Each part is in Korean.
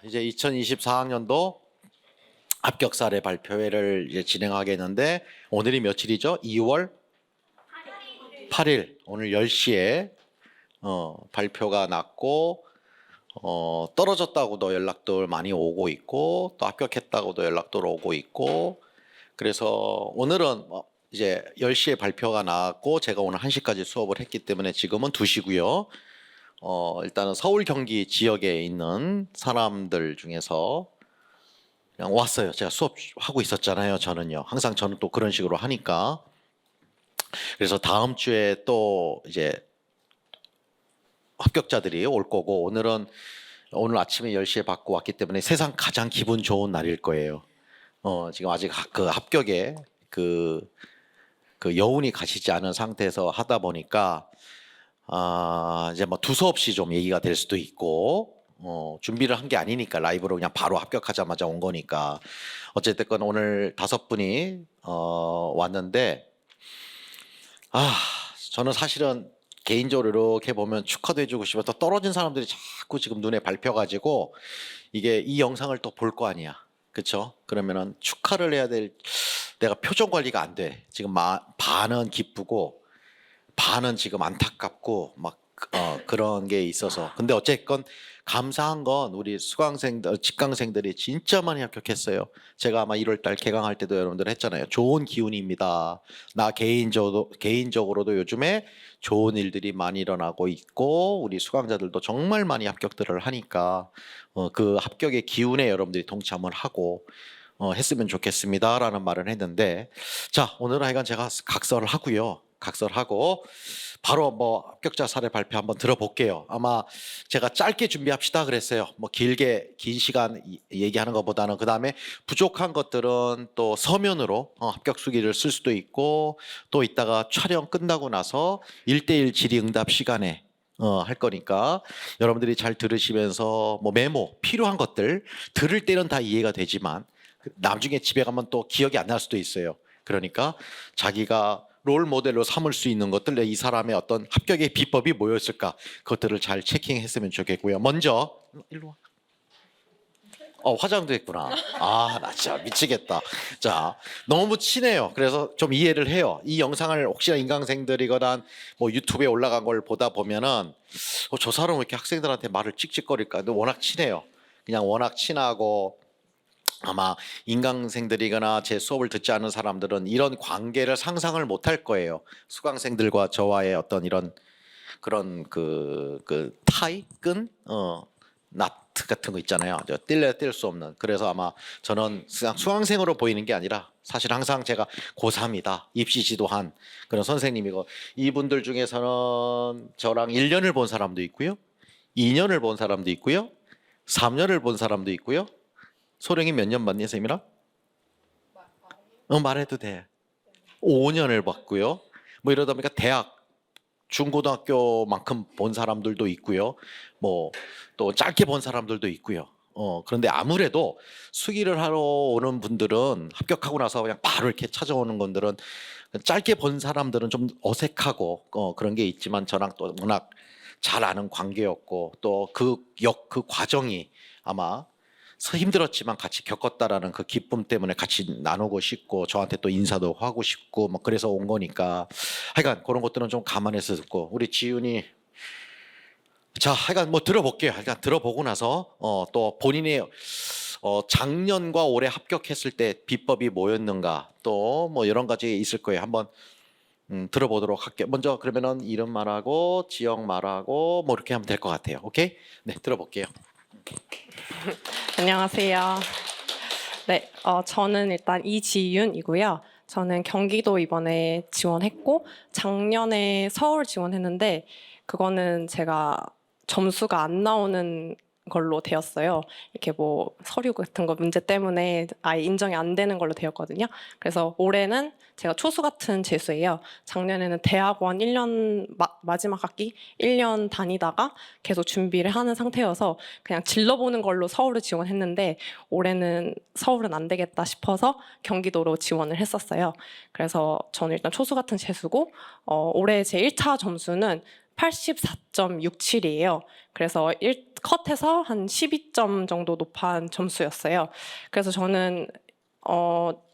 이제 2024학년도 합격 사례 발표회를 이제 진행하겠는데 오늘이 며칠이죠? 2월 8일 오늘 10시에 발표가 났고 떨어졌다고도 연락도 많이 오고 있고 또 합격했다고도 연락도 오고 있고 그래서 오늘은 이제 10시에 발표가 나왔고 제가 오늘 1시까지 수업을 했기 때문에 지금은 2시고요. 일단은 서울 경기 지역에 있는 사람들 중에서 그냥 왔어요. 제가 수업하고 있었잖아요. 저는요. 항상 저는 또 그런 식으로 하니까. 그래서 다음 주에 또 이제 합격자들이 올 거고 오늘 아침에 10시에 받고 왔기 때문에 세상 가장 기분 좋은 날일 거예요. 지금 아직 그 합격에 그 여운이 가시지 않은 상태에서 하다 보니까 이제 뭐 두서없이 좀 얘기가 될 수도 있고 준비를 한 게 아니니까 라이브로 그냥 바로 합격하자마자 온 거니까 어쨌든 오늘 5분이 왔는데 저는 사실은 개인적으로 이렇게 보면 축하도 해주고 싶어 또 떨어진 사람들이 자꾸 지금 눈에 밟혀가지고 이게 이 영상을 또 볼 거 아니야. 그쵸? 그러면은 축하를 해야 될 내가 표정 관리가 안 돼. 지금 반은 기쁘고 반은 지금 안타깝고 막 그런 게 있어서 근데 어쨌건 감사한 건 우리 수강생들 직강생들이 진짜 많이 합격했어요. 제가 아마 1월달 개강할 때도 여러분들 했잖아요. 좋은 기운입니다. 나 개인적으로도 요즘에 좋은 일들이 많이 일어나고 있고 우리 수강자들도 정말 많이 합격들을 하니까 그 합격의 기운에 여러분들이 동참을 하고 했으면 좋겠습니다라는 말을 했는데 자 오늘은 하여간 제가 각서를 하고요. 각설하고 바로 뭐 합격자 사례 발표 한번 들어볼게요. 아마 제가 짧게 준비합시다 그랬어요. 뭐 긴 시간 얘기하는 것보다는 그 다음에 부족한 것들은 또 서면으로 합격 수기를 쓸 수도 있고 또 이따가 촬영 끝나고 나서 1대1 질의응답 시간에 할 거니까 여러분들이 잘 들으시면서 뭐 메모 필요한 것들 들을 때는 다 이해가 되지만 나중에 집에 가면 또 기억이 안 날 수도 있어요. 그러니까 자기가 롤 모델로 삼을 수 있는 것들, 이 사람의 어떤 합격의 비법이 뭐였을까? 그것들을 잘 체킹했으면 좋겠고요. 먼저 일로 와. 화장도 했구나. 나 진짜 미치겠다. 자, 너무 친해요. 그래서 좀 이해를 해요. 이 영상을 혹시나 인강생들이거나 뭐 유튜브에 올라간 걸 보다 보면은 저 사람은 왜 이렇게 학생들한테 말을 찍찍거릴까? 근데 워낙 친해요. 그냥 워낙 친하고 아마 인강생들이거나 제 수업을 듣지 않은 사람들은 이런 관계를 상상을 못할 거예요. 수강생들과 저와의 어떤 이런 그런 그 타이 끈 나트 같은 거 있잖아요. 뗄래야 뗄 수 없는. 그래서 아마 저는 수강생으로 보이는 게 아니라 사실 항상 제가 고3이다 입시 지도한 그런 선생님이고 이분들 중에서는 저랑 1년을 본 사람도 있고요, 2년을 본 사람도 있고요, 3년을 본 사람도 있고요. 소령이 몇 년 봤니, 쌤이랑? 말해도 돼. 5년을 봤고요. 뭐 이러다 보니까 대학, 중고등학교만큼 본 사람들도 있고요. 뭐 또 짧게 본 사람들도 있고요. 그런데 아무래도 수기를 하러 오는 분들은 합격하고 나서 그냥 바로 이렇게 찾아오는 분들은 짧게 본 사람들은 좀 어색하고 그런 게 있지만 저랑 또 워낙 잘 아는 관계였고 또 그 과정이 아마 힘들었지만 같이 겪었다라는 그 기쁨 때문에 같이 나누고 싶고 저한테 또 인사도 하고 싶고 뭐 그래서 온 거니까 하여간 그런 것들은 좀 감안해서 듣고 우리 지윤이 자 하여간 뭐 들어볼게요. 하여간 들어보고 나서 또 본인의 작년과 올해 합격했을 때 비법이 뭐였는가 또 뭐 여러 가지 있을 거예요. 한번 들어보도록 할게요. 먼저 그러면은 이름 말하고 지역 말하고 뭐 이렇게 하면 될 것 같아요. 오케이? 네 들어볼게요. 안녕하세요. 네, 저는 일단 이지윤이고요. 저는 경기도 이번에 지원했고 작년에 서울 지원했는데 그거는 제가 점수가 안 나오는 걸로 되었어요. 이렇게 뭐 서류 같은 거 문제 때문에 아예 인정이 안 되는 걸로 되었거든요. 그래서 올해는 제가 초수 같은 재수예요. 작년에는 대학원 1년 마지막 학기 1년 다니다가 계속 준비를 하는 상태여서 그냥 질러보는 걸로 서울을 지원했는데 올해는 서울은 안 되겠다 싶어서 경기도로 지원을 했었어요. 그래서 저는 일단 초수 같은 재수고 올해 제 1차 점수는 84.67이에요. 그래서 컷해서 한 12점 정도 높은 점수였어요. 그래서 저는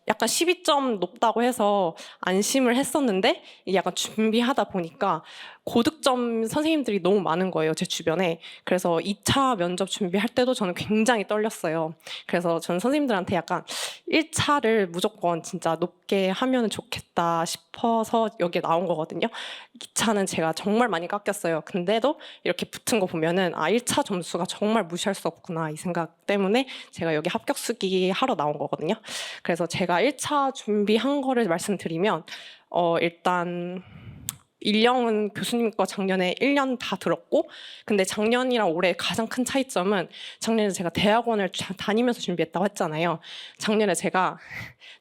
약간 12점 높다고 해서 안심을 했었는데 이게 약간 준비하다 보니까 고득점 선생님들이 너무 많은 거예요, 제 주변에. 그래서 2차 면접 준비할 때도 저는 굉장히 떨렸어요. 그래서 저는 선생님들한테 약간 1차를 무조건 진짜 높게 하면 좋겠다 싶어서 여기에 나온 거거든요. 2차는 제가 정말 많이 깎였어요. 근데도 이렇게 붙은 거 보면은 1차 점수가 정말 무시할 수 없구나 이 생각 때문에 제가 여기 합격수기 하러 나온 거거든요. 그래서 제가 1차 준비한 거를 말씀드리면 일단 일령은 교수님 거 작년에 1년 다 들었고, 근데 작년이랑 올해 가장 큰 차이점은 작년에 제가 대학원을 다니면서 준비했다고 했잖아요. 작년에 제가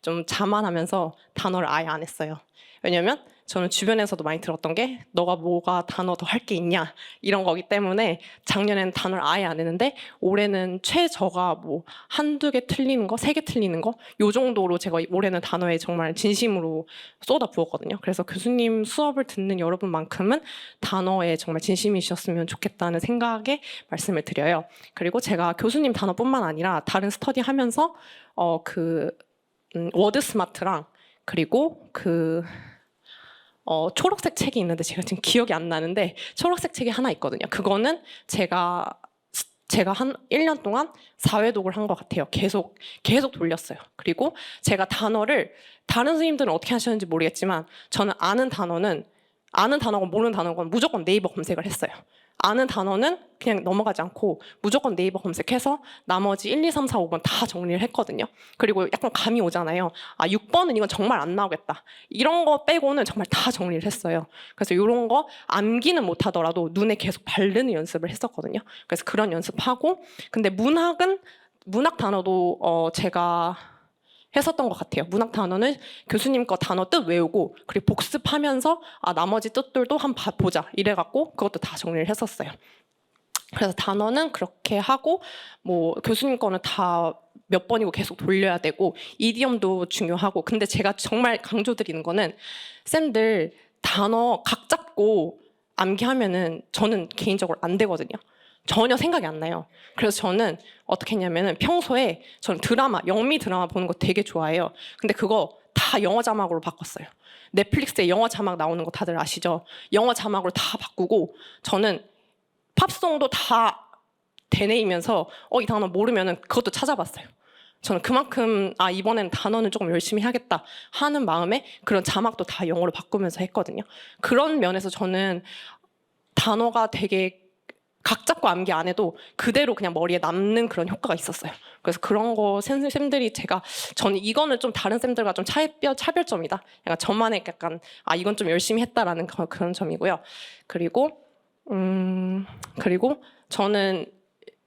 좀 자만하면서 단어를 아예 안 했어요. 왜냐면 저는 주변에서도 많이 들었던 게 너가 뭐가 단어 더 할 게 있냐 이런 거기 때문에 작년에는 단어를 아예 안 했는데 올해는 최저가 뭐 한두 개 틀리는 거, 세 개 틀리는 거 요 정도로 제가 올해는 단어에 정말 진심으로 쏟아 부었거든요. 그래서 교수님 수업을 듣는 여러분만큼은 단어에 정말 진심이셨으면 좋겠다는 생각에 말씀을 드려요. 그리고 제가 교수님 단어뿐만 아니라 다른 스터디 하면서 워드 스마트랑 그리고 초록색 책이 있는데 제가 지금 기억이 안 나는데 초록색 책이 하나 있거든요. 그거는 제가 한 1년 동안 사회독을 한 것 같아요. 계속 돌렸어요. 그리고 제가 단어를 다른 선생님들은 어떻게 하시는지 모르겠지만 저는 아는 단어건 모르는 단어건 무조건 네이버 검색을 했어요. 아는 단어는 그냥 넘어가지 않고 무조건 네이버 검색해서 나머지 1, 2, 3, 4, 5번 다 정리를 했거든요. 그리고 약간 감이 오잖아요. 6번은 이건 정말 안 나오겠다. 이런 거 빼고는 정말 다 정리를 했어요. 그래서 이런 거 암기는 못하더라도 눈에 계속 바르는 연습을 했었거든요. 그래서 그런 연습하고, 근데 문학 단어도 제가 했었던 것 같아요. 문학 단어는 교수님 거 단어 뜻 외우고 그리고 복습하면서 나머지 뜻들도 한번 보자 이래갖고 그것도 다 정리를 했었어요. 그래서 단어는 그렇게 하고 뭐 교수님 거는 다 몇 번이고 계속 돌려야 되고 이디엄도 중요하고, 근데 제가 정말 강조드리는 거는 쌤들 단어 각 잡고 암기하면은 저는 개인적으로 안 되거든요. 전혀 생각이 안 나요. 그래서 저는 어떻게 했냐면은 평소에 저는 영미 드라마 보는 거 되게 좋아해요. 근데 그거 다 영어 자막으로 바꿨어요. 넷플릭스에 영어 자막 나오는 거 다들 아시죠? 영어 자막으로 다 바꾸고 저는 팝송도 다 되뇌이면서 이 단어 모르면은 그것도 찾아봤어요. 저는 그만큼 이번에는 단어는 조금 열심히 하겠다 하는 마음에 그런 자막도 다 영어로 바꾸면서 했거든요. 그런 면에서 저는 단어가 되게 각 잡고 암기 안 해도 그대로 그냥 머리에 남는 그런 효과가 있었어요. 그래서 그런 거 쌤들이 저는 이거는 좀 다른 쌤들과 좀 차별점이다. 약간 저만의 약간 이건 좀 열심히 했다라는 그런 점이고요. 그리고 저는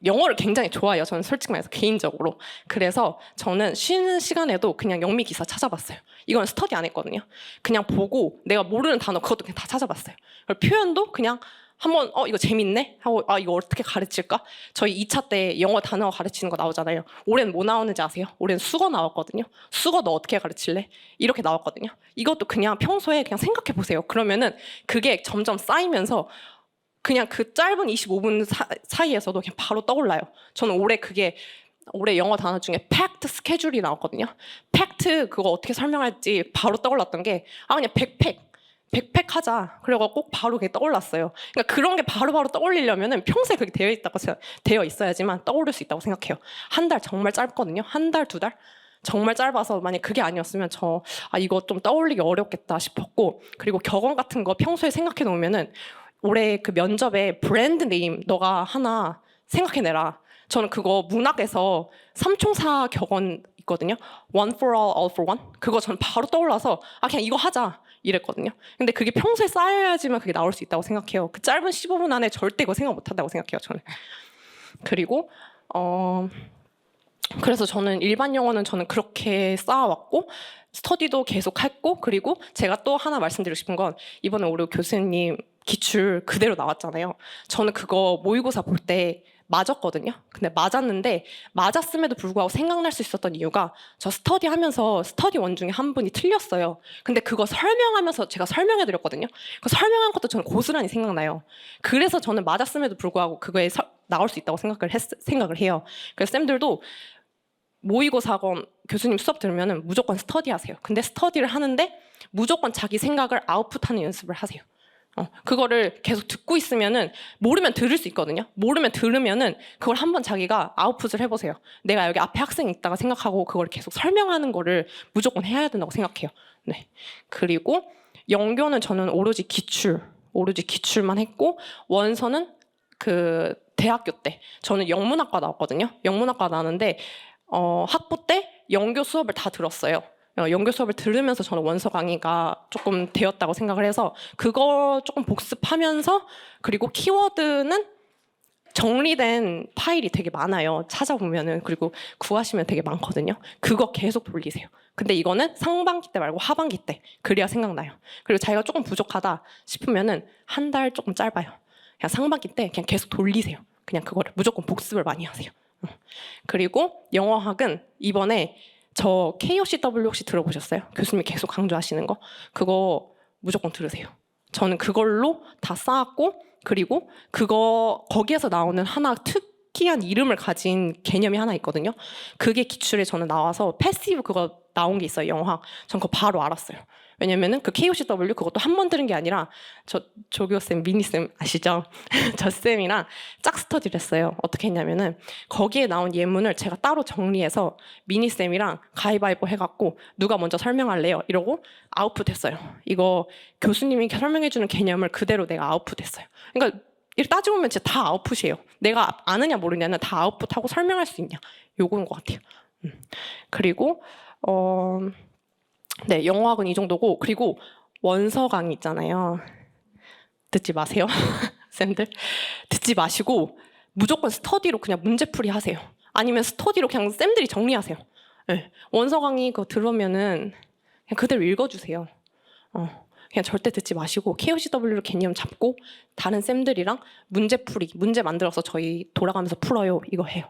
영어를 굉장히 좋아해요. 저는 솔직히 말해서 개인적으로. 그래서 저는 쉬는 시간에도 그냥 영미 기사 찾아봤어요. 이건 스터디 안 했거든요. 그냥 보고 내가 모르는 단어 그것도 그냥 다 찾아봤어요. 그리고 표현도 그냥 한번 이거 재밌네 하고 이거 어떻게 가르칠까? 저희 2차 때 영어 단어 가르치는 거 나오잖아요. 올해는 뭐 나오는지 아세요? 올해는 수거 나왔거든요. 수거 너 어떻게 가르칠래? 이렇게 나왔거든요. 이것도 그냥 평소에 그냥 생각해 보세요. 그러면은 그게 점점 쌓이면서 그냥 그 짧은 25분 사이에서도 그냥 바로 떠올라요. 저는 올해 영어 단어 중에 팩트 스케줄이 나왔거든요. 팩트 그거 어떻게 설명할지 바로 떠올랐던 게 그냥 백팩 하자. 그래서 꼭 바로 그게 떠올랐어요. 그러니까 그런 게 바로바로 떠올리려면은 평소에 그게 되어 있어야지만 떠오를 수 있다고 생각해요. 한 달 정말 짧거든요. 한 달, 2달? 정말 짧아서 만약 그게 아니었으면 이거 좀 떠올리기 어렵겠다 싶었고, 그리고 격언 같은 거 평소에 생각해 놓으면은 올해 그 면접에 브랜드 네임 너가 하나 생각해내라. 저는 그거 문학에서 삼총사 격언 있거든요. One for all, all for one. 그거 저는 바로 떠올라서 그냥 이거 하자 이랬거든요. 근데 그게 평소에 쌓여야지만 그게 나올 수 있다고 생각해요. 그 짧은 15분 안에 절대 이거 생각 못한다고 생각해요. 저는. 그리고 그래서 저는 일반 영어는 저는 그렇게 쌓아왔고 스터디도 계속 했고, 그리고 제가 또 하나 말씀드리고 싶은 건 이번에 우리 교수님 기출 그대로 나왔잖아요. 저는 그거 모의고사 볼 때 맞았거든요. 근데 맞았음에도 불구하고 생각날 수 있었던 이유가 저 스터디 하면서 스터디 원 중에 한 분이 틀렸어요. 근데 그거 설명하면서 제가 설명해드렸거든요. 그 설명한 것도 저는 고스란히 생각나요. 그래서 저는 맞았음에도 불구하고 그거에 나올 수 있다고 생각을 해요. 그래서 쌤들도 모의고사건 교수님 수업 들으면 무조건 스터디하세요. 근데 스터디를 하는데 무조건 자기 생각을 아웃풋하는 연습을 하세요. 그거를 계속 듣고 있으면은 모르면 들을 수 있거든요. 모르면 들으면은 그걸 한번 자기가 아웃풋을 해보세요. 내가 여기 앞에 학생이 있다가 생각하고 그걸 계속 설명하는 거를 무조건 해야 된다고 생각해요. 네. 그리고 영교는 저는 오로지 기출만 했고 원서는 그 대학교 때 저는 영문학과 나왔거든요. 영문학과 나왔는데 학부 때 영교 수업을 다 들었어요. 연교 수업을 들으면서 저는 원서 강의가 조금 되었다고 생각을 해서 그거 조금 복습하면서 그리고 키워드는 정리된 파일이 되게 많아요. 찾아보면은 그리고 구하시면 되게 많거든요. 그거 계속 돌리세요. 근데 이거는 상반기 때 말고 하반기 때 그래야 생각나요. 그리고 자기가 조금 부족하다 싶으면은 한 달 조금 짧아요. 그냥 상반기 때 그냥 계속 돌리세요. 그냥 그거를 무조건 복습을 많이 하세요. 그리고 영어학은 이번에 저 KOCW 혹시 들어보셨어요? 교수님이 계속 강조하시는 거 그거 무조건 들으세요. 저는 그걸로 다 쌓았고 그리고 그거 거기에서 나오는 하나 특이한 이름을 가진 개념이 하나 있거든요. 그게 기출에 저는 나와서 패시브 그거 나온 게 있어요. 영어학. 전 그거 바로 알았어요. 왜냐면은 그 KOCW 그것도 한 번 들은 게 아니라 저 조교쌤, 미니쌤 아시죠? 저 쌤이랑 짝 스터디를 했어요. 어떻게 했냐면은 거기에 나온 예문을 제가 따로 정리해서 미니쌤이랑 가위바위보 해갖고 누가 먼저 설명할래요? 이러고 아웃풋했어요. 이거 교수님이 설명해주는 개념을 그대로 내가 아웃풋했어요. 그러니까 이렇게 따지고 보면 진짜 다 아웃풋이에요. 내가 아느냐 모르냐는 다 아웃풋하고 설명할 수 있냐. 요거인 것 같아요. 그리고 네, 영어학은 이 정도고 그리고 원서 강의 있잖아요. 듣지 마세요. 쌤들. 듣지 마시고 무조건 스터디로 그냥 문제풀이 하세요. 아니면 스터디로 그냥 쌤들이 정리하세요. 네, 원서 강의 그거 들으면은 그냥 그대로 읽어주세요. 그냥 절대 듣지 마시고 KOCW로 개념 잡고 다른 쌤들이랑 문제풀이, 문제 만들어서 저희 돌아가면서 풀어요. 이거 해요.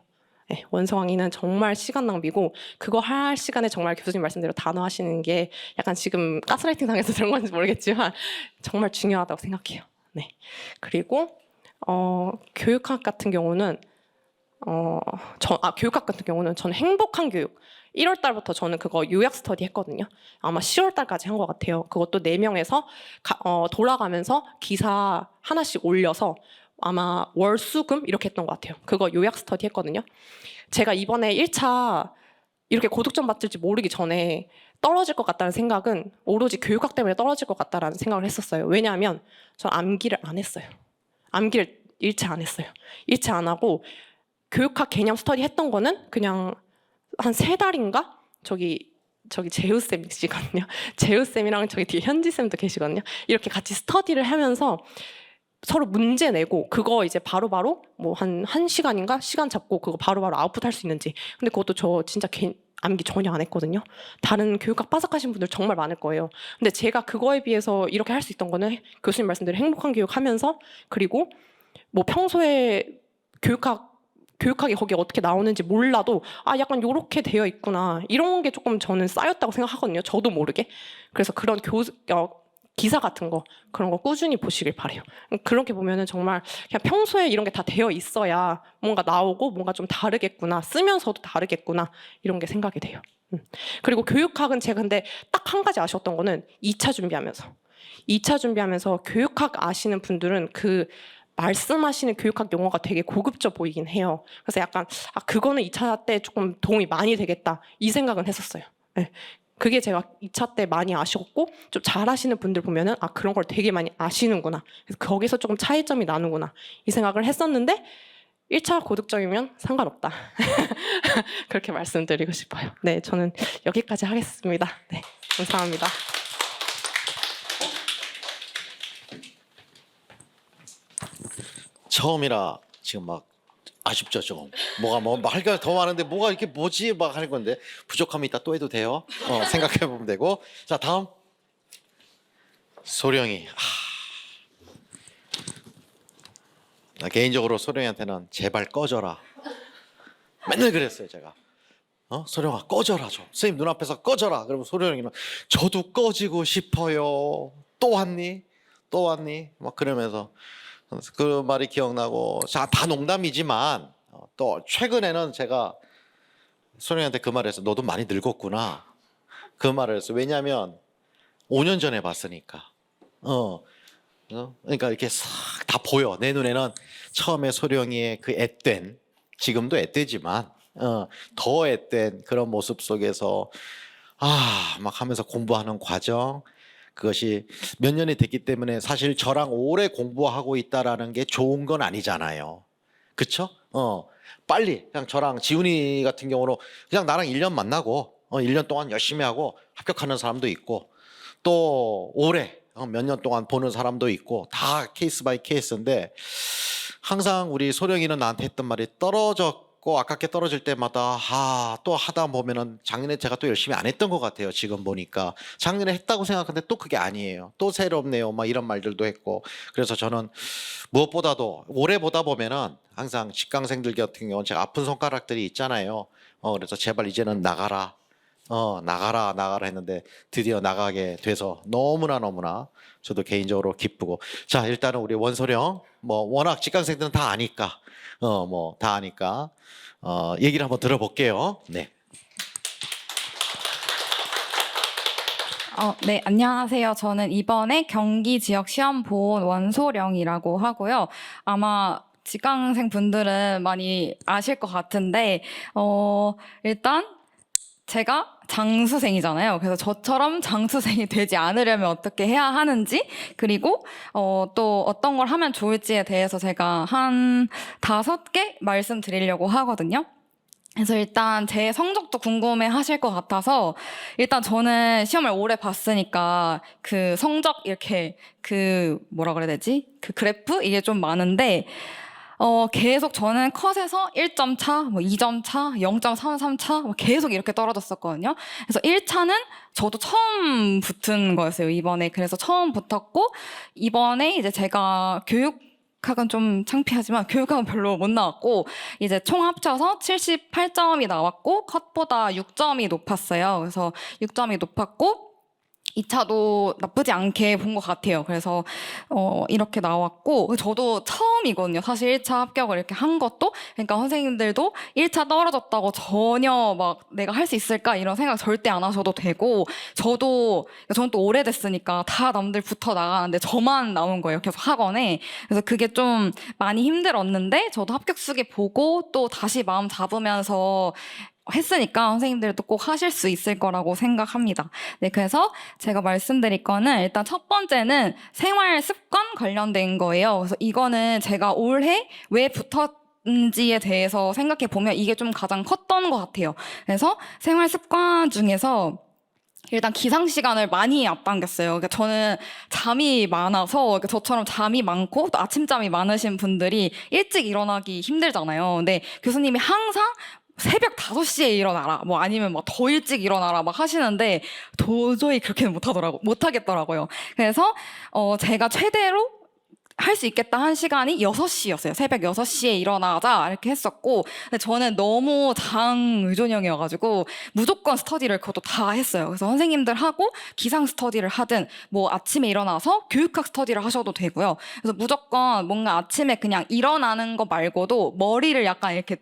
네, 원서 강의는 정말 시간 낭비고 그거 할 시간에 정말 교수님 말씀대로 단어 하시는 게 약간 지금 가스라이팅 당해서 그런 건지 모르겠지만 정말 중요하다고 생각해요. 네. 그리고 교육학 같은 경우는 교육학 같은 경우는 저는 행복한 교육 1월 달부터 저는 그거 요약 스터디 했거든요. 아마 10월 달까지 한 것 같아요. 그것도 4명에서 돌아가면서 기사 하나씩 올려서 아마 월, 수, 금 이렇게 했던 것 같아요. 그거 요약 스터디 했거든요. 제가 이번에 1차 이렇게 고득점 받을지 모르기 전에 떨어질 것 같다는 생각은 오로지 교육학 때문에 떨어질 것 같다라는 생각을 했었어요. 왜냐하면 전 암기를 안 했어요. 암기를 1차 안 했어요. 1차 안 하고 교육학 개념 스터디 했던 거는 그냥 한 3달인가? 저기 재우쌤 계시거든요. 재우쌤이랑 저기 뒤에 현지쌤도 계시거든요. 이렇게 같이 스터디를 하면서 서로 문제 내고 그거 이제 바로바로 뭐 한 1시간인가 시간 잡고 그거 바로바로 아웃풋 할 수 있는지. 근데 그것도 저 진짜 암기 전혀 안 했거든요. 다른 교육학 빠삭하신 분들 정말 많을 거예요. 근데 제가 그거에 비해서 이렇게 할 수 있던 거는 교수님 말씀대로 행복한 교육 하면서 그리고 뭐 평소에 교육학이 거기에 어떻게 나오는지 몰라도 약간 요렇게 되어 있구나 이런 게 조금 저는 쌓였다고 생각하거든요. 저도 모르게. 그래서 그런 기사 같은 거 그런 거 꾸준히 보시길 바래요. 그렇게 보면은 정말 그냥 평소에 이런 게 다 되어 있어야 뭔가 나오고 뭔가 좀 다르겠구나 쓰면서도 다르겠구나 이런 게 생각이 돼요. 그리고 교육학은 제가 근데 딱 한 가지 아쉬웠던 거는 2차 준비하면서 교육학 아시는 분들은 그 말씀하시는 교육학 용어가 되게 고급져 보이긴 해요. 그래서 약간 그거는 2차 때 조금 도움이 많이 되겠다 이 생각은 했었어요. 네. 그게 제가 2차 때 많이 아쉬웠고 좀 잘하시는 분들 보면은 그런 걸 되게 많이 아시는구나. 그래서 거기서 조금 차이점이 나는구나 이 생각을 했었는데 1차 고득점이면 상관없다. 그렇게 말씀드리고 싶어요. 네, 저는 여기까지 하겠습니다. 네, 감사합니다. 처음이라 지금 막 아쉽죠 좀. 뭐가 할 게 더 많은데 뭐가 이렇게 뭐지 막 하는 건데 부족하면 이따 또 해도 돼요. 생각해 보면 되고. 자 다음 소령이. 나 개인적으로 소령이한테는 제발 꺼져라. 맨날 그랬어요 제가. 소령아 꺼져라 좀. 선생님 눈앞에서 꺼져라. 그러면 소령이는 저도 꺼지고 싶어요. 또 왔니? 막 그러면서 그 말이 기억나고, 자, 다 농담이지만 또 최근에는 제가 소령이한테 그 말을 해서 너도 많이 늙었구나. 그 말을 했어. 왜냐하면 5년 전에 봤으니까. 그러니까 이렇게 싹 다 보여. 내 눈에는 처음에 소령이의 그 앳된, 지금도 앳되지만 더 앳된 그런 모습 속에서 막 하면서 공부하는 과정, 그것이 몇 년이 됐기 때문에 사실 저랑 오래 공부하고 있다라는 게 좋은 건 아니잖아요. 그쵸? 빨리 그냥 저랑 지훈이 같은 경우로 그냥 나랑 1년 만나고 1년 동안 열심히 하고 합격하는 사람도 있고, 또 오래 몇 년 동안 보는 사람도 있고, 다 케이스 바이 케이스인데, 항상 우리 소령이는 나한테 했던 말이, 떨어졌고 아깝게 떨어질 때마다 또 하다 보면은 작년에 제가 또 열심히 안 했던 것 같아요. 지금 보니까 작년에 했다고 생각하는데 또 그게 아니에요. 또 새롭네요. 막 이런 말들도 했고. 그래서 저는 무엇보다도 오래 보다 보면은 항상 직강생들 같은 경우는 제가 아픈 손가락들이 있잖아요. 그래서 제발 이제는 나가라. 나가라 했는데 드디어 나가게 돼서 너무나 저도 개인적으로 기쁘고. 자, 일단은 우리 원소령, 워낙 직강생들은 다 아니까, 다 아니까, 얘기를 한번 들어볼게요. 네. 네, 안녕하세요. 저는 이번에 경기 지역 시험 본 원소령이라고 하고요. 아마 직강생 분들은 많이 아실 것 같은데, 일단 제가 장수생이잖아요. 그래서 저처럼 장수생이 되지 않으려면 어떻게 해야 하는지, 그리고 또 어떤 걸 하면 좋을지에 대해서 제가 한 5개 말씀드리려고 하거든요. 그래서 일단 제 성적도 궁금해 하실 것 같아서, 일단 저는 시험을 오래 봤으니까 그 성적 이렇게 뭐라 그래야 되지? 그 그래프? 이게 좀 많은데, 계속 저는 컷에서 1점 차, 2점 차, 0.33 차, 계속 이렇게 떨어졌었거든요. 그래서 1차는 저도 처음 붙은 거였어요, 이번에. 그래서 처음 붙었고, 이번에 이제 제가 교육학은 좀 창피하지만 교육학은 별로 못 나왔고, 이제 총 합쳐서 78점이 나왔고, 컷보다 6점이 높았어요. 그래서 6점이 높았고, 2차도 나쁘지 않게 본 것 같아요. 그래서 이렇게 나왔고, 저도 처음이거든요. 사실 1차 합격을 이렇게 한 것도. 그러니까 선생님들도 1차 떨어졌다고 전혀 막 내가 할 수 있을까 이런 생각 절대 안 하셔도 되고, 저는 또 오래됐으니까 다 남들 붙어 나가는데 저만 나온 거예요. 계속 학원에. 그래서 그게 좀 많이 힘들었는데, 저도 합격 수기 보고 또 다시 마음 잡으면서 했으니까 선생님들도 꼭 하실 수 있을 거라고 생각합니다. 네, 그래서 제가 말씀드릴 거는, 일단 첫 번째는 생활 습관 관련된 거예요. 그래서 이거는 제가 올해 왜 붙었는지에 대해서 생각해 보면 이게 좀 가장 컸던 것 같아요. 그래서 생활 습관 중에서 일단 기상 시간을 많이 앞당겼어요. 그러니까 저는 잠이 많아서, 그러니까 저처럼 잠이 많고 또 아침잠이 많으신 분들이 일찍 일어나기 힘들잖아요. 근데 교수님이 항상 새벽 5시에 일어나라, 아니면 더 일찍 일어나라 하시는데, 도저히 그렇게는 못하겠더라고요. 그래서 제가 최대로 할 수 있겠다 한 시간이 6시였어요. 새벽 6시에 일어나자 이렇게 했었고, 근데 저는 너무 장의존형이어가지고 무조건 스터디를 그것도 다 했어요. 그래서 선생님들하고 기상 스터디를 하든 아침에 일어나서 교육학 스터디를 하셔도 되고요. 그래서 무조건 뭔가 아침에 그냥 일어나는 거 말고도 머리를 약간 이렇게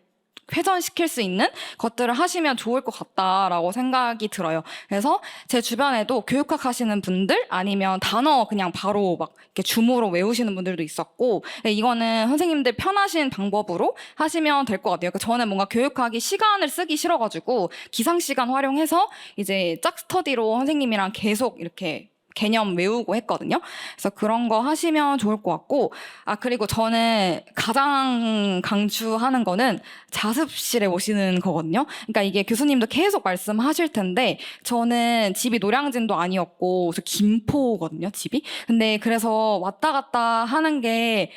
회전시킬 수 있는 것들을 하시면 좋을 것 같다라고 생각이 들어요. 그래서 제 주변에도 교육학 하시는 분들, 아니면 단어 그냥 바로 이렇게 줌으로 외우시는 분들도 있었고, 이거는 선생님들 편하신 방법으로 하시면 될 것 같아요. 그러니까 저는 뭔가 교육학이 시간을 쓰기 싫어가지고 기상 시간 활용해서 이제 짝 스터디로 선생님이랑 계속 이렇게 개념 외우고 했거든요. 그래서 그런 거 하시면 좋을 것 같고, 그리고 저는 가장 강추하는 거는 자습실에 오시는 거거든요. 그러니까 이게 교수님도 계속 말씀하실 텐데, 저는 집이 노량진도 아니었고 김포거든요, 집이. 근데 그래서 왔다 갔다 하는 게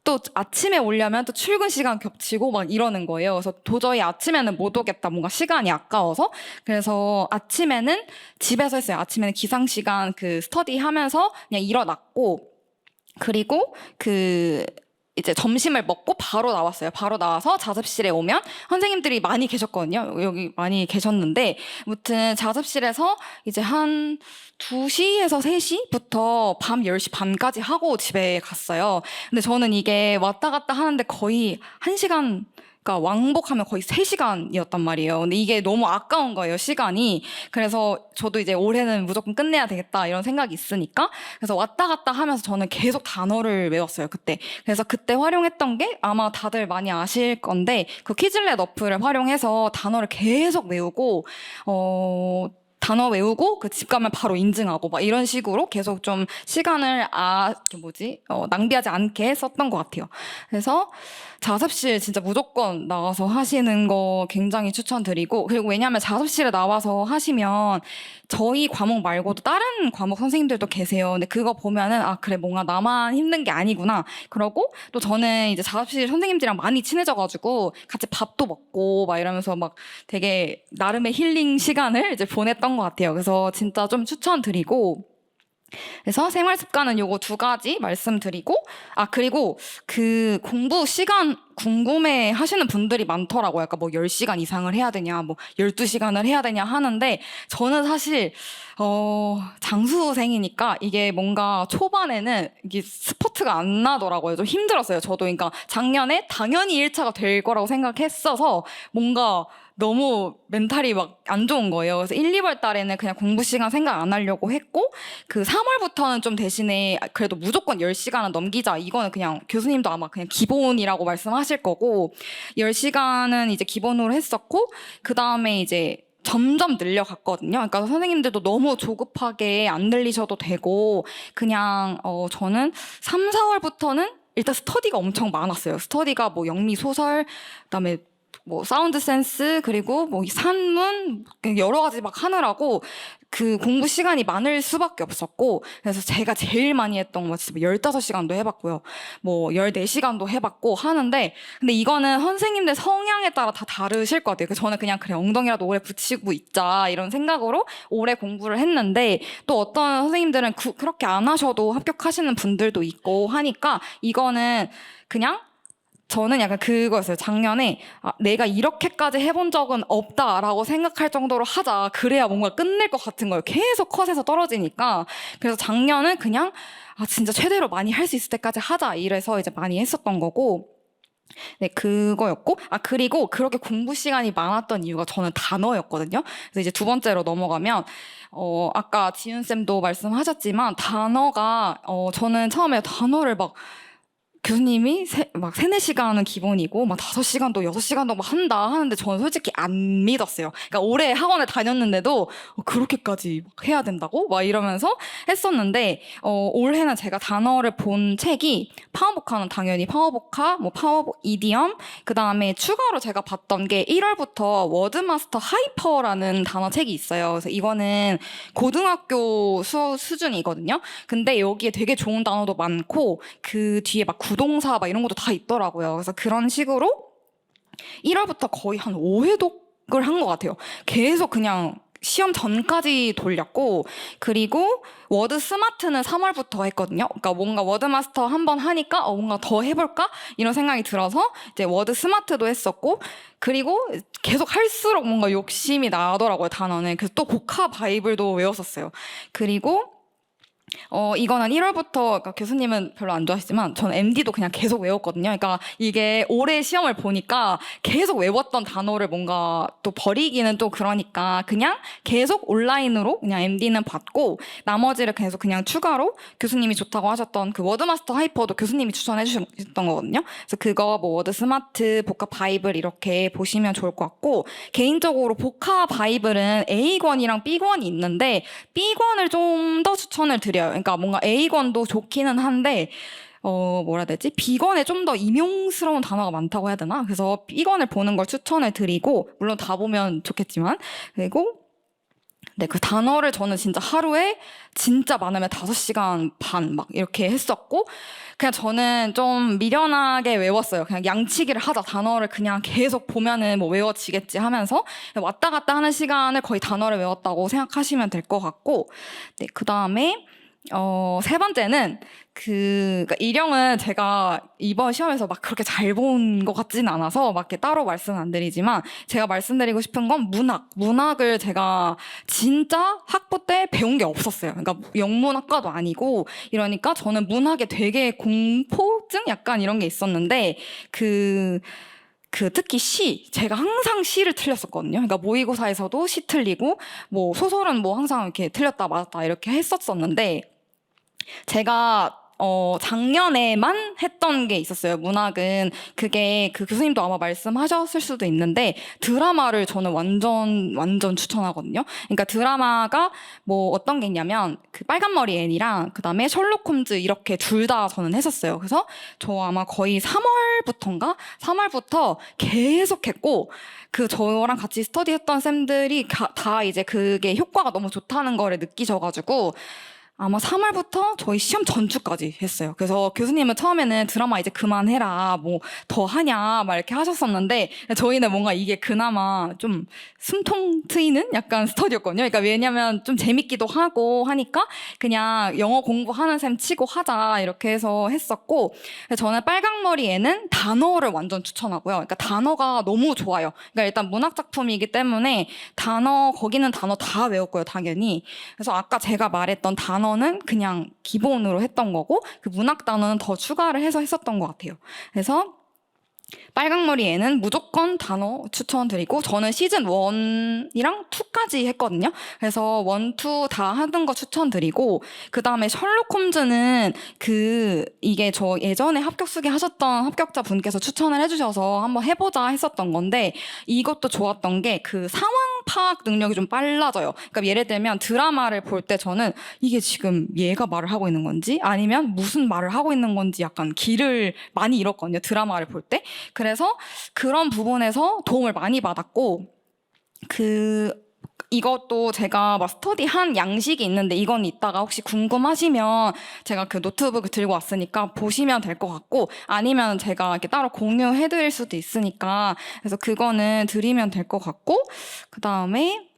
또 아침에 오려면 또 출근 시간 겹치고 이러는 거예요. 그래서 도저히 아침에는 못 오겠다. 뭔가 시간이 아까워서. 그래서 아침에는 집에서 했어요. 아침에는 기상 시간 스터디 하면서 그냥 일어났고, 그리고 이제 점심을 먹고 바로 나왔어요. 바로 나와서 자습실에 오면 선생님들이 많이 계셨거든요. 여기 많이 계셨는데 아무튼 자습실에서 이제 한 2시에서 3시부터 밤 10시 반까지 하고 집에 갔어요. 근데 저는 이게 왔다 갔다 하는데 거의 1시간, 그러니까 왕복하면 거의 3시간이었단 말이에요. 근데 이게 너무 아까운 거예요, 시간이. 그래서 저도 이제 올해는 무조건 끝내야 되겠다 이런 생각이 있으니까 그래서 왔다 갔다 하면서 저는 계속 단어를 외웠어요, 그때. 그래서 그때 활용했던 게 아마 다들 많이 아실 건데 그 퀴즐렛 어플을 활용해서 단어를 계속 외우고 단어 외우고 그 집 가면 바로 인증하고 막 이런 식으로 계속 좀 시간을 낭비하지 않게 썼던 것 같아요. 그래서 자습실 진짜 무조건 나가서 하시는 거 굉장히 추천드리고 그리고 왜냐하면 자습실에 나와서 하시면 저희 과목 말고도 다른 과목 선생님들도 계세요. 근데 그거 보면은 아 그래 뭔가 나만 힘든 게 아니구나. 그러고 또 저는 이제 자습실 선생님들이랑 많이 친해져가지고 같이 밥도 먹고 막 이러면서 막 되게 나름의 힐링 시간을 이제 보냈던 것 같아요. 그래서 진짜 좀 추천드리고 그래서 생활 습관은 요거 2가지 말씀드리고 그리고 그 공부 시간 궁금해 하시는 분들이 많더라고요. 약간 뭐 10시간 이상을 해야 되냐, 뭐 12시간을 해야 되냐 하는데 저는 사실 장수생이니까 이게 뭔가 초반에는 이게 스포트가 안 나더라고요. 좀 힘들었어요. 저도 그러니까 작년에 당연히 1차가 될 거라고 생각했어서 뭔가 너무 멘탈이 막 안 좋은 거예요. 그래서 1, 2월 달에는 그냥 공부 시간 생각 안 하려고 했고 그 3월부터는 좀 대신에 그래도 무조건 10시간은 넘기자. 이거는 그냥 교수님도 아마 그냥 기본이라고 말씀하실 거고 10시간은 이제 기본으로 했었고 그 다음에 이제 점점 늘려갔거든요. 그러니까 선생님들도 너무 조급하게 안 늘리셔도 되고 그냥 저는 3, 4월부터는 일단 스터디가 엄청 많았어요. 스터디가 뭐 영미 소설 그다음에 뭐 사운드 센스 그리고 뭐 산문 여러 가지 막 하느라고 그 공부 시간이 많을 수밖에 없었고 그래서 제가 제일 많이 했던 거 진짜 15시간도 해봤고요. 뭐 14시간도 해봤고 하는데 근데 이거는 선생님들 성향에 따라 다 다르실 것 같아요. 그래서 저는 그냥 그래 엉덩이라도 오래 붙이고 있자 이런 생각으로 오래 공부를 했는데 또 어떤 선생님들은 그렇게 안 하셔도 합격하시는 분들도 있고 하니까 이거는 그냥 저는 약간 그거였어요. 작년에 내가 이렇게까지 해본 적은 없다라고 생각할 정도로 하자. 그래야 뭔가 끝낼 것 같은 거예요. 계속 컷에서 떨어지니까. 그래서 작년은 그냥 진짜 최대로 많이 할 수 있을 때까지 하자. 이래서 이제 많이 했었던 거고. 네, 그거였고. 그리고 그렇게 공부 시간이 많았던 이유가 저는 단어였거든요. 그래서 이제 2번째로 넘어가면 아까 지윤쌤도 말씀하셨지만 단어가 저는 처음에 단어를 막 교수님이 막 3, 4시간은 기본이고 막 5시간도 6시간도 막 한다 하는데 저는 솔직히 안 믿었어요. 그러니까 올해 학원에 다녔는데도 그렇게까지 해야 된다고? 막 이러면서 했었는데 올해는 제가 단어를 본 책이 파워보카는 당연히 파워보카, 뭐 파워 이디엄 그다음에 추가로 제가 봤던 게 1월부터 워드마스터 하이퍼라는 단어 책이 있어요. 그래서 이거는 고등학교 수준이거든요. 근데 여기에 되게 좋은 단어도 많고 그 뒤에 막 구동사 막 이런 것도 다 있더라고요. 그래서 그런 식으로 1월부터 거의 한 5회독을 한 것 같아요. 계속 그냥 시험 전까지 돌렸고 그리고 워드 스마트는 3월부터 했거든요. 그러니까 뭔가 워드 마스터 한번 하니까 뭔가 더 해볼까? 이런 생각이 들어서 이제 워드 스마트도 했었고 그리고 계속 할수록 뭔가 욕심이 나더라고요, 단어는. 그래서 또 복화 바이블도 외웠었어요. 그리고 이거는 1월부터 그러니까 교수님은 별로 안 좋아하시지만 저는 MD도 그냥 계속 외웠거든요. 그러니까 이게 올해 시험을 보니까 계속 외웠던 단어를 뭔가 또 버리기는 또 그러니까 그냥 계속 온라인으로 그냥 MD는 받고 나머지를 계속 그냥 추가로 교수님이 좋다고 하셨던 그 워드마스터 하이퍼도 교수님이 추천해 주셨던 거거든요. 그래서 그거 뭐 워드 스마트, 복화 바이블 이렇게 보시면 좋을 것 같고 개인적으로 복화 바이블은 A권이랑 B권이 있는데 B권을 좀 더 추천을 드려요. 그러니까 뭔가 A권도 좋기는 한데 뭐라 해야 되지? B권에 좀 더 임용스러운 단어가 많다고 해야 되나? 그래서 B권을 보는 걸 추천을 드리고 물론 다 보면 좋겠지만 그리고 네, 그 단어를 저는 진짜 하루에 진짜 많으면 5시간 반 막 이렇게 했었고 그냥 저는 좀 미련하게 외웠어요. 그냥 양치기를 하자. 단어를 그냥 계속 보면은 뭐 외워지겠지 하면서 왔다 갔다 하는 시간을 거의 단어를 외웠다고 생각하시면 될 것 같고 네, 그다음에 세 번째는 그러니까 일영은 제가 이번 시험에서 막 그렇게 잘 본 것 같지는 않아서 막 이렇게 따로 말씀은 안 드리지만 제가 말씀드리고 싶은 건 문학을 제가 진짜 학부 때 배운 게 없었어요. 그러니까 영문학과도 아니고 이러니까 저는 문학에 되게 공포증 약간 이런 게 있었는데 특히 제가 항상 시를 틀렸었거든요. 그러니까 모의고사에서도 시 틀리고, 뭐 소설은 뭐 항상 이렇게 틀렸다 맞았다 이렇게 했었었는데, 제가 작년에만 했던 게 있었어요. 문학은 그게 그 교수님도 아마 말씀하셨을 수도 있는데 드라마를 저는 완전 추천하거든요. 그러니까 드라마가 뭐 어떤 게 있냐면 그 빨간머리 앤이랑 그다음에 셜록 홈즈 이렇게 둘 다 저는 했었어요. 그래서 저 아마 거의 3월부터 계속 했고 저랑 같이 스터디했던 쌤들이 다 이제 그게 효과가 너무 좋다는 거를 느끼셔가지고 아마 3월부터 저희 시험 전주까지 했어요. 그래서 교수님은 처음에는 드라마 이제 그만해라, 뭐 더 하냐, 막 이렇게 하셨었는데 저희는 뭔가 이게 그나마 좀 숨통 트이는 약간 스터디였거든요. 그러니까 왜냐면 좀 재밌기도 하고 하니까 그냥 영어 공부하는 셈 치고 하자 이렇게 해서 했었고 저는 빨강머리에는 단어를 완전 추천하고요. 그러니까 단어가 너무 좋아요. 그러니까 일단 문학 작품이기 때문에 거기는 단어 다 외웠고요, 당연히. 그래서 아까 제가 말했던 단어는 그냥 기본으로 했던 거고 그 문학 단어는 더 추가를 해서 했었던 것 같아요. 그래서 빨강머리에는 무조건 단어 추천드리고 저는 시즌 1이랑 2까지 했거든요. 그래서 1, 2 다 하는 거 추천드리고 그 다음에 셜록 홈즈는 이게 저 예전에 합격 쓰기 하셨던 합격자 분께서 추천을 해주셔서 한번 해보자 했었던 건데 이것도 좋았던 게 그 상황 파악 능력이 좀 빨라져요. 그러니까 예를 들면 드라마를 볼 때 저는 이게 지금 얘가 말을 하고 있는 건지 아니면 무슨 말을 하고 있는 건지 약간 길을 많이 잃었거든요. 드라마를 볼 때. 그래서 그런 부분에서 도움을 많이 받았고 이것도 제가 막 스터디한 양식이 있는데 이건 이따가 혹시 궁금하시면 제가 그 노트북 들고 왔으니까 보시면 될 것 같고 아니면 제가 이렇게 따로 공유해드릴 수도 있으니까 그래서 그거는 드리면 될 것 같고 그 다음에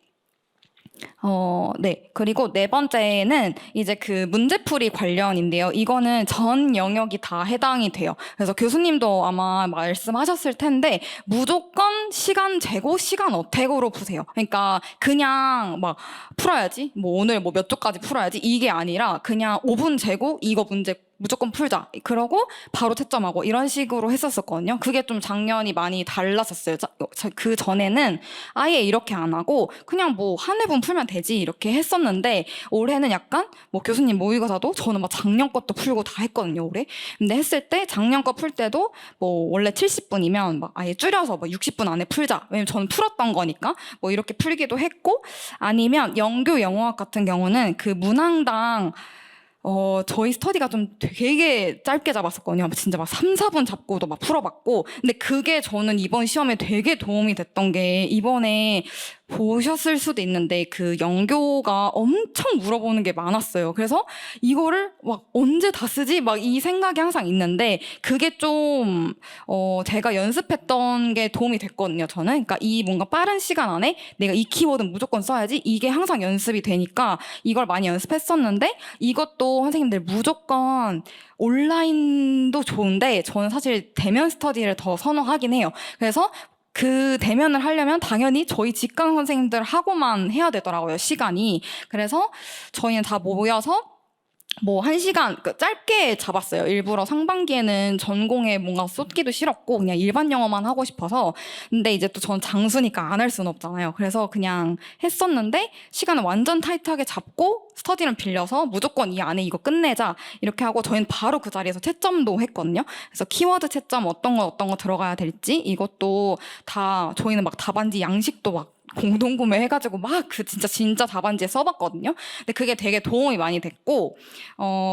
네. 그리고 네 번째는 이제 그 문제풀이 관련인데요. 이거는 전 영역이 다 해당이 돼요. 그래서 교수님도 아마 말씀하셨을 텐데 무조건 시간 재고 시간 어택으로 푸세요. 그러니까 그냥 막 풀어야지. 뭐 오늘 뭐 몇 조까지 풀어야지. 이게 아니라 그냥 5분 재고 이거 문제 무조건 풀자. 그러고 바로 채점하고 이런 식으로 했었거든요. 그게 좀 작년이 많이 달랐었어요. 그 전에는 아예 이렇게 안 하고 그냥 뭐 한 회분 풀면 되지 이렇게 했었는데 올해는 약간 뭐 교수님 모의고사도 저는 막 작년 것도 풀고 다 했거든요. 올해. 근데 했을 때 작년 거 풀 때도 뭐 원래 70분이면 막 아예 줄여서 뭐 60분 안에 풀자. 왜냐면 저는 풀었던 거니까 뭐 이렇게 풀기도 했고 아니면 영교 영어학 같은 경우는 그 문항당 저희 스터디가 좀 되게 짧게 잡았었거든요. 진짜 막 3, 4분 잡고도 막 풀어봤고. 근데 그게 저는 이번 시험에 되게 도움이 됐던 게 이번에 보셨을 수도 있는데 그 영교가 엄청 물어보는 게 많았어요. 그래서 이거를 막 언제 다 쓰지? 막 이 생각이 항상 있는데 그게 좀 제가 연습했던 게 도움이 됐거든요. 저는 그러니까 이 뭔가 빠른 시간 안에 내가 이 키워드는 무조건 써야지 이게 항상 연습이 되니까 이걸 많이 연습했었는데 이것도 선생님들 무조건 온라인도 좋은데 저는 사실 대면 스터디를 더 선호하긴 해요. 그래서 그 대면을 하려면 당연히 저희 직강 선생님들 하고만 해야 되더라고요, 시간이. 그래서 저희는 다 모여서 뭐 1시간 짧게 잡았어요. 일부러 상반기에는 전공에 뭔가 쏟기도 싫었고 그냥 일반 영어만 하고 싶어서. 근데 이제 또 전 장수니까 안 할 수는 없잖아요. 그래서 그냥 했었는데 시간을 완전 타이트하게 잡고 스터디를 빌려서 무조건 이 안에 이거 끝내자 이렇게 하고 저희는 바로 그 자리에서 채점도 했거든요. 그래서 키워드 채점 어떤 거 들어가야 될지 이것도 다 저희는 막 답안지 양식도 막 공동구매 해가지고 막 진짜 답안지에 써봤거든요. 근데 그게 되게 도움이 많이 됐고,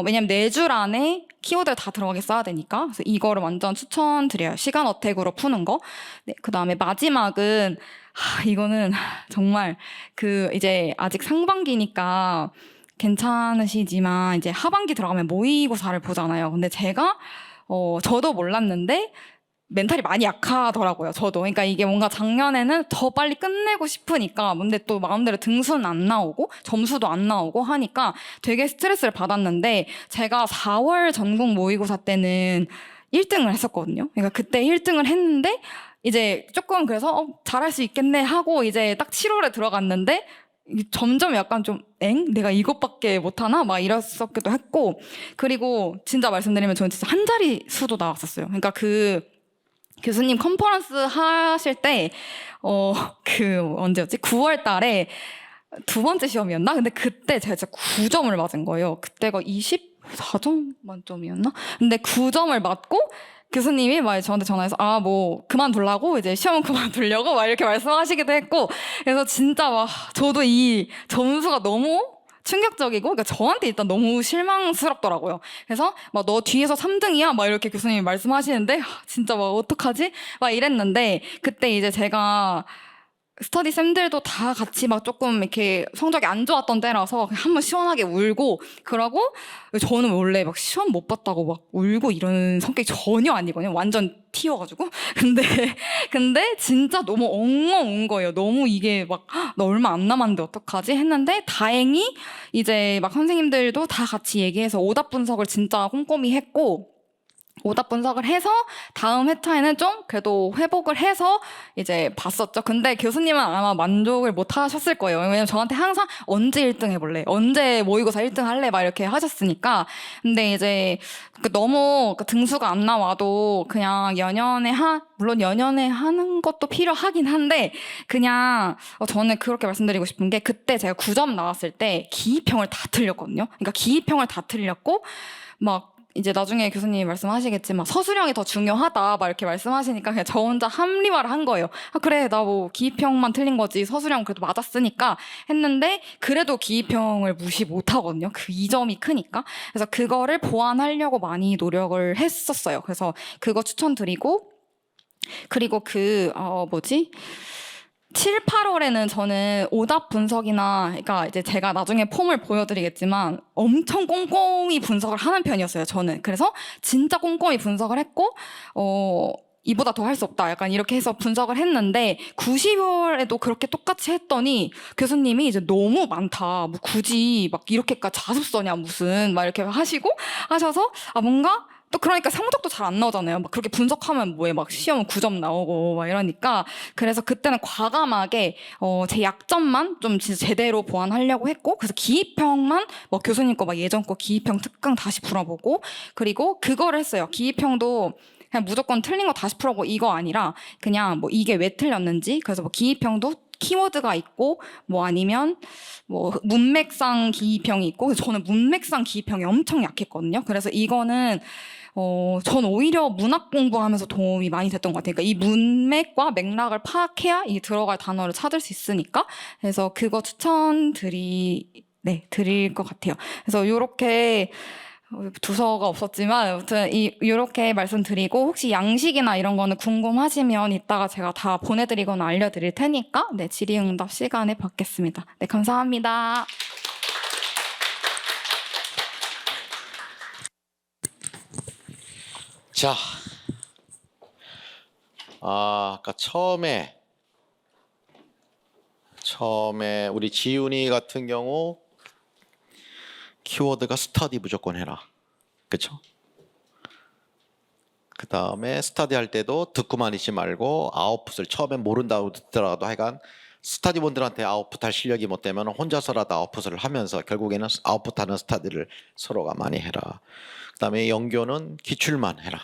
왜냐면 4줄 안에 키워드를 다 들어가게 써야 되니까. 그래서 이거를 완전 추천드려요. 시간 어택으로 푸는 거. 네, 그 다음에 마지막은, 이거는 정말 이제 아직 상반기니까 괜찮으시지만 이제 하반기 들어가면 모의고사를 보잖아요. 근데 제가, 저도 몰랐는데, 멘탈이 많이 약하더라고요, 저도. 그러니까 이게 뭔가 작년에는 더 빨리 끝내고 싶으니까, 근데 또 마음대로 등수는 안 나오고, 점수도 안 나오고 하니까 되게 스트레스를 받았는데, 제가 4월 전국 모의고사 때는 1등을 했었거든요. 그러니까 그때 1등을 했는데, 이제 조금 그래서 잘할 수 있겠네 하고 이제 딱 7월에 들어갔는데, 점점 약간 좀 내가 이것밖에 못하나? 막 이랬었기도 했고, 그리고 진짜 말씀드리면 저는 진짜 한 자리 수도 나왔었어요. 그러니까 그 교수님 컨퍼런스 하실 때, 언제였지? 9월 달에 두 번째 시험이었나? 근데 그때 제가 진짜 9점을 맞은 거예요. 그때가 24점 만점이었나? 근데 9점을 맞고, 교수님이 막 저한테 전화해서, 뭐, 그만두려고, 이제 시험은 그만두려고, 막 이렇게 말씀하시기도 했고, 그래서 진짜 막, 저도 이 점수가 너무 충격적이고, 그러니까 저한테 일단 너무 실망스럽더라고요. 그래서 막 너 뒤에서 3등이야? 막 이렇게 교수님이 말씀하시는데, 진짜 막 어떡하지? 막 이랬는데, 그때 이제 제가 스터디 쌤들도 다 같이 막 조금 이렇게 성적이 안 좋았던 때라서 그냥 한번 시원하게 울고, 그러고 저는 원래 막 시험 못 봤다고 막 울고 이런 성격이 전혀 아니거든요. 완전 튀어가지고. 근데 진짜 너무 엉엉 운 거예요. 너무 이게 막 나 얼마 안 남았는데 어떡하지? 했는데 다행히 이제 막 선생님들도 다 같이 얘기해서 오답 분석을 진짜 꼼꼼히 했고, 오답 분석을 해서 다음 회차에는 좀 그래도 회복을 해서 이제 봤었죠. 근데 교수님은 아마 만족을 못 하셨을 거예요. 왜냐면 저한테 항상 언제 1등 해볼래? 언제 모의고사 1등 할래? 막 이렇게 하셨으니까. 근데 이제 너무 등수가 안 나와도 그냥 물론 연연해 하는 것도 필요하긴 한데, 그냥 저는 그렇게 말씀드리고 싶은 게, 그때 제가 9점 나왔을 때 기입형을 다 틀렸거든요. 그러니까 기입형을 다 틀렸고, 막 이제 나중에 교수님이 말씀하시겠지만 서술형이 더 중요하다 막 이렇게 말씀하시니까 그냥 저 혼자 합리화를 한 거예요. 그래, 나 뭐 기입형만 틀린 거지, 서술형 그래도 맞았으니까 했는데, 그래도 기입형을 무시 못 하거든요. 그 이점이 크니까. 그래서 그거를 보완하려고 많이 노력을 했었어요. 그래서 그거 추천드리고, 그리고 7, 8월에는 저는 오답 분석이나, 그러니까 이제 제가 나중에 폼을 보여드리겠지만 엄청 꼼꼼히 분석을 하는 편이었어요, 저는. 그래서 진짜 꼼꼼히 분석을 했고, 이보다 더 할 수 없다, 약간 이렇게 해서 분석을 했는데, 90월에도 그렇게 똑같이 했더니 교수님이 이제 너무 많다, 뭐 굳이 막 이렇게까지 자습서냐 무슨, 막 이렇게 하셔서 뭔가 또 그러니까 성적도 잘 안 나오잖아요. 막 그렇게 분석하면 뭐해, 막 시험은 9점 나오고 막 이러니까. 그래서 그때는 과감하게 제 약점만 좀 진짜 제대로 보완하려고 했고, 그래서 기입형만 뭐 교수님 거 막 예전 거 기입형 특강 다시 풀어보고, 그리고 그거를 했어요. 기입형도 그냥 무조건 틀린 거 다시 풀어보고 이거 아니라, 그냥 뭐 이게 왜 틀렸는지, 그래서 뭐 기입형도 키워드가 있고, 뭐 아니면 뭐 문맥상 기입형이 있고, 그래서 저는 문맥상 기입형이 엄청 약했거든요. 그래서 이거는 전 오히려 문학 공부하면서 도움이 많이 됐던 것 같아요. 그러니까 이 문맥과 맥락을 파악해야 이 들어갈 단어를 찾을 수 있으니까. 그래서 그거 드릴 것 같아요. 그래서 요렇게 두서가 없었지만 아무튼 이렇게 말씀드리고, 혹시 양식이나 이런 거는 궁금하시면 이따가 제가 다 보내드리거나 알려드릴 테니까 질의응답 시간에 받겠습니다. 네, 감사합니다. 자, 아까 처음에 우리 지훈이 같은 경우 키워드가 스터디 무조건 해라, 그쵸? 그 다음에 스터디 할 때도 듣고만 있지 말고 아웃풋을, 처음엔 모른다고 듣더라도 하여간 스터디분들한테 아웃풋할 실력이 못 되면 혼자서라도 아웃풋을 하면서 결국에는 아웃풋하는 스터디를 서로가 많이 해라. 그 다음에 영교는 기출만 해라.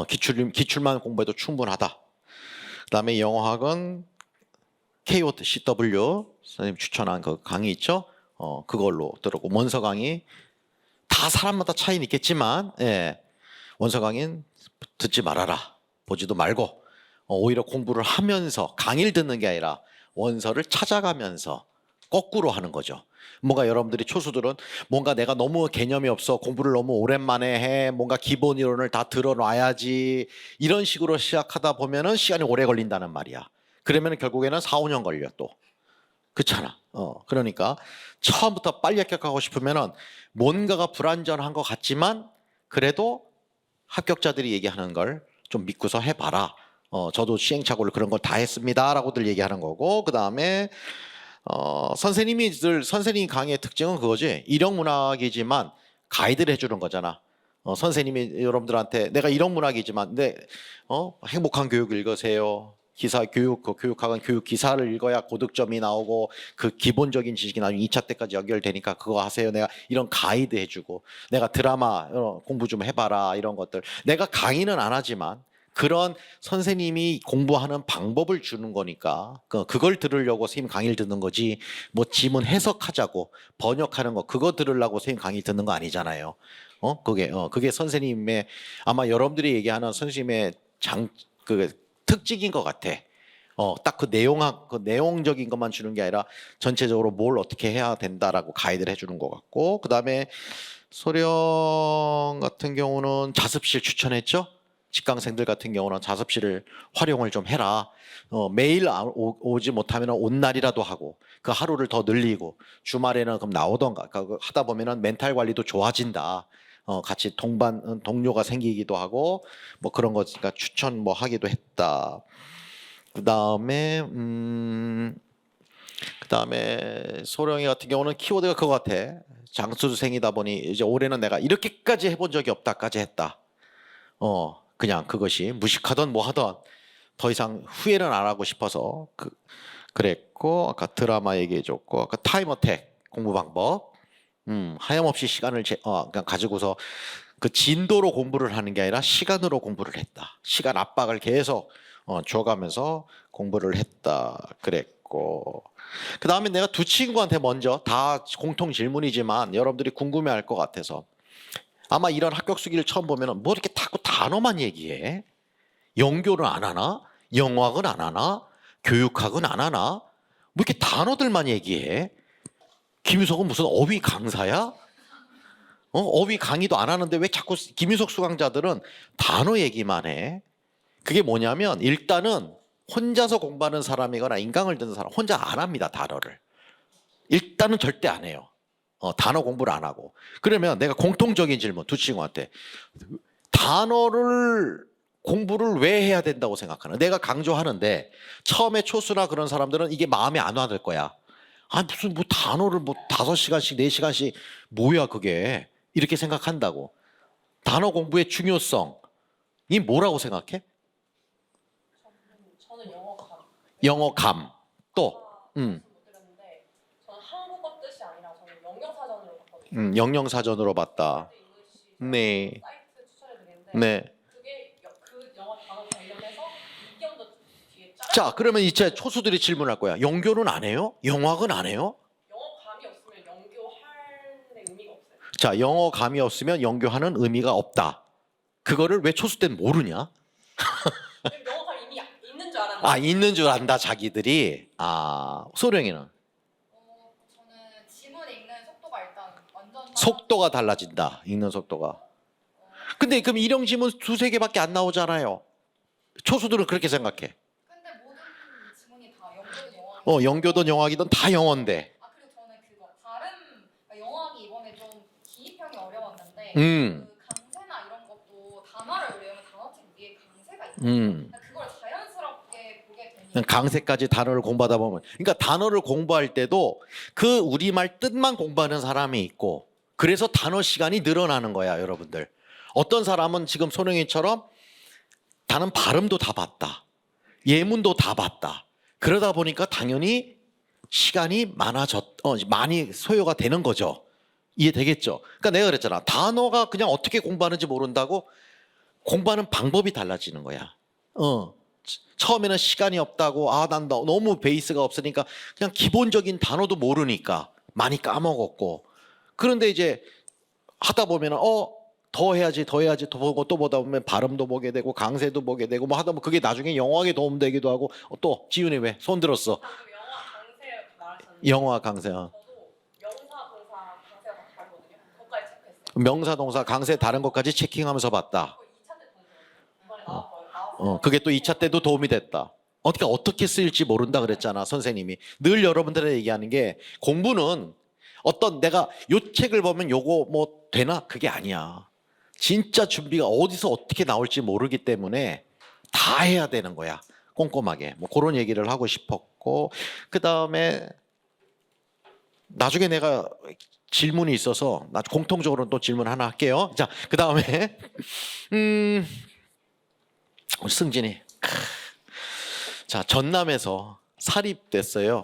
기출만 공부해도 충분하다. 그 다음에 영어학은 KOCW 선생님 추천한 그 강의 있죠? 그걸로 들었고, 원서 강의 다 사람마다 차이는 있겠지만, 원서 강의는 듣지 말아라, 보지도 말고 오히려 공부를 하면서, 강의를 듣는 게 아니라 원서를 찾아가면서 거꾸로 하는 거죠. 뭔가 여러분들이 초수들은 뭔가 내가 너무 개념이 없어, 공부를 너무 오랜만에 해, 뭔가 기본 이론을 다 들어놔야지, 이런 식으로 시작하다 보면은 시간이 오래 걸린다는 말이야. 그러면 결국에는 4, 5년 걸려 또. 그렇잖아. 그러니까 처음부터 빨리 합격하고 싶으면은 뭔가가 불완전한 것 같지만 그래도 합격자들이 얘기하는 걸 좀 믿고서 해봐라. 저도 시행착오를 그런 걸 다 했습니다라고들 얘기하는 거고, 그 다음에 선생님 강의의 특징은 그거지. 일형문학이지만 가이드를 해주는 거잖아. 선생님이 여러분들한테 내가 일형문학이지만 행복한 교육 읽으세요. 교육학은 교육 기사를 읽어야 고득점이 나오고 그 기본적인 지식이 나중에 2차 때까지 연결되니까 그거 하세요. 내가 이런 가이드 해주고, 내가 드라마 공부 좀 해봐라, 이런 것들. 내가 강의는 안 하지만 그런 선생님이 공부하는 방법을 주는 거니까 그걸 들으려고 선생님 강의를 듣는 거지, 뭐 지문 해석하자고 번역하는 거 그거 들으려고 선생님 강의 듣는 거 아니잖아요. 그게 선생님의, 아마 여러분들이 얘기하는 선생님의 그 특징인 것 같아. 딱 그 내용적인 것만 주는 게 아니라 전체적으로 뭘 어떻게 해야 된다라고 가이드를 해주는 것 같고, 그 다음에 소령 같은 경우는 자습실 추천했죠. 직강생들 같은 경우는 자습실을 활용을 좀 해라. 매일 오지 못하면 온 날이라도 하고, 그 하루를 더 늘리고, 주말에는 그럼 나오던가, 그러니까 하다 보면은 멘탈 관리도 좋아진다. 같이 동료가 생기기도 하고, 뭐 그런 거니까 추천 뭐 하기도 했다. 그다음에 소령이 같은 경우는 키워드가 그거 같아. 장수생이다 보니 이제 올해는 내가 이렇게까지 해본 적이 없다까지 했다. 그냥 그것이 무식하던 뭐 하던 더 이상 후회는 안 하고 싶어서 그랬고, 아까 드라마 얘기해줬고, 아까 타임어택 공부 방법, 하염없이 시간을 그냥 가지고서 그 진도로 공부를 하는 게 아니라 시간으로 공부를 했다. 시간 압박을 계속 줘가면서 공부를 했다 그랬고, 그 다음에 내가 두 친구한테 먼저, 다 공통 질문이지만 여러분들이 궁금해할 것 같아서, 아마 이런 합격 수기를 처음 보면은 뭐 이렇게 자꾸 단어만 얘기해? 영교는 안 하나? 영어학은 안 하나? 교육학은 안 하나? 뭐 이렇게 단어들만 얘기해? 김유석은 무슨 어휘 강사야? 어휘 강의도 안 하는데 왜 자꾸 김유석 수강자들은 단어 얘기만 해? 그게 뭐냐면, 일단은 혼자서 공부하는 사람이거나 인강을 듣는 사람 혼자 안 합니다. 단어를 일단은 절대 안 해요. 단어 공부를 안 하고. 그러면 내가 공통적인 질문 두 친구한테, 단어를 공부를 왜 해야 된다고 생각하나? 내가 강조하는데 처음에 초수나 그런 사람들은 이게 마음에 안 와들 거야. 무슨 뭐 단어를 뭐 5시간씩 4시간씩 뭐야 그게, 이렇게 생각한다고. 단어 공부의 중요성이 뭐라고 생각해? 저는 영어감. 또 못 드렸는데, 저는 한국어 뜻이 아니라 저는 영영사전으로 봤거든요. 영영사전으로 봤다. 네. 사이트 추천해드리는데, 네. 그게 그 영어 단어 관련해서 이경도 뒤에 자, 그러면 이제 초수들이 질문할 거야. 영교는 안 해요? 영어학은 안 해요? 영어 감이 없으면 영교할 의미가 없어요. 자, 영어 감이 없으면 영교하는 의미가 없다. 그거를 왜 초수 때는 모르냐? 영어 감이 이미 있는 줄 알았는데. 있는 줄 안다 자기들이. 소령이는 저는 지문 읽는 속도가 일단 완전 속도가 달라진다. 읽는 속도가. 근데 그럼 일형 지문 2-3개밖에 안 나오잖아요. 초수들은 그렇게 생각해. 근데 모든 지문이 다 영어든 영어학이 영교든 영어학이든 다 영어인데. 그리고 저는 그거 발음, 영어학이 이번에 좀 기입형이 어려웠는데 음. 그 강세나 이런 것도 단어를 외우면 단어책 위에 강세가 있거든요. 음. 그걸 자연스럽게 보게 되니까 강세까지 단어를 공부하다 보면, 그러니까 단어를 공부할 때도 그 우리말 뜻만 공부하는 사람이 있고, 그래서 단어 시간이 늘어나는 거야, 여러분들. 어떤 사람은 지금 손흥이처럼 단어 발음도 다 봤다, 예문도 다 봤다. 그러다 보니까 당연히 시간이 많이 소요가 되는 거죠. 이해되겠죠? 그러니까 내가 그랬잖아. 단어가 그냥 어떻게 공부하는지 모른다고 공부하는 방법이 달라지는 거야. 처음에는 시간이 없다고, 난 너무 베이스가 없으니까 그냥 기본적인 단어도 모르니까 많이 까먹었고, 그런데 이제 하다 보면은 더 해야지 더 보고 또 보다 보면 발음도 보게 되고 강세도 보게 되고 뭐 하다 보면 그게 나중에 영어학에 도움되기도 하고. 또 지훈이 왜 손 들었어? 방금 영어 강세 말하셨는데, 영어학 강세. 저도 명사, 동사, 강세가 다 다르거든요. 그것까지 체크했어요. 명사 동사 강세 다른 것까지 체킹하면서 봤다. 그거 2차 때 동사였어요. 이번에 나왔어요. 그게 또 2차 때도 도움이 됐다. 어떻게 쓰일지 모른다 그랬잖아, 선생님이. 늘 여러분들한테 얘기하는 게, 공부는 내가 요 책을 보면 요거 뭐 되나? 그게 아니야. 진짜 준비가 어디서 어떻게 나올지 모르기 때문에 다 해야 되는 거야. 꼼꼼하게. 뭐 그런 얘기를 하고 싶었고, 그 다음에 나중에 내가 질문이 있어서 나 공통적으로 또 질문 하나 할게요. 자, 그 다음에 우리 승진이 자, 전남에서 사립됐어요.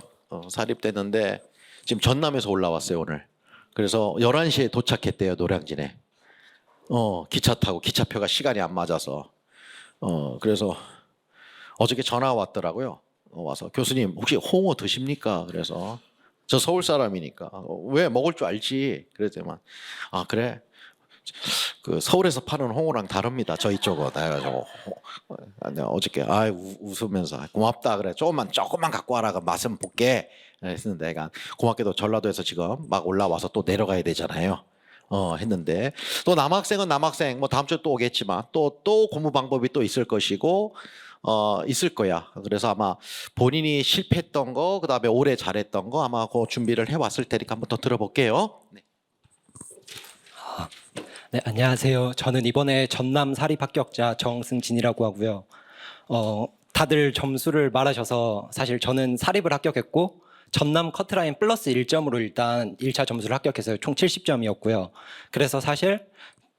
사립됐는데 지금 전남에서 올라왔어요, 오늘. 그래서 11시에 도착했대요, 노량진에. 기차 타고 기차표가 시간이 안 맞아서. 그래서 어저께 전화 왔더라고요. 와서 교수님 혹시 홍어 드십니까? 그래서 저 서울 사람이니까 왜 먹을 줄 알지? 그랬더니만 아 그래 그 서울에서 파는 홍어랑 다릅니다. 저희 쪽은 해가지고 내가 어저께 웃으면서 고맙다 그래 조금만 갖고 와라 맛은 볼게 했는데 내가 고맙게도 전라도에서 지금 막 올라와서 또 내려가야 되잖아요. 했는데 또 남학생은 남학생 뭐 다음 주에 또 오겠지만 또 공부 방법이 또 있을 것이고 있을 거야. 그래서 아마 본인이 실패했던 거 그다음에 올해 잘했던 거 아마 그 준비를 해왔을 테니까 한번 더 들어볼게요. 네. 네, 안녕하세요. 저는 이번에 전남 사립 합격자 정승진이라고 하고요. 다들 점수를 말하셔서 사실 저는 사립을 합격했고 전남 커트라인 플러스 1점으로 일단 1차 점수를 합격해서 총 70점이었고요. 그래서 사실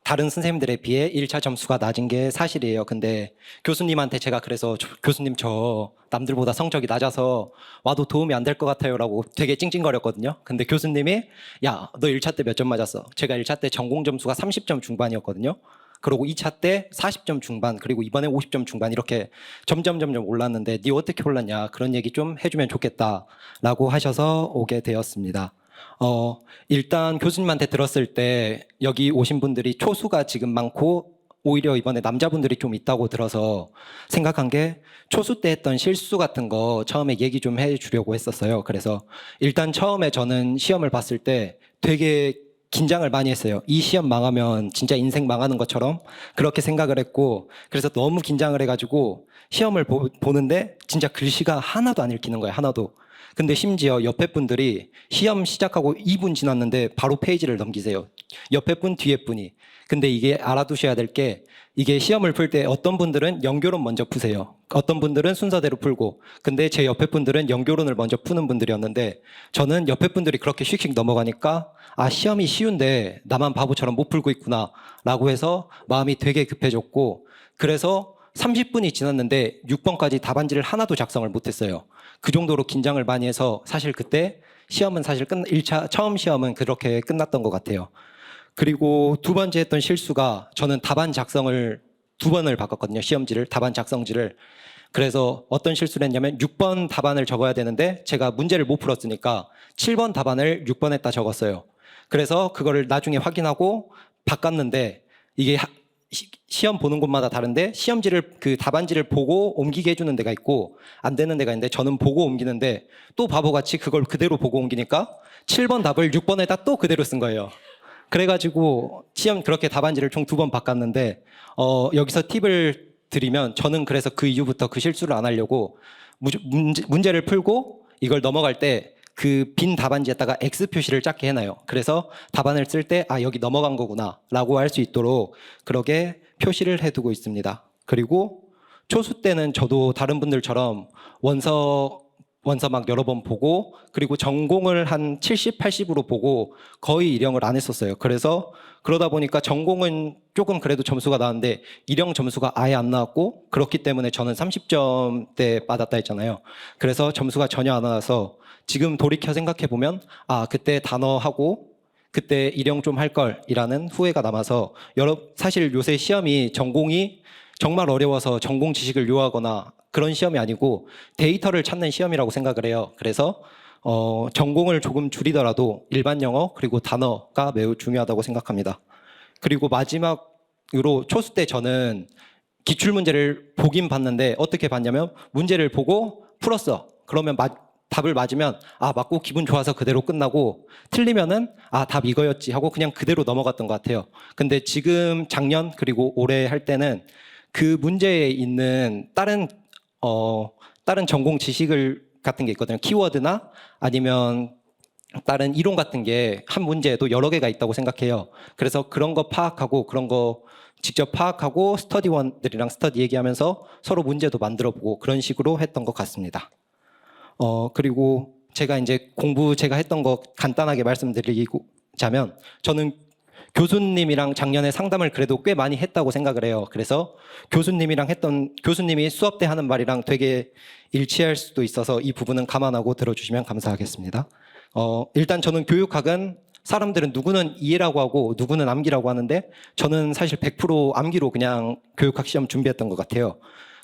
다른 선생님들에 비해 1차 점수가 낮은 게 사실이에요. 근데 교수님한테 제가 그래서 교수님 저 남들보다 성적이 낮아서 와도 도움이 안 될 것 같아요 라고 되게 찡찡거렸거든요. 근데 교수님이 야, 너 1차 때 몇 점 맞았어? 제가 1차 때 전공 점수가 30점 중반이었거든요. 그리고 2차 때 40점 중반, 그리고 이번에 50점 중반 이렇게 점점 올랐는데 네 어떻게 올랐냐 그런 얘기 좀 해주면 좋겠다라고 하셔서 오게 되었습니다. 일단 교수님한테 들었을 때 여기 오신 분들이 초수가 지금 많고 오히려 이번에 남자분들이 좀 있다고 들어서 생각한 게 초수 때 했던 실수 같은 거 처음에 얘기 좀 해주려고 했었어요. 그래서 일단 처음에 저는 시험을 봤을 때 되게 긴장을 많이 했어요. 이 시험 망하면 진짜 인생 망하는 것처럼 그렇게 생각을 했고 그래서 너무 긴장을 해가지고 시험을 보는데 진짜 글씨가 하나도 안 읽히는 거예요. 하나도. 근데 심지어 옆에 분들이 시험 시작하고 2분 지났는데 바로 페이지를 넘기세요. 옆에 분, 뒤에 분이. 근데 이게 알아두셔야 될 게 이게 시험을 풀 때 어떤 분들은 연결론 먼저 푸세요. 어떤 분들은 순서대로 풀고. 근데 제 옆에 분들은 연결론을 먼저 푸는 분들이었는데 저는 옆에 분들이 그렇게 휙휙 넘어가니까 아, 시험이 쉬운데 나만 바보처럼 못 풀고 있구나 라고 해서 마음이 되게 급해졌고 그래서 30분이 지났는데 6번까지 답안지를 하나도 작성을 못했어요. 그 정도로 긴장을 많이 해서 사실 그때 시험은 사실 1차 처음 시험은 그렇게 끝났던 것 같아요. 그리고 두 번째 했던 실수가 저는 답안 작성을 2번을 바꿨거든요. 시험지를 답안 작성지를. 그래서 어떤 실수를 했냐면 6번 답안을 적어야 되는데 제가 문제를 못 풀었으니까 7번 답안을 6번에다 적었어요. 그래서 그거를 나중에 확인하고 바꿨는데 이게 시험 보는 곳마다 다른데 시험지를 그 답안지를 보고 옮기게 해주는 데가 있고 안 되는 데가 있는데 저는 보고 옮기는데 또 바보같이 그걸 그대로 보고 옮기니까 7번 답을 6번에다 또 그대로 쓴 거예요. 그래가지고 시험 그렇게 답안지를 총 2번 바꿨는데 여기서 팁을 드리면 저는 그래서 그 이후부터 그 실수를 안 하려고 문제를 풀고 이걸 넘어갈 때 그 빈 답안지에다가 X 표시를 작게 해놔요. 그래서 답안을 쓸 때 아 여기 넘어간 거구나 라고 할 수 있도록 그렇게 표시를 해두고 있습니다. 그리고 초수 때는 저도 다른 분들처럼 원서 막 여러 번 보고 그리고 전공을 한 70, 80으로 보고 거의 일영을 안 했었어요. 그래서 그러다 보니까 전공은 조금 그래도 점수가 나왔는데 일영 점수가 아예 안 나왔고 그렇기 때문에 저는 30점대 받았다 했잖아요. 그래서 점수가 전혀 안 나와서 지금 돌이켜 생각해 보면 아 그때 단어하고 그때 일영 좀 할 걸이라는 후회가 남아서 사실 요새 시험이 전공이 정말 어려워서 전공 지식을 요하거나 그런 시험이 아니고 데이터를 찾는 시험이라고 생각을 해요. 그래서 전공을 조금 줄이더라도 일반 영어 그리고 단어가 매우 중요하다고 생각합니다. 그리고 마지막으로 초수 때 저는 기출문제를 보긴 봤는데 어떻게 봤냐면 문제를 보고 풀었어. 그러면 답을 맞으면 아 맞고 기분 좋아서 그대로 끝나고 틀리면은 아 답 이거였지 하고 그냥 그대로 넘어갔던 것 같아요. 근데 지금 작년 그리고 올해 할 때는 그 문제에 있는 다른 전공 지식을 같은 게 있거든요. 키워드나 아니면 다른 이론 같은 게 한 문제에도 여러 개가 있다고 생각해요. 그래서 그런 거 파악하고 그런 거 직접 파악하고 스터디원들이랑 스터디 얘기하면서 서로 문제도 만들어보고 그런 식으로 했던 것 같습니다. 그리고 제가 이제 공부 제가 했던 거 간단하게 말씀드리자면 저는 교수님이랑 작년에 상담을 그래도 꽤 많이 했다고 생각을 해요. 그래서 교수님이 수업 때 하는 말이랑 되게 일치할 수도 있어서 이 부분은 감안하고 들어주시면 감사하겠습니다. 일단 저는 교육학은 사람들은 누구는 이해라고 하고 누구는 암기라고 하는데 저는 사실 100% 암기로 그냥 교육학 시험 준비했던 것 같아요.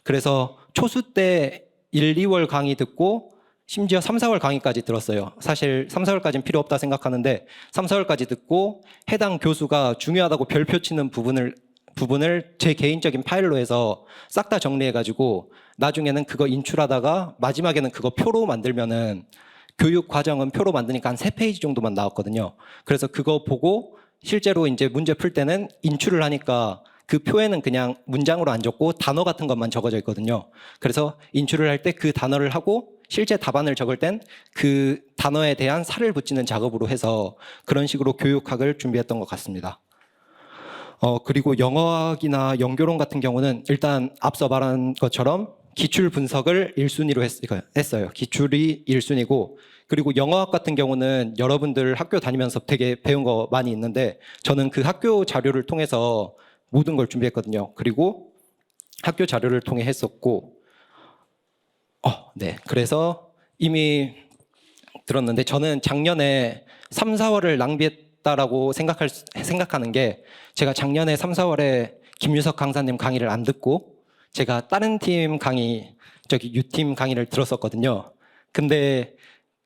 그래서 초수 때 1, 2월 강의 듣고 심지어 3, 4월 강의까지 들었어요. 사실 3, 4월까지는 필요 없다 생각하는데 3, 4월까지 듣고 해당 교수가 중요하다고 별표 치는 부분을 제 개인적인 파일로 해서 싹 다 정리해가지고 나중에는 그거 인출하다가 마지막에는 그거 표로 만들면은 교육 과정은 표로 만드니까 한 3페이지 정도만 나왔거든요. 그래서 그거 보고 실제로 이제 문제 풀 때는 인출을 하니까 그 표에는 그냥 문장으로 안 적고 단어 같은 것만 적어져 있거든요. 그래서 인출을 할 때 그 단어를 하고 실제 답안을 적을 땐 그 단어에 대한 살을 붙이는 작업으로 해서 그런 식으로 교육학을 준비했던 것 같습니다. 그리고 영어학이나 연교론 같은 경우는 일단 앞서 말한 것처럼 기출 분석을 1순위로 했어요. 기출이 1순위고 그리고 영어학 같은 경우는 여러분들 학교 다니면서 되게 배운 거 많이 있는데 저는 그 학교 자료를 통해서 모든 걸 준비했거든요. 그리고 학교 자료를 통해 했었고 네. 그래서 이미 들었는데 저는 작년에 3, 4월을 낭비했다라고 생각하는 게 제가 작년에 3, 4월에 김유석 강사님 강의를 안 듣고 제가 다른 팀 강의, U팀 강의를 들었었거든요. 근데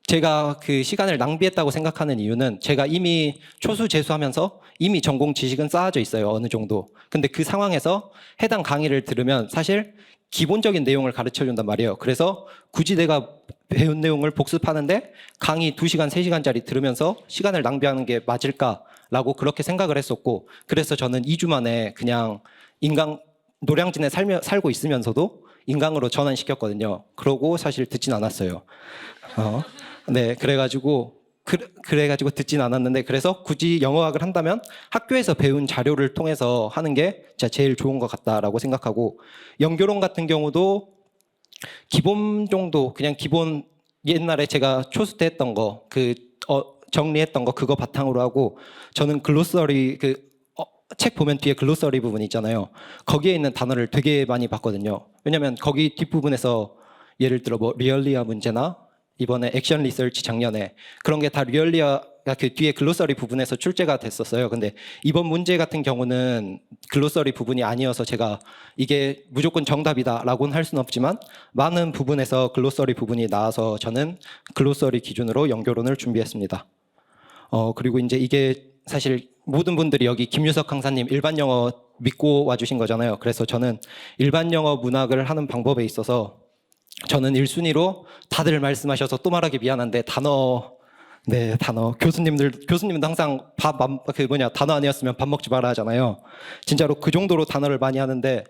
제가 그 시간을 낭비했다고 생각하는 이유는 제가 이미 초수 재수하면서 이미 전공 지식은 쌓아져 있어요. 어느 정도. 근데 그 상황에서 해당 강의를 들으면 사실 기본적인 내용을 가르쳐 준단 말이에요. 그래서 굳이 내가 배운 내용을 복습하는데 강의 2시간, 3시간짜리 들으면서 시간을 낭비하는 게 맞을까라고 그렇게 생각을 했었고 그래서 저는 2주 만에 그냥 노량진에 살고 있으면서도 인강으로 전환시켰거든요. 그러고 사실 듣진 않았어요. 네, 그래가지고 듣진 않았는데 그래서 굳이 영어학을 한다면 학교에서 배운 자료를 통해서 하는 게 진짜 제일 좋은 것 같다라고 생각하고 연교론 같은 경우도 기본 정도 그냥 기본 옛날에 제가 초수 때 했던 거 정리했던 거 그거 바탕으로 하고 저는 글로서리 책 보면 뒤에 글로서리 부분 있잖아요. 거기에 있는 단어를 되게 많이 봤거든요. 왜냐면 거기 뒷부분에서 예를 들어 뭐 리얼리아 문제나 이번에 액션 리서치 작년에 그런 게 다 리얼리아 그 뒤에 글로서리 부분에서 출제가 됐었어요. 근데 이번 문제 같은 경우는 글로서리 부분이 아니어서 제가 이게 무조건 정답이다라고는 할 수는 없지만 많은 부분에서 글로서리 부분이 나와서 저는 글로서리 기준으로 연교론을 준비했습니다. 그리고 이제 이게 사실 모든 분들이 여기 김유석 강사님 일반 영어 믿고 와주신 거잖아요. 그래서 저는 일반 영어 문학을 하는 방법에 있어서 저는 1순위로 다들 말씀하셔서 또 말하기 미안한데 단어 교수님도 항상 단어 아니었으면 밥 먹지 마라 하잖아요. 진짜로 그 정도로 단어를 많이 하는데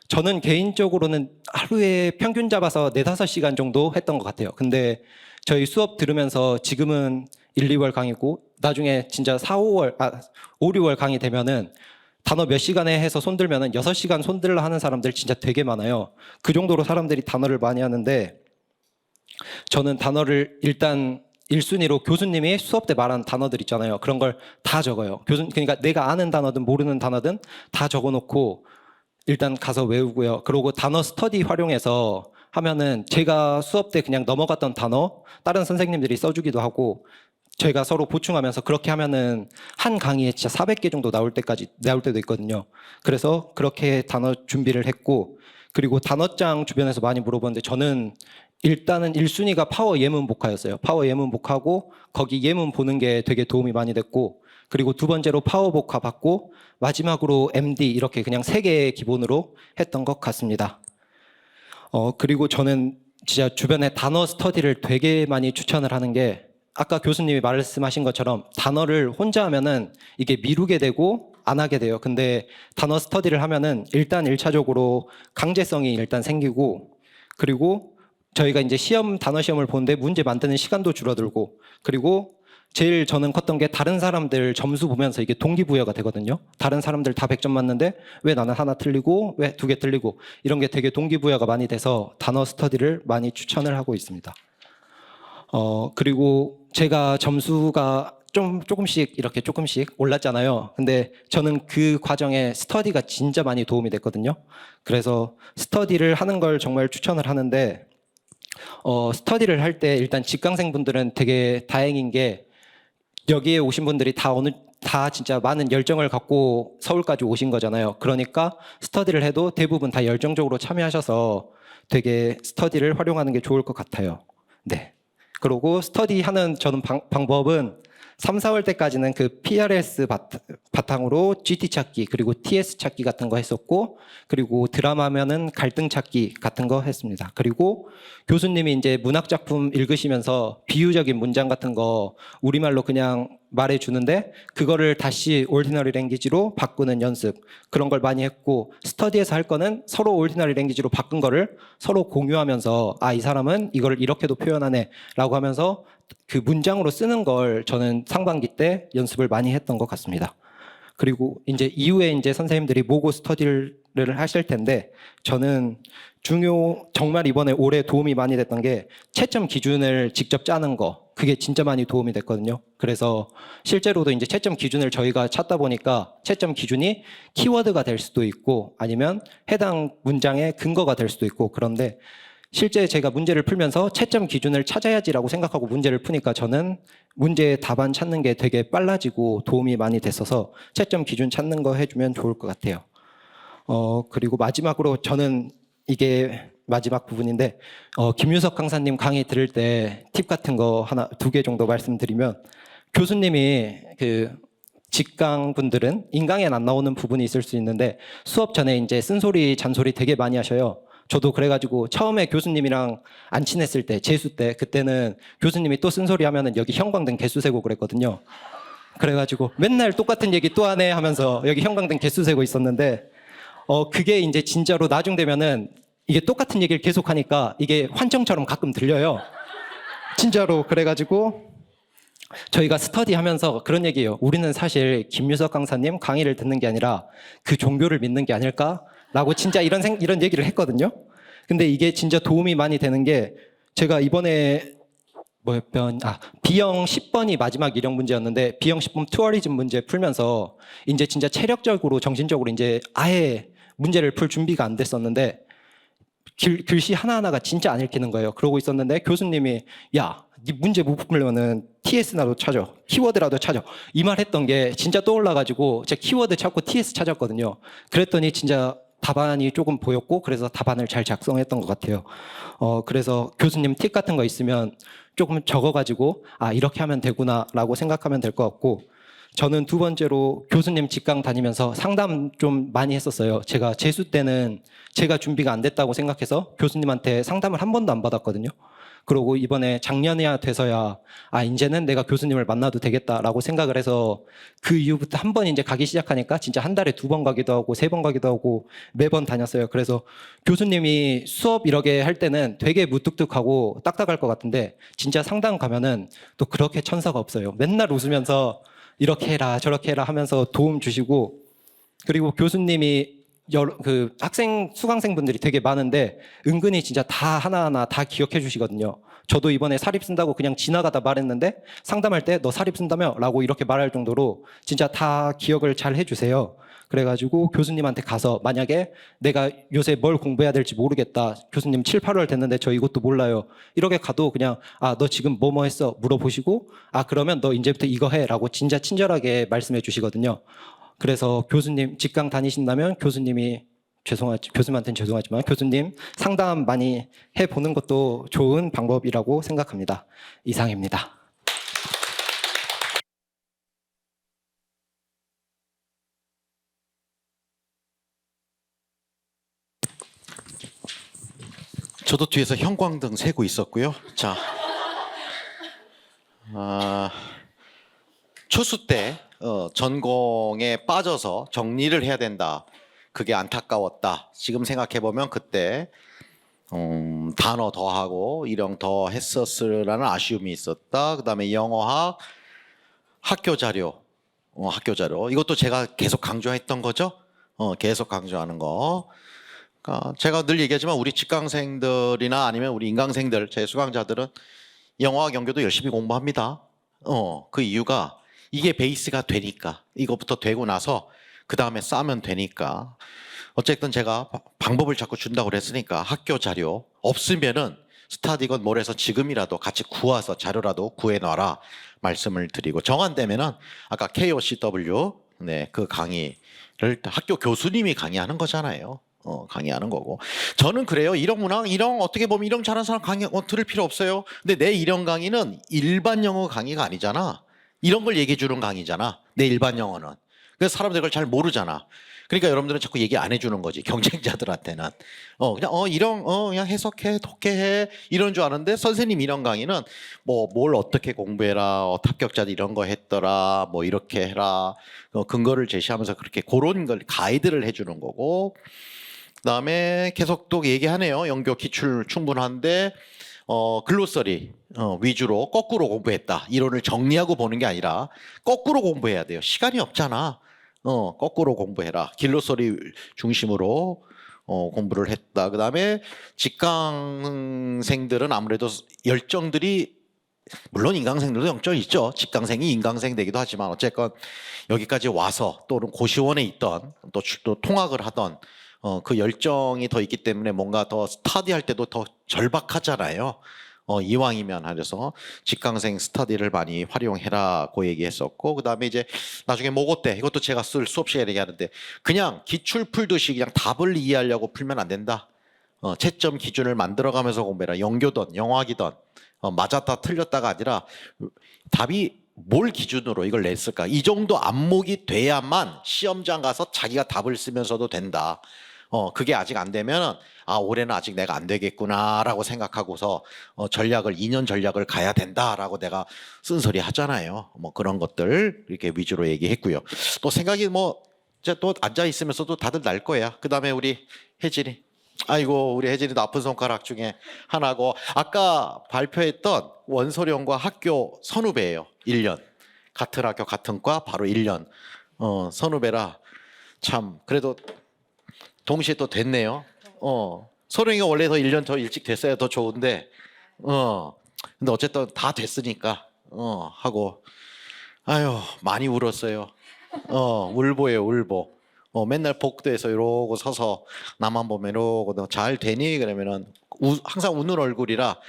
저는 개인적으로는 하루에 평균 잡아서 4, 5시간 정도 했던 것 같아요. 근데 저희 수업 들으면서 지금은 1, 2월 강의고 나중에 진짜 5, 6월 강의 되면은 단어 몇 시간에 해서 손들면은 6시간 손들라 하는 사람들 진짜 되게 많아요. 그 정도로 사람들이 단어를 많이 하는데 저는 단어를 일단 1순위로 교수님이 수업 때 말한 단어들 있잖아요. 그런 걸 다 적어요. 그러니까 내가 아는 단어든 모르는 단어든 다 적어놓고 일단 가서 외우고요. 그리고 단어 스터디 활용해서 하면은 제가 수업 때 그냥 넘어갔던 단어 다른 선생님들이 써주기도 하고 저희가 서로 보충하면서 그렇게 하면은 한 강의에 진짜 400개 정도 나올 때도 있거든요. 그래서 그렇게 단어 준비를 했고 그리고 단어장 주변에서 많이 물어보는데 저는 일단은 1순위가 파워 예문 복화였어요. 파워 예문 복화고 거기 예문 보는 게 되게 도움이 많이 됐고 그리고 두 번째로 파워 복화 받고 마지막으로 MD 이렇게 그냥 3개 기본으로 했던 것 같습니다. 그리고 저는 진짜 주변에 단어 스터디를 되게 많이 추천을 하는 게 아까 교수님이 말씀하신 것처럼 단어를 혼자 하면은 이게 미루게 되고 안 하게 돼요. 근데 단어 스터디를 하면은 일단 1차적으로 강제성이 일단 생기고 그리고 저희가 이제 단어 시험을 보는데 문제 만드는 시간도 줄어들고 그리고 제일 저는 컸던 게 다른 사람들 점수 보면서 이게 동기부여가 되거든요. 다른 사람들 다 100점 맞는데 왜 나는 하나 틀리고 왜 2개 틀리고 이런 게 되게 동기부여가 많이 돼서 단어 스터디를 많이 추천을 하고 있습니다. 그리고 제가 점수가 조금씩 올랐잖아요. 근데 저는 그 과정에 스터디가 진짜 많이 도움이 됐거든요. 그래서 스터디를 하는 걸 정말 추천을 하는데 스터디를 할 때 일단 직강생 분들은 되게 다행인 게 여기에 오신 분들이 다 진짜 많은 열정을 갖고 서울까지 오신 거잖아요. 그러니까 스터디를 해도 대부분 다 열정적으로 참여하셔서 되게 스터디를 활용하는 게 좋을 것 같아요. 네. 그리고 스터디 하는 저는 방법은 3, 4월 때까지는 그 PRS 바탕으로 GT 찾기 그리고 TS 찾기 같은 거 했었고, 그리고 드라마면은 갈등 찾기 같은 거 했습니다. 그리고 교수님이 이제 문학 작품 읽으시면서 비유적인 문장 같은 거 우리말로 그냥 말해 주는데 그거를 다시 올디너리 랭귀지로 바꾸는 연습, 그런 걸 많이 했고, 스터디에서 할 거는 서로 올디너리 랭귀지로 바꾼 거를 서로 공유하면서 이 사람은 이걸 이렇게도 표현하네 라고 하면서 그 문장으로 쓰는 걸 저는 상반기 때 연습을 많이 했던 것 같습니다. 그리고 이제 이후에 이제 선생님들이 모고 스터디를 하실 텐데, 저는 정말 이번에 올해 도움이 많이 됐던 게 채점 기준을 직접 짜는 거, 그게 진짜 많이 도움이 됐거든요. 그래서 실제로도 이제 채점 기준을 저희가 찾다 보니까 채점 기준이 키워드가 될 수도 있고 아니면 해당 문장의 근거가 될 수도 있고, 그런데 실제 제가 문제를 풀면서 채점 기준을 찾아야지라고 생각하고 문제를 푸니까 저는 문제의 답안 찾는 게 되게 빨라지고 도움이 많이 됐어서 채점 기준 찾는 거 해주면 좋을 것 같아요. 그리고 마지막으로 저는 이게 마지막 부분인데, 김유석 강사님 강의 들을 때 팁 같은 거 2개 정도 말씀드리면, 교수님이 그 직강 분들은 인강엔 안 나오는 부분이 있을 수 있는데 수업 전에 이제 쓴소리 잔소리 되게 많이 하셔요. 저도 그래가지고 처음에 교수님이랑 안 친했을 때, 재수 때, 그때는 교수님이 또 쓴소리 하면은 여기 형광등 개수 세고 그랬거든요. 그래가지고 맨날 똑같은 얘기 또 하네 하면서 여기 형광등 개수 세고 있었는데, 그게 이제 진짜로 나중 되면은 이게 똑같은 얘기를 계속 하니까 이게 환청처럼 가끔 들려요. 진짜로. 그래가지고 저희가 스터디 하면서 그런 얘기예요. 우리는 사실 김유석 강사님 강의를 듣는 게 아니라 그 종교를 믿는 게 아닐까라고 진짜 이런 얘기를 했거든요. 근데 이게 진짜 도움이 많이 되는 게, 제가 이번에 B형 10번이 마지막 일형 문제였는데 B형 10번 투어리즘 문제 풀면서 이제 진짜 체력적으로 정신적으로 이제 아예 문제를 풀 준비가 안 됐었는데 글씨 하나하나가 진짜 안 읽히는 거예요. 그러고 있었는데 교수님이 야, 네 문제 못 풀면은 TS라도 찾아, 키워드라도 찾아, 이 말 했던 게 진짜 떠올라가지고 제가 키워드 찾고 TS 찾았거든요. 그랬더니 진짜 답안이 조금 보였고, 그래서 답안을 잘 작성했던 것 같아요. 그래서 교수님 팁 같은 거 있으면 조금 적어가지고 이렇게 하면 되구나라고 생각하면 될 것 같고, 저는 2번째로 교수님 직강 다니면서 상담 좀 많이 했었어요. 제가 재수 때는 제가 준비가 안 됐다고 생각해서 교수님한테 상담을 한 번도 안 받았거든요. 그리고 이번에 작년이야 돼서야 이제는 내가 교수님을 만나도 되겠다라고 생각을 해서 그 이후부터 한 번 이제 가기 시작하니까 진짜 한 달에 2번 가기도 하고 3번 가기도 하고 매번 다녔어요. 그래서 교수님이 수업 이렇게 할 때는 되게 무뚝뚝하고 딱딱할 것 같은데 진짜 상담 가면은 또 그렇게 천사가 없어요. 맨날 웃으면서 이렇게 해라 저렇게 해라 하면서 도움 주시고, 그리고 교수님이 수강생분들이 되게 많은데 은근히 진짜 다 하나하나 다 기억해 주시거든요. 저도 이번에 사립 쓴다고 그냥 지나가다 말했는데 상담할 때 너 사립 쓴다며? 라고 이렇게 말할 정도로 진짜 다 기억을 잘 해주세요. 그래가지고 교수님한테 가서 만약에 내가 요새 뭘 공부해야 될지 모르겠다, 교수님 7, 8월 됐는데 저 이것도 몰라요, 이렇게 가도 그냥 너 지금 뭐 했어? 물어보시고 그러면 너 이제부터 이거 해 라고 진짜 친절하게 말씀해 주시거든요. 그래서 교수님 직강 다니신다면 교수님한테는 죄송하지만 교수님 상담 많이 해보는 것도 좋은 방법이라고 생각합니다. 이상입니다. 저도 뒤에서 형광등 세고 있었고요. 자, 초수 때 전공에 빠져서 정리를 해야 된다. 그게 안타까웠다. 지금 생각해 보면 그때 단어 더 하고 일형 더 했었으라는 아쉬움이 있었다. 그다음에 영어학 학교 자료, 학교 자료. 이것도 제가 계속 강조했던 거죠. 계속 강조하는 거. 그러니까 제가 늘 얘기하지만 우리 직강생들이나 아니면 우리 인강생들, 제 수강자들은 영어와 경교도 열심히 공부합니다. 그 이유가 이게 베이스가 되니까. 이것부터 되고 나서 그 다음에 쌓으면 되니까. 어쨌든 제가 방법을 자꾸 준다고 그랬으니까 학교 자료 없으면은 스타디건 몰에서 지금이라도 같이 구워서 자료라도 구해놔라 말씀을 드리고, 정한되면은 아까 KOCW 그 강의를 학교 교수님이 강의하는 거잖아요. 강의하는 거고. 저는 그래요. 일형 문학, 일형 어떻게 보면 일형 잘하는 사람 강의 들을 필요 없어요. 근데 내 일형 강의는 일반 영어 강의가 아니잖아. 이런 걸 얘기해 주는 강의잖아. 내 일반 영어는. 그래서 사람들이 그걸 잘 모르잖아. 그러니까 여러분들은 자꾸 얘기 안 해주는 거지, 경쟁자들한테는. 그냥 일형 그냥 해석해, 독해해 이런 줄 아는데, 선생님 일형 강의는 뭐 뭘 어떻게 공부해라, 합격자들 이런 거 했더라, 뭐 이렇게 해라, 근거를 제시하면서 그렇게 그런 걸 가이드를 해주는 거고. 그다음에 계속 또 얘기하네요. 영교 기출 충분한데 글로서리 위주로 거꾸로 공부했다. 이론을 정리하고 보는 게 아니라 거꾸로 공부해야 돼요. 시간이 없잖아. 거꾸로 공부해라. 글로서리 중심으로 공부를 했다. 그다음에 직강생들은 아무래도 열정들이, 물론 인강생들도 열정이 있죠. 직강생이 인강생 되기도 하지만 어쨌건 여기까지 와서 또는 고시원에 있던 또 통학을 하던 그 열정이 더 있기 때문에 뭔가 더 스터디할 때도 더 절박하잖아요. 이왕이면 그래서 직강생 스터디를 많이 활용해라고 얘기했었고, 그다음에 이제 나중에 모고 때 이것도 제가 쓸 수업 시간에 얘기하는데, 그냥 기출 풀듯이 그냥 답을 이해하려고 풀면 안 된다. 채점 기준을 만들어가면서 공부해라. 영교든 영어학이든 맞았다 틀렸다가 아니라 답이 뭘 기준으로 이걸 냈을까, 이 정도 안목이 돼야만 시험장 가서 자기가 답을 쓰면서도 된다. 그게 아직 안 되면은 올해는 아직 내가 안 되겠구나라고 생각하고서 전략을 2년 전략을 가야 된다라고 내가 쓴소리 하잖아요. 뭐 그런 것들 이렇게 위주로 얘기했고요. 또 생각이 뭐 이제 또 앉아 있으면서도 다들 날 거야. 그다음에 우리 혜진이, 아이고 우리 혜진이도 아픈 손가락 중에 하나고, 아까 발표했던 원소령과 학교 선후배예요. 1년 같은 학교 같은 과 바로 1년 선후배라 참 그래도 동시에 또 됐네요. 소령이가 원래 더 1년 더 일찍 됐어야 더 좋은데, 근데 어쨌든 다 됐으니까, 하고, 아유, 많이 울었어요. 울보예요, 울보. 맨날 복도에서 이러고 서서 나만 보면 이러고, 너 잘 되니? 그러면은, 항상 우는 얼굴이라,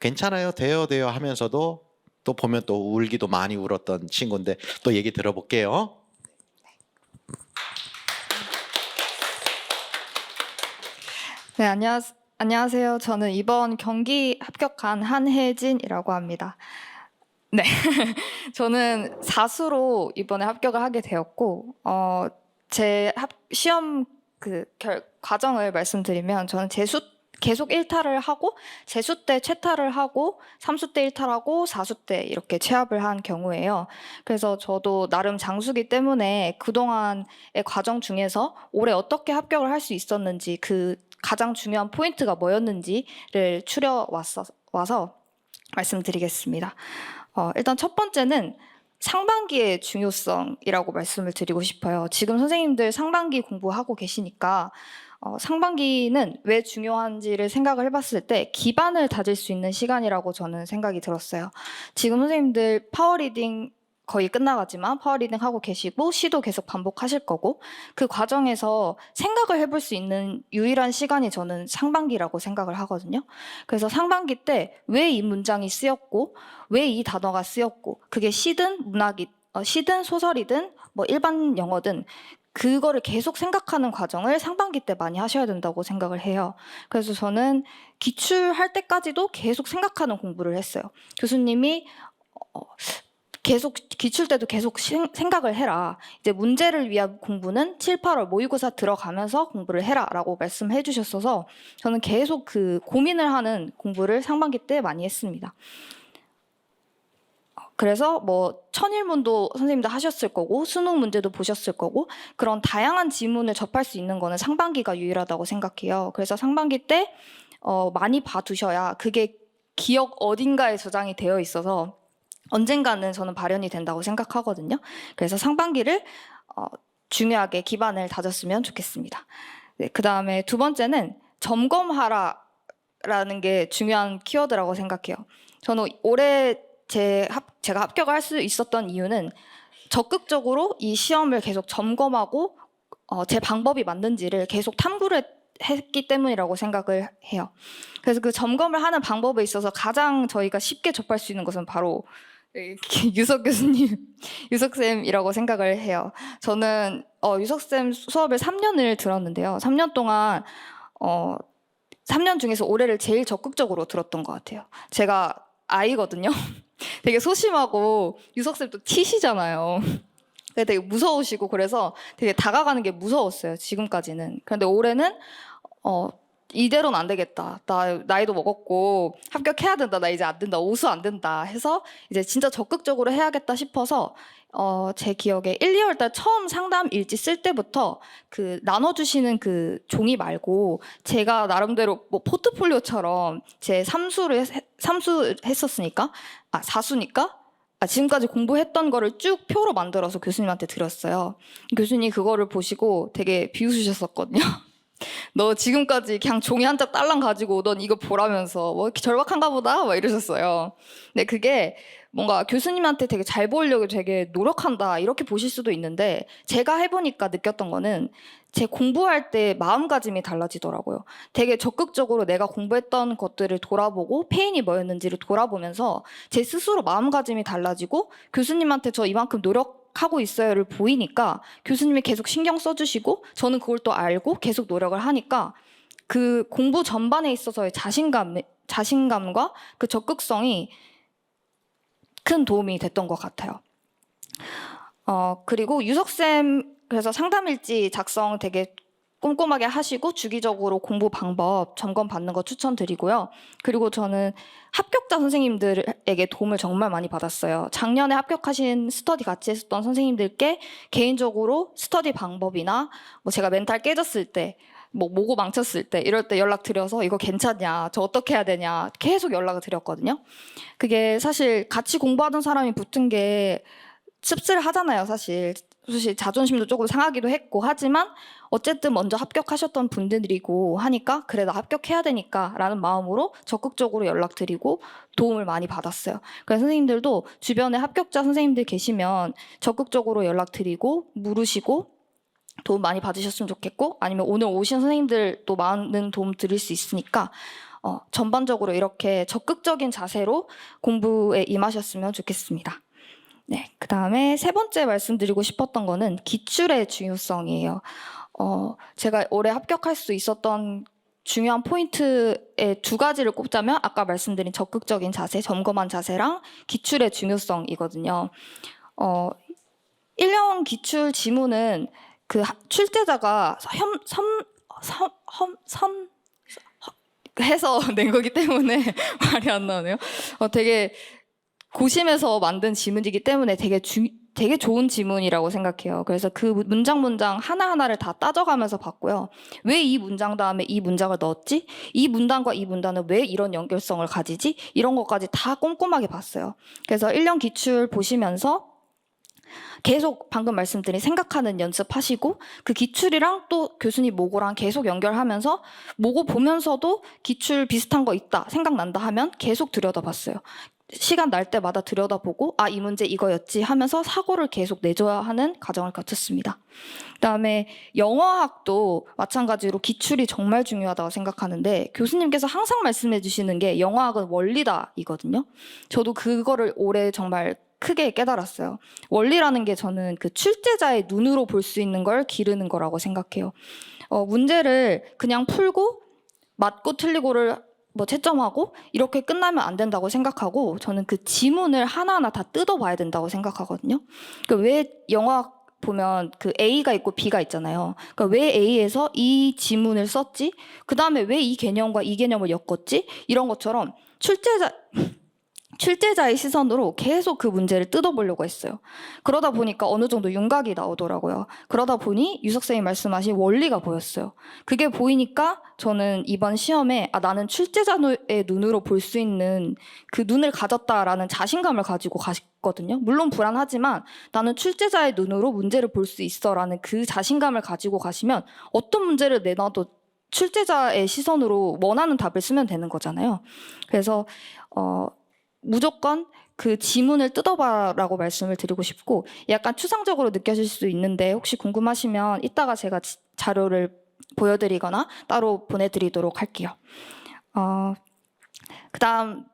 괜찮아요, 돼요 하면서도 또 보면 또 울기도 많이 울었던 친구인데, 또 얘기 들어볼게요. 네, 안녕하세요. 저는 이번 경기 합격한 한혜진이라고 합니다. 네, 저는 사수로 이번에 합격을 하게 되었고, 제 시험 과정을 말씀드리면, 저는 계속 1타를 하고, 재수 때 최타를 하고, 3수 때 1타하고, 4수 때 이렇게 취합을 한 경우예요. 그래서 저도 나름 장수기 때문에 그동안의 과정 중에서 올해 어떻게 합격을 할 수 있었는지, 그 가장 중요한 포인트가 뭐였는지를 와서 말씀드리겠습니다. 일단 첫 번째는 상반기의 중요성이라고 말씀을 드리고 싶어요. 지금 선생님들 상반기 공부하고 계시니까 상반기는 왜 중요한지를 생각을 해봤을 때 기반을 다질 수 있는 시간이라고 저는 생각이 들었어요. 지금 선생님들 파워리딩 거의 끝나가지만 파워리딩 하고 계시고 시도 계속 반복하실 거고, 그 과정에서 생각을 해볼 수 있는 유일한 시간이 저는 상반기라고 생각을 하거든요. 그래서 상반기 때 왜 이 문장이 쓰였고 왜 이 단어가 쓰였고, 그게 시든 시든 소설이든 뭐 일반 영어든 그거를 계속 생각하는 과정을 상반기 때 많이 하셔야 된다고 생각을 해요. 그래서 저는 기출할 때까지도 계속 생각하는 공부를 했어요. 교수님이 계속 기출 때도 계속 생각을 해라. 이제 문제를 위한 공부는 7, 8월 모의고사 들어가면서 공부를 해라라고 말씀해 주셨어서 저는 계속 그 고민을 하는 공부를 상반기 때 많이 했습니다. 그래서 뭐 천일문도 선생님도 하셨을 거고 수능 문제도 보셨을 거고, 그런 다양한 지문을 접할 수 있는 거는 상반기가 유일하다고 생각해요. 그래서 상반기 때 많이 봐두셔야 그게 기억 어딘가에 저장이 되어 있어서 언젠가는 저는 발현이 된다고 생각하거든요. 그래서 상반기를 중요하게 기반을 다졌으면 좋겠습니다. 네, 그 다음에 두 번째는 점검하라라는 게 중요한 키워드라고 생각해요. 저는 올해 제가 합격을 할 수 있었던 이유는 적극적으로 이 시험을 계속 점검하고 제 방법이 맞는지를 계속 탐구를 했기 때문이라고 생각을 해요. 그래서 그 점검을 하는 방법에 있어서 가장 저희가 쉽게 접할 수 있는 것은 바로 유석 교수님, 유석쌤이라고 생각을 해요. 저는 유석쌤 수업을 3년을 들었는데요. 3년 동안 3년 중에서 올해를 제일 적극적으로 들었던 것 같아요. 제가 아이거든요. 되게 소심하고 유석쌤도 T시잖아요. 되게 무서우시고 그래서 되게 다가가는 게 무서웠어요. 지금까지는. 그런데 올해는 이대로는 안 되겠다. 나 나이도 먹었고 합격해야 된다. 나 이제 안 된다. 오수 안 된다. 해서 이제 진짜 적극적으로 해야겠다 싶어서 제 기억에 1, 2월 달 처음 상담 일지 쓸 때부터 그 나눠주시는 그 종이 말고 제가 나름대로 뭐 포트폴리오처럼 제 삼수 했었으니까 사수니까 지금까지 공부했던 거를 쭉 표로 만들어서 교수님한테 드렸어요. 교수님 그거를 보시고 되게 비웃으셨었거든요. 너 지금까지 그냥 종이 한 짝 딸랑 가지고 넌 이거 보라면서 뭐 이렇게 절박한가 보다 막 이러셨어요. 근데 그게 뭔가 교수님한테 되게 잘 보이려고 되게 노력한다 이렇게 보실 수도 있는데 제가 해보니까 느꼈던 거는 제 공부할 때 마음가짐이 달라지더라고요. 되게 적극적으로 내가 공부했던 것들을 돌아보고 페인이 뭐였는지를 돌아보면서 제 스스로 마음가짐이 달라지고 교수님한테 저 이만큼 노력하고 있어요를 보이니까 교수님이 계속 신경 써주시고 저는 그걸 또 알고 계속 노력을 하니까 그 공부 전반에 있어서의 자신감과 그 적극성이 큰 도움이 됐던 것 같아요. 그리고 유석쌤 그래서 상담일지 작성 되게 꼼꼼하게 하시고 주기적으로 공부 방법 점검 받는 거 추천드리고요. 그리고 저는 합격자 선생님들에게 도움을 정말 많이 받았어요. 작년에 합격하신 스터디 같이 했었던 선생님들께 개인적으로 스터디 방법이나 뭐 제가 멘탈 깨졌을 때 뭐 모고 망쳤을 때 이럴 때 연락 드려서 이거 괜찮냐 저 어떻게 해야 되냐 계속 연락을 드렸거든요. 그게 사실 같이 공부하던 사람이 붙은 게 씁쓸하잖아요. 사실 자존심도 조금 상하기도 했고 하지만 어쨌든 먼저 합격하셨던 분들이고 하니까 그래 나 합격해야 되니까 라는 마음으로 적극적으로 연락드리고 도움을 많이 받았어요. 그래서 선생님들도 주변에 합격자 선생님들 계시면 적극적으로 연락드리고 물으시고 도움 많이 받으셨으면 좋겠고 아니면 오늘 오신 선생님들도 많은 도움 드릴 수 있으니까 전반적으로 이렇게 적극적인 자세로 공부에 임하셨으면 좋겠습니다. 네, 그 다음에 세 번째 말씀드리고 싶었던 거는 기출의 중요성이에요. 제가 올해 합격할 수 있었던 중요한 포인트의 두 가지를 꼽자면 아까 말씀드린 적극적인 자세, 점검한 자세랑 기출의 중요성이거든요. 1년 기출 지문은 그 출제자가 해서 낸 거기 때문에 말이 안 나오네요. 되게 고심해서 만든 지문이기 때문에 되게 좋은 지문이라고 생각해요. 그래서 그 문장 하나하나를 다 따져가면서 봤고요. 왜 이 문장 다음에 이 문장을 넣었지? 이 문단과 이 문단은 왜 이런 연결성을 가지지? 이런 것까지 다 꼼꼼하게 봤어요. 그래서 1년 기출 보시면서 계속 방금 말씀드린 생각하는 연습하시고 그 기출이랑 또 교수님 모고랑 계속 연결하면서 모고 보면서도 기출 비슷한 거 있다 생각난다 하면 계속 들여다봤어요. 시간 날 때마다 들여다보고 이 문제 이거였지 하면서 사고를 계속 내줘야 하는 과정을 거쳤습니다. 그다음에 영어학도 마찬가지로 기출이 정말 중요하다고 생각하는데 교수님께서 항상 말씀해 주시는 게 영어학은 원리다 이거든요. 저도 그거를 올해 정말 크게 깨달았어요. 원리라는 게 저는 그 출제자의 눈으로 볼 수 있는 걸 기르는 거라고 생각해요. 문제를 그냥 풀고 맞고 틀리고를 채점하고 이렇게 끝나면 안 된다고 생각하고 저는 그 지문을 하나하나 다 뜯어봐야 된다고 생각하거든요. 그러니까 왜 영어학 보면 그 A가 있고 B가 있잖아요. 그러니까 왜 A에서 이 지문을 썼지? 그 다음에 왜 이 개념과 이 개념을 엮었지? 이런 것처럼 출제자의 시선으로 계속 그 문제를 뜯어보려고 했어요. 그러다 보니까 어느 정도 윤곽이 나오더라고요. 그러다 보니 유석 선생님 말씀하신 원리가 보였어요. 그게 보이니까 저는 이번 시험에 나는 출제자의 눈으로 볼 수 있는 그 눈을 가졌다라는 자신감을 가지고 갔거든요. 물론 불안하지만 나는 출제자의 눈으로 문제를 볼 수 있어라는 그 자신감을 가지고 가시면 어떤 문제를 내놔도 출제자의 시선으로 원하는 답을 쓰면 되는 거잖아요. 그래서 무조건 그 지문을 뜯어봐라고 말씀을 드리고 싶고, 약간 추상적으로 느껴질 수 있는데 혹시 궁금하시면 이따가 제가 자료를 보여드리거나 따로 보내드리도록 할게요. 그다음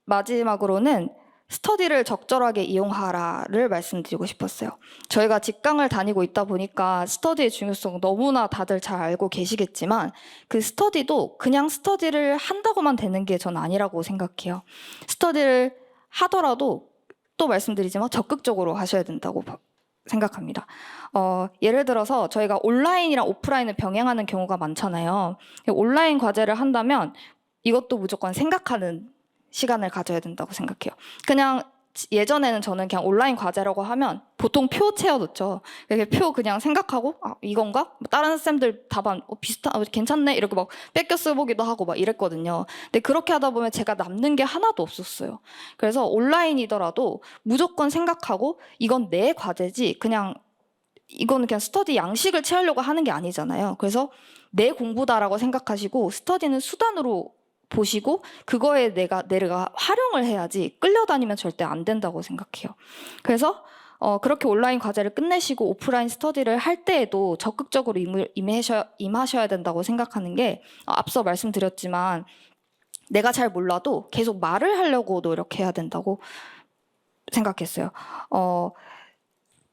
마지막으로는 스터디를 적절하게 이용하라를 말씀드리고 싶었어요. 저희가 직강을 다니고 있다 보니까 스터디의 중요성 너무나 다들 잘 알고 계시겠지만 그 스터디도 그냥 스터디를 한다고만 되는 게 전 아니라고 생각해요. 스터디를 하더라도 또 말씀드리지만 적극적으로 하셔야 된다고 생각합니다. 예를 들어서 저희가 온라인이랑 오프라인을 병행하는 경우가 많잖아요. 온라인 과제를 한다면 이것도 무조건 생각하는 시간을 가져야 된다고 생각해요. 그냥 예전에는 저는 그냥 온라인 과제라고 하면 보통 표 채워놓죠. 이렇게 표 그냥 생각하고 이건가? 다른 쌤들 답안 괜찮네 이렇게 막 뺏겨 써보기도 하고 막 이랬거든요. 근데 그렇게 하다 보면 제가 남는 게 하나도 없었어요. 그래서 온라인이더라도 무조건 생각하고 이건 내 과제지 그냥 이거는 그냥 스터디 양식을 채우려고 하는 게 아니잖아요. 그래서 내 공부다라고 생각하시고 스터디는 수단으로 보시고 그거에 내가 활용을 해야지 끌려다니면 절대 안 된다고 생각해요. 그래서 그렇게 온라인 과제를 끝내시고 오프라인 스터디를 할 때에도 적극적으로 임하셔야 된다고 생각하는 게 앞서 말씀드렸지만 내가 잘 몰라도 계속 말을 하려고 노력해야 된다고 생각했어요.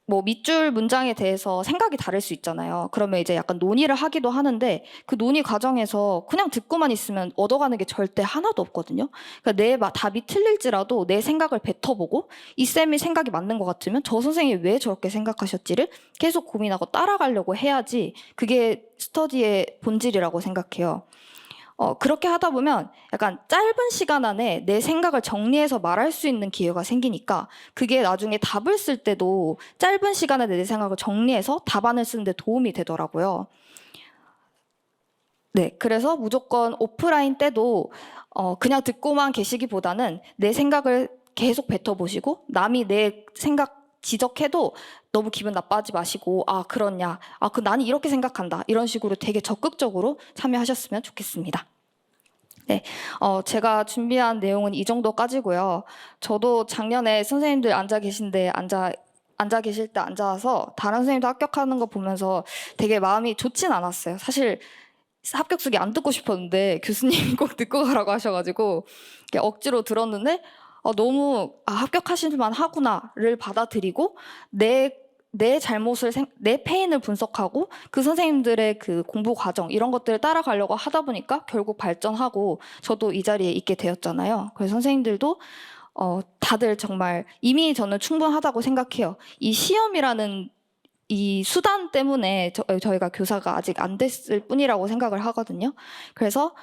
뭐 밑줄 문장에 대해서 생각이 다를 수 있잖아요. 그러면 이제 약간 논의를 하기도 하는데 그 논의 과정에서 그냥 듣고만 있으면 얻어가는 게 절대 하나도 없거든요. 그러니까 내 답이 틀릴지라도 내 생각을 뱉어보고 이 쌤이 생각이 맞는 것 같으면 저 선생님이 왜 저렇게 생각하셨지를 계속 고민하고 따라가려고 해야지 그게 스터디의 본질이라고 생각해요. 그렇게 하다 보면 약간 짧은 시간 안에 내 생각을 정리해서 말할 수 있는 기회가 생기니까 그게 나중에 답을 쓸 때도 짧은 시간에 내 생각을 정리해서 답안을 쓰는데 도움이 되더라고요. 네, 그래서 무조건 오프라인 때도 그냥 듣고만 계시기보다는 내 생각을 계속 뱉어보시고 남이 내 생각 지적해도 너무 기분 나빠하지 마시고 그렇냐 나는 이렇게 생각한다 이런 식으로 되게 적극적으로 참여하셨으면 좋겠습니다. 네, 제가 준비한 내용은 이 정도까지고요. 저도 작년에 선생님들 앉아 계실 때 앉아서 다른 선생님도 합격하는 거 보면서 되게 마음이 좋진 않았어요. 사실 합격수기 안 듣고 싶었는데 교수님이 꼭 듣고 가라고 하셔가지고 억지로 들었는데 너무 합격하실만 하구나를 받아들이고 내 잘못을 내 페인을 분석하고 그 선생님들의 그 공부 과정 이런 것들을 따라가려고 하다 보니까 결국 발전하고 저도 이 자리에 있게 되었잖아요. 그래서 선생님들도 다들 정말 이미 저는 충분하다고 생각해요. 이 시험이라는 이 수단 때문에 저희가 교사가 아직 안 됐을 뿐이라고 생각을 하거든요. 그래서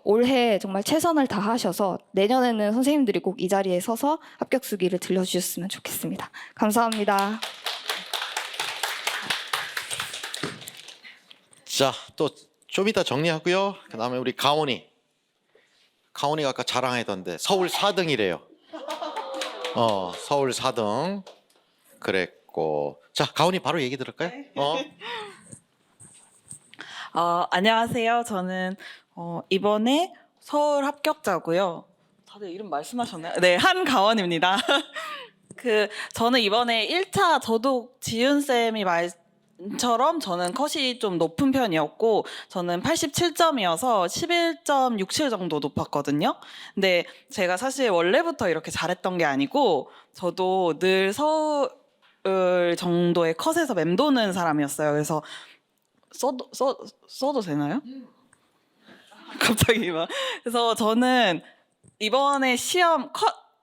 올해 정말 최선을 다하셔서 내년에는 선생님들이 꼭 이 자리에 서서 합격수기를 들려주셨으면 좋겠습니다. 감사합니다. 자, 또 좀 이따 정리하고요. 그다음에 우리 가온이가 아까 자랑하던데 서울 4등이래요. 서울 4등 그랬고. 자, 가온이 바로 얘기 들을까요? 안녕하세요. 저는 이번에 서울 합격자고요. 다들 이름 말씀하셨나요? 네, 한가원입니다. 저는 이번에 1차 저도 지윤 쌤이 말처럼 저는 컷이 좀 높은 편이었고 저는 87점이어서 11.67 정도 높았거든요. 근데 제가 사실 원래부터 이렇게 잘했던 게 아니고 저도 늘 서울 정도의 컷에서 맴도는 사람이었어요. 그래서 써도 되나요? 갑자기 막. 그래서 저는 이번에 시험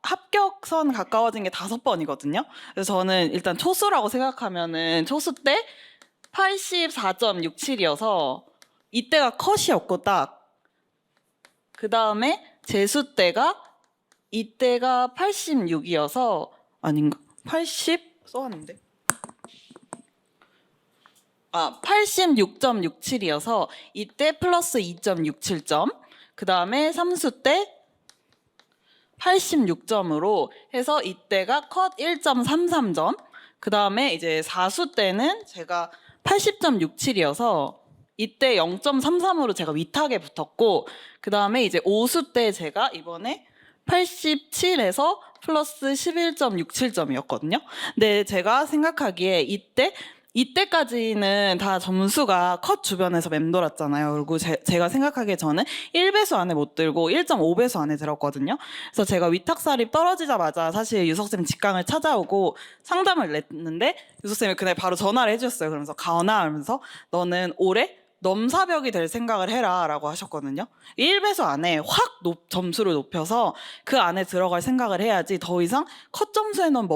합격선 가까워진 게 5번이거든요. 그래서 저는 일단 초수라고 생각하면은 초수 때 84.67이어서 이때가 컷이었고 딱 그 다음에 재수 때가 이때가 86이어서 아닌가? 80 써왔는데. 86.67이어서 이때 플러스 2.67점. 그 다음에 삼수 때 86점으로 해서 이때가 컷 1.33점. 그 다음에 이제 사수 때는 제가 80.67이어서 이때 0.33으로 제가 위탁에 붙었고, 그 다음에 이제 오수 때 제가 이번에 87에서 플러스 11.67점이었거든요. 근데 제가 생각하기에 이때까지는 다 점수가 컷 주변에서 맴돌았잖아요. 그리고 제가 생각하기에 저는 1배수 안에 못 들고 1.5배수 안에 들었거든요. 그래서 제가 위탁살이 떨어지자마자 사실 유석쌤 직강을 찾아오고 상담을 냈는데 유석쌤이 그날 바로 전화를 해주셨어요. 그러면서 가은아 하면서 너는 올해 넘사벽이 될 생각을 해라 라고 하셨거든요. 1배수 안에 확 점수를 높여서 그 안에 들어갈 생각을 해야지 더 이상 컷 점수에는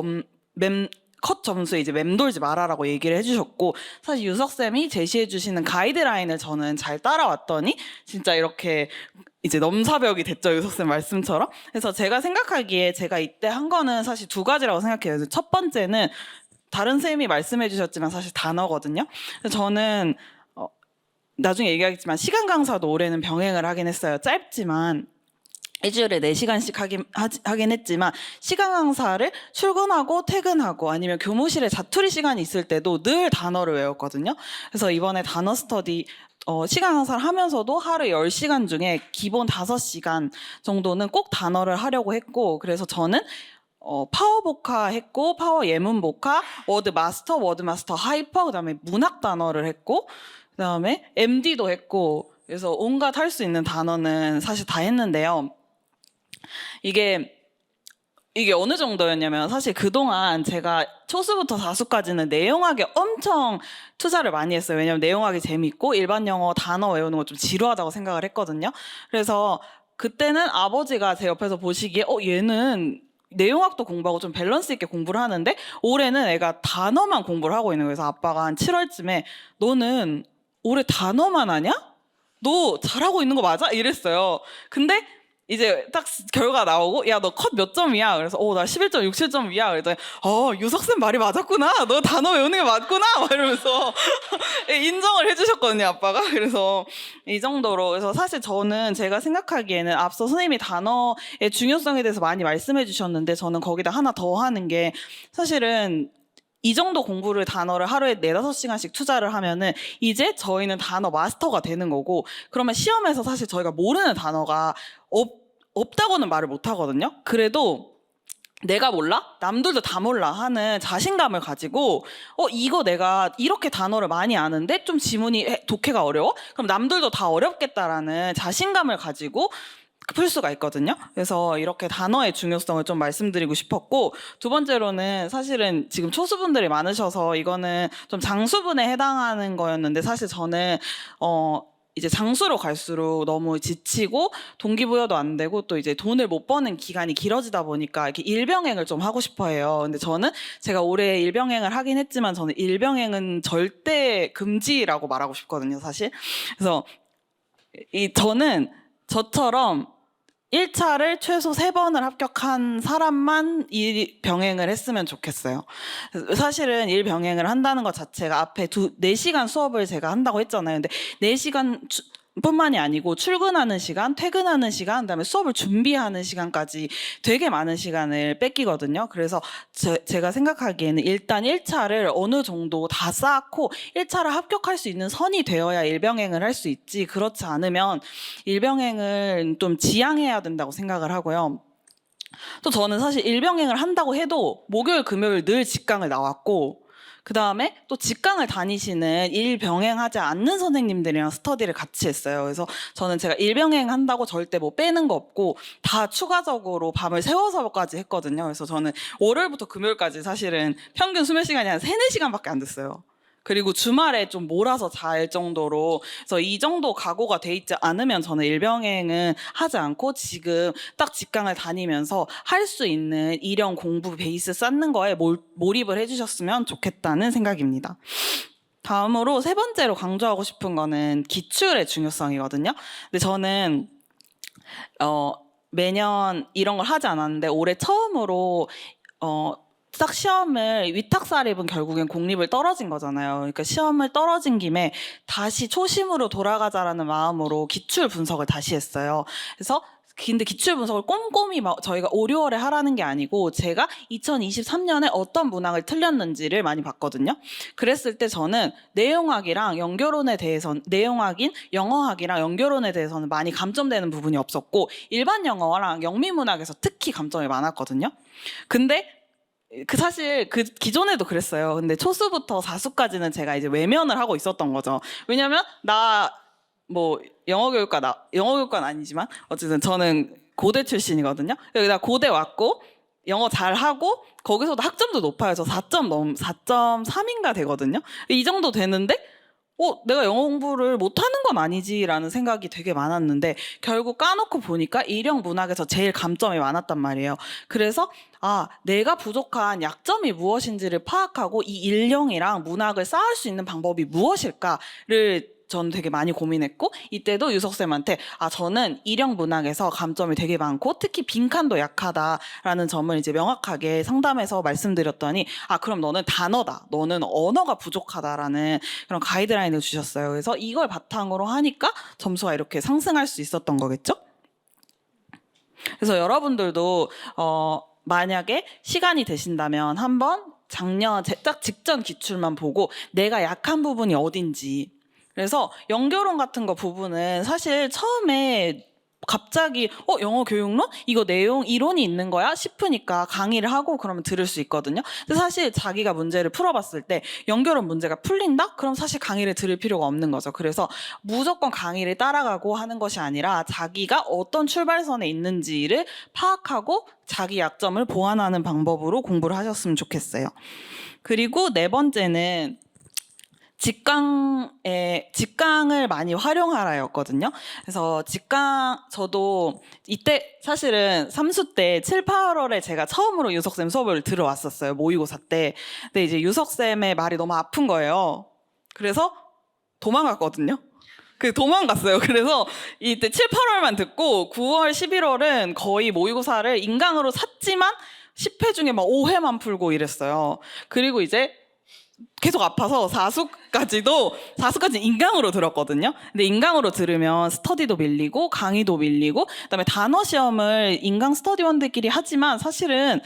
컷 점수에 이제 맴돌지 마라라고 얘기를 해주셨고, 사실 유석쌤이 제시해주시는 가이드라인을 저는 잘 따라왔더니 진짜 이렇게 이제 넘사벽이 됐죠, 유석쌤 말씀처럼. 그래서 제가 생각하기에 제가 이때 한 거는 사실 두 가지라고 생각해요. 첫 번째는 다른 쌤이 말씀해주셨지만 사실 단어거든요. 그래서 저는 나중에 얘기하겠지만 시간 강사도 올해는 병행을 하긴 했어요. 짧지만 일주일에 4시간씩 하긴 했지만 시간 강사를 출근하고 퇴근하고 아니면 교무실에 자투리 시간이 있을 때도 늘 단어를 외웠거든요. 그래서 이번에 단어 스터디 시간 강사를 하면서도 하루 10시간 중에 기본 5시간 정도는 꼭 단어를 하려고 했고, 그래서 저는 파워 보카 했고, 파워 예문 보카, 워드 마스터 하이퍼, 그다음에 문학 단어를 했고, 그다음에 MD도 했고, 그래서 온갖 할 수 있는 단어는 사실 다 했는데요. 이게 어느 정도였냐면 사실 그동안 제가 초수부터 사수까지는 내용학에 엄청 투자를 많이 했어요. 왜냐면 내용학이 재밌고 일반 영어 단어 외우는 거 좀 지루하다고 생각을 했거든요. 그래서 그때는 아버지가 제 옆에서 보시기에 얘는 내용학도 공부하고 좀 밸런스 있게 공부를 하는데 올해는 애가 단어만 공부를 하고 있는 거예요. 그래서 아빠가 한 7월쯤에 너는 올해 단어만 하냐? 너 잘하고 있는 거 맞아? 이랬어요. 근데 이제 딱 결과 나오고 야 너 컷 몇 점이야? 그래서 나 11.67점이야. 그랬더니 유석쌤 말이 맞았구나. 너 단어 외우는 게 맞구나. 막 이러면서 인정을 해주셨거든요, 아빠가. 그래서 이 정도로. 그래서 사실 저는 제가 생각하기에는 앞서 선생님이 단어의 중요성에 대해서 많이 말씀해 주셨는데 저는 거기다 하나 더 하는 게 사실은 이 정도 공부를 단어를 하루에 4-5시간씩 투자를 하면은 이제 저희는 단어 마스터가 되는 거고, 그러면 시험에서 사실 저희가 모르는 단어가 없다고는 말을 못 하거든요. 그래도 내가 몰라? 남들도 다 몰라 하는 자신감을 가지고 이거 내가 이렇게 단어를 많이 아는데 좀 지문이 독해가 어려워? 그럼 남들도 다 어렵겠다라는 자신감을 가지고 풀 수가 있거든요. 그래서 이렇게 단어의 중요성을 좀 말씀드리고 싶었고, 두 번째로는 사실은 지금 초수분들이 많으셔서 이거는 좀 장수분에 해당하는 거였는데 사실 저는 이제 장수로 갈수록 너무 지치고 동기부여도 안 되고 또 이제 돈을 못 버는 기간이 길어지다 보니까 이렇게 일병행을 좀 하고 싶어 해요. 근데 저는 제가 올해 일병행을 하긴 했지만 저는 일병행은 절대 금지라고 말하고 싶거든요, 사실. 그래서 저는 저처럼 1차를 최소 3번을 합격한 사람만 일병행을 했으면 좋겠어요. 사실은 일병행을 한다는 것 자체가 앞에 4시간 수업을 제가 한다고 했잖아요. 근데 4시간 뿐만이 아니고 출근하는 시간, 퇴근하는 시간, 그다음에 수업을 준비하는 시간까지 되게 많은 시간을 뺏기거든요. 그래서 제가 생각하기에는 일단 1차를 어느 정도 다 쌓고 1차를 합격할 수 있는 선이 되어야 일병행을 할 수 있지, 그렇지 않으면 일병행을 좀 지양해야 된다고 생각을 하고요. 또 저는 사실 일병행을 한다고 해도 목요일, 금요일 늘 직강을 나왔고, 그 다음에 또 직강을 다니시는 일병행하지 않는 선생님들이랑 스터디를 같이 했어요. 그래서 저는 제가 일병행 한다고 절대 뭐 빼는 거 없고 다 추가적으로 밤을 새워서까지 했거든요. 그래서 저는 월요일부터 금요일까지 사실은 평균 수면 시간이 한 3-4시간밖에 안 됐어요. 그리고 주말에 좀 몰아서 잘 정도로. 그래서 이 정도 각오가 돼 있지 않으면 저는 일병행은 하지 않고 지금 딱 직강을 다니면서 할 수 있는 일형 공부 베이스 쌓는 거에 몰입을 해주셨으면 좋겠다는 생각입니다. 다음으로 3번째로 강조하고 싶은 거는 기출의 중요성이거든요. 근데 저는 매년 이런 걸 하지 않았는데 올해 처음으로 딱 시험을 위탁사립은 결국엔 공립을 떨어진 거잖아요. 그러니까 시험을 떨어진 김에 다시 초심으로 돌아가자라는 마음으로 기출 분석을 다시 했어요. 그래서 근데 기출 분석을 꼼꼼히 저희가 5, 6월에 하라는 게 아니고 제가 2023년에 어떤 문항을 틀렸는지를 많이 봤거든요. 그랬을 때 저는 내용학이랑 연결론에 대해서는 내용학인 영어학이랑 연결론에 대해서는 많이 감점되는 부분이 없었고 일반 영어랑 영미문학에서 특히 감점이 많았거든요. 근데 사실 기존에도 그랬어요. 근데 초수부터 4수까지는 제가 이제 외면을 하고 있었던 거죠. 왜냐면 영어교육과는 아니지만 어쨌든 저는 고대 출신이거든요. 나 고대 왔고 영어 잘하고 거기서도 학점도 높아요. 저 4.3인가 되거든요. 이 정도 되는데 내가 영어 공부를 못하는 건 아니지라는 생각이 되게 많았는데 결국 까놓고 보니까 일형 문학에서 제일 감점이 많았단 말이에요. 그래서 내가 부족한 약점이 무엇인지를 파악하고 이 일형이랑 문학을 쌓을 수 있는 방법이 무엇일까를 저는 되게 많이 고민했고 이때도 유석쌤한테 저는 일형 문학에서 감점이 되게 많고 특히 빈칸도 약하다라는 점을 이제 명확하게 상담해서 말씀드렸더니 그럼 너는 단어다. 너는 언어가 부족하다라는 그런 가이드라인을 주셨어요. 그래서 이걸 바탕으로 하니까 점수가 이렇게 상승할 수 있었던 거겠죠? 그래서 여러분들도 만약에 시간이 되신다면 한번 작년 딱 직전 기출만 보고 내가 약한 부분이 어딘지 그래서 연결론 같은 거 부분은 사실 처음에 갑자기 영어 교육론? 이거 내용 이론이 있는 거야? 싶으니까 강의를 하고 그러면 들을 수 있거든요. 근데 사실 자기가 문제를 풀어봤을 때 연결론 문제가 풀린다? 그럼 사실 강의를 들을 필요가 없는 거죠. 그래서 무조건 강의를 따라가고 하는 것이 아니라 자기가 어떤 출발선에 있는지를 파악하고 자기 약점을 보완하는 방법으로 공부를 하셨으면 좋겠어요. 그리고 네 번째는 직강을 많이 활용하라였거든요. 그래서 저도 이때 사실은 3수 때 7, 8월에 제가 처음으로 유석쌤 수업을 들어왔었어요. 모의고사 때. 근데 이제 유석쌤의 말이 너무 아픈 거예요. 그래서 도망갔거든요. 도망갔어요. 그래서 이때 7, 8월만 듣고 9월, 11월은 거의 모의고사를 인강으로 샀지만 10회 중에 막 5회만 풀고 이랬어요. 그리고 이제 계속 아파서 4수까지 인강으로 들었거든요. 근데 인강으로 들으면 스터디도 밀리고 강의도 밀리고 그다음에 단어 시험을 인강 스터디원들끼리 하지만 사실은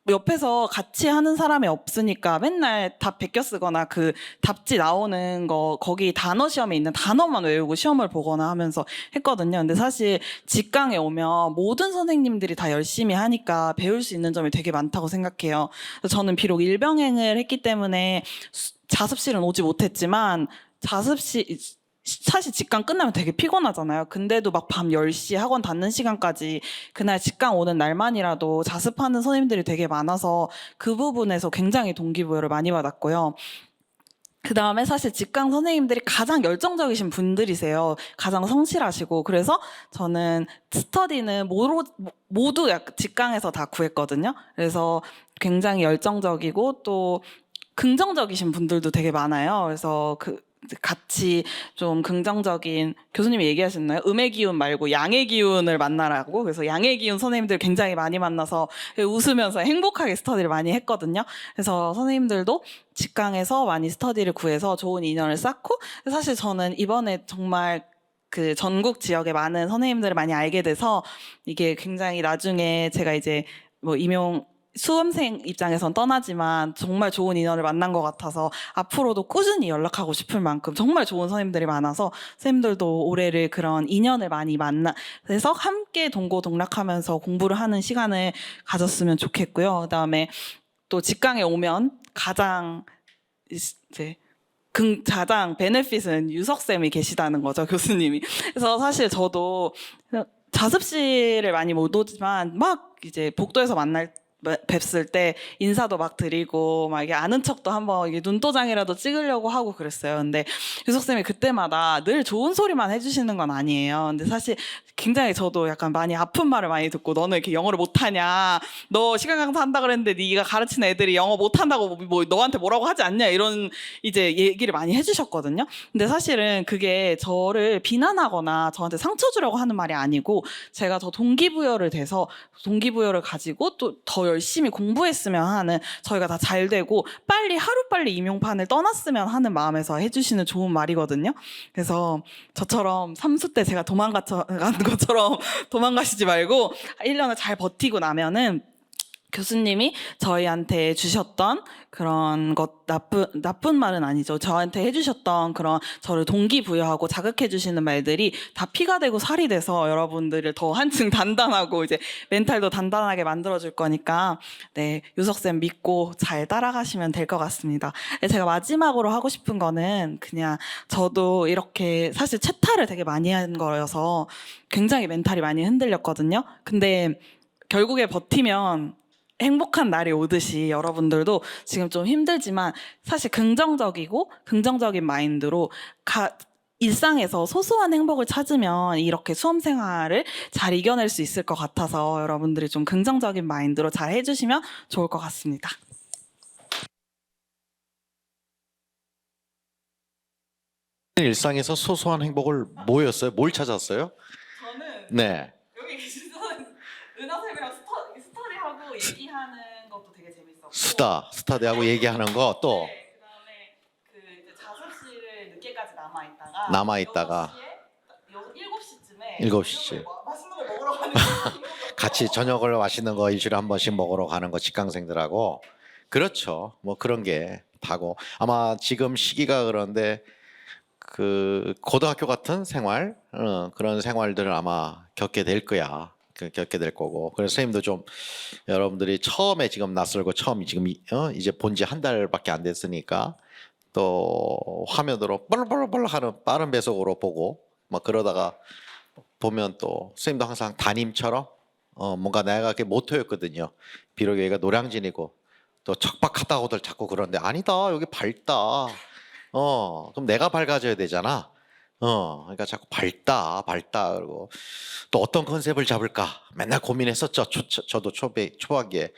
옆에서 같이 하는 사람이 없으니까 맨날 답 베껴 쓰거나 그 답지 나오는 거 거기 단어 시험에 있는 단어만 외우고 시험을 보거나 하면서 했거든요. 근데 사실 직강에 오면 모든 선생님들이 다 열심히 하니까 배울 수 있는 점이 되게 많다고 생각해요. 저는 비록 일병행을 했기 때문에 자습실은 오지 못했지만 사실 직강 끝나면 되게 피곤하잖아요. 근데도 막 밤 10시 학원 닫는 시간까지 그날 직강 오는 날만이라도 자습하는 선생님들이 되게 많아서 그 부분에서 굉장히 동기부여를 많이 받았고요. 그 다음에 사실 직강 선생님들이 가장 열정적이신 분들이세요. 가장 성실하시고. 그래서 저는 스터디는 모두 직강에서 다 구했거든요. 그래서 굉장히 열정적이고 또 긍정적이신 분들도 되게 많아요. 그래서 같이 좀 긍정적인 교수님이 얘기하셨나요? 음의 기운 말고 양의 기운을 만나라고. 그래서 양의 기운 선생님들 굉장히 많이 만나서 웃으면서 행복하게 스터디를 많이 했거든요. 그래서 선생님들도 직강에서 많이 스터디를 구해서 좋은 인연을 쌓고 사실 저는 이번에 정말 전국 지역에 많은 선생님들을 많이 알게 돼서 이게 굉장히 나중에 제가 이제 수험생 입장에선 떠나지만 정말 좋은 인연을 만난 것 같아서 앞으로도 꾸준히 연락하고 싶을 만큼 정말 좋은 선생님들이 많아서 선생님들도 올해를 그런 인연을 많이 만나서 함께 동고동락하면서 공부를 하는 시간을 가졌으면 좋겠고요. 그다음에 또 직강에 오면 가장 베네핏은 유석쌤이 계시다는 거죠, 교수님이. 그래서 사실 저도 자습실을 많이 못 오지만 막 이제 복도에서 뵙을 때 인사도 막 드리고 막 이게 아는 척도 한번 이게 눈도장이라도 찍으려고 하고 그랬어요. 근데 유석 쌤이 그때마다 늘 좋은 소리만 해주시는 건 아니에요. 근데 사실 굉장히 저도 약간 많이 아픈 말을 많이 듣고 너는 이렇게 영어를 못하냐? 너 시간 강사 한다 그랬는데 네가 가르치는 애들이 영어 못한다고 뭐 너한테 뭐라고 하지 않냐? 이런 이제 얘기를 많이 해주셨거든요. 근데 사실은 그게 저를 비난하거나 저한테 상처 주려고 하는 말이 아니고 제가 더 동기부여를 돼서 동기부여를 가지고 또 더 열심히 공부했으면 하는 저희가 다 잘 되고 빨리 하루빨리 임용판을 떠났으면 하는 마음에서 해주시는 좋은 말이거든요. 그래서 저처럼 삼수 때 제가 도망간 것처럼 도망가시지 말고 1년을 잘 버티고 나면은 교수님이 저희한테 주셨던 그런 것 나쁜 말은 아니죠. 저한테 해주셨던 그런 저를 동기부여하고 자극해주시는 말들이 다 피가 되고 살이 돼서 여러분들을 더 한층 단단하고 이제 멘탈도 단단하게 만들어줄 거니까 네 유석쌤 믿고 잘 따라가시면 될 것 같습니다. 제가 마지막으로 하고 싶은 거는 그냥 저도 이렇게 사실 채탈을 되게 많이 한 거여서 굉장히 멘탈이 많이 흔들렸거든요. 근데 결국에 버티면 행복한 날이 오듯이 여러분들도 지금 좀 힘들지만 사실 긍정적이고 긍정적인 마인드로 일상에서 소소한 행복을 찾으면 이렇게 수험 생활을 잘 이겨낼 수 있을 것 같아서 여러분들이 좀 긍정적인 마인드로 잘 해주시면 좋을 것 같습니다. 일상에서 소소한 행복을 뭐였어요? 뭘 찾았어요? 저는 네. 여기 계신 은하쌤이랑 스터디하고 얘기하는 것도 되게 재밌었고 스타대하고 얘기하는 거 또 네, 그다음에 그 이제 자습실을 늦게까지 남아 남아있다가 7시쯤에 7시쯤. 맛있는 거 먹으러 가는 거 같이 저녁을 맛있는 거 일주일에 한 번씩 먹으러 가는 거 직강생들하고 그렇죠. 뭐 그런 게 다고 아마 지금 시기가 그런데 그 고등학교 같은 생활 그런 생활들을 아마 겪게 될 거야. 겪게 될 거고 그래서 선생님도 좀 여러분들이 처음에 지금 낯설고 처음 지금 이제 본 지 한 달밖에 안 됐으니까 또 화면으로 벌벌벌 하는 빠른 배속으로 보고 막 그러다가 보면 또 선생님도 항상 담임처럼 뭔가 내가 그게 모토였거든요. 비록 여기가 노량진이고 또 척박하다고들 자꾸 그러는데 아니다 여기 밝다. 그럼 내가 밝아져야 되잖아. 그러니까 자꾸 밝다 그리고 또 어떤 컨셉을 잡을까 맨날 고민했었죠. 저도 초반기에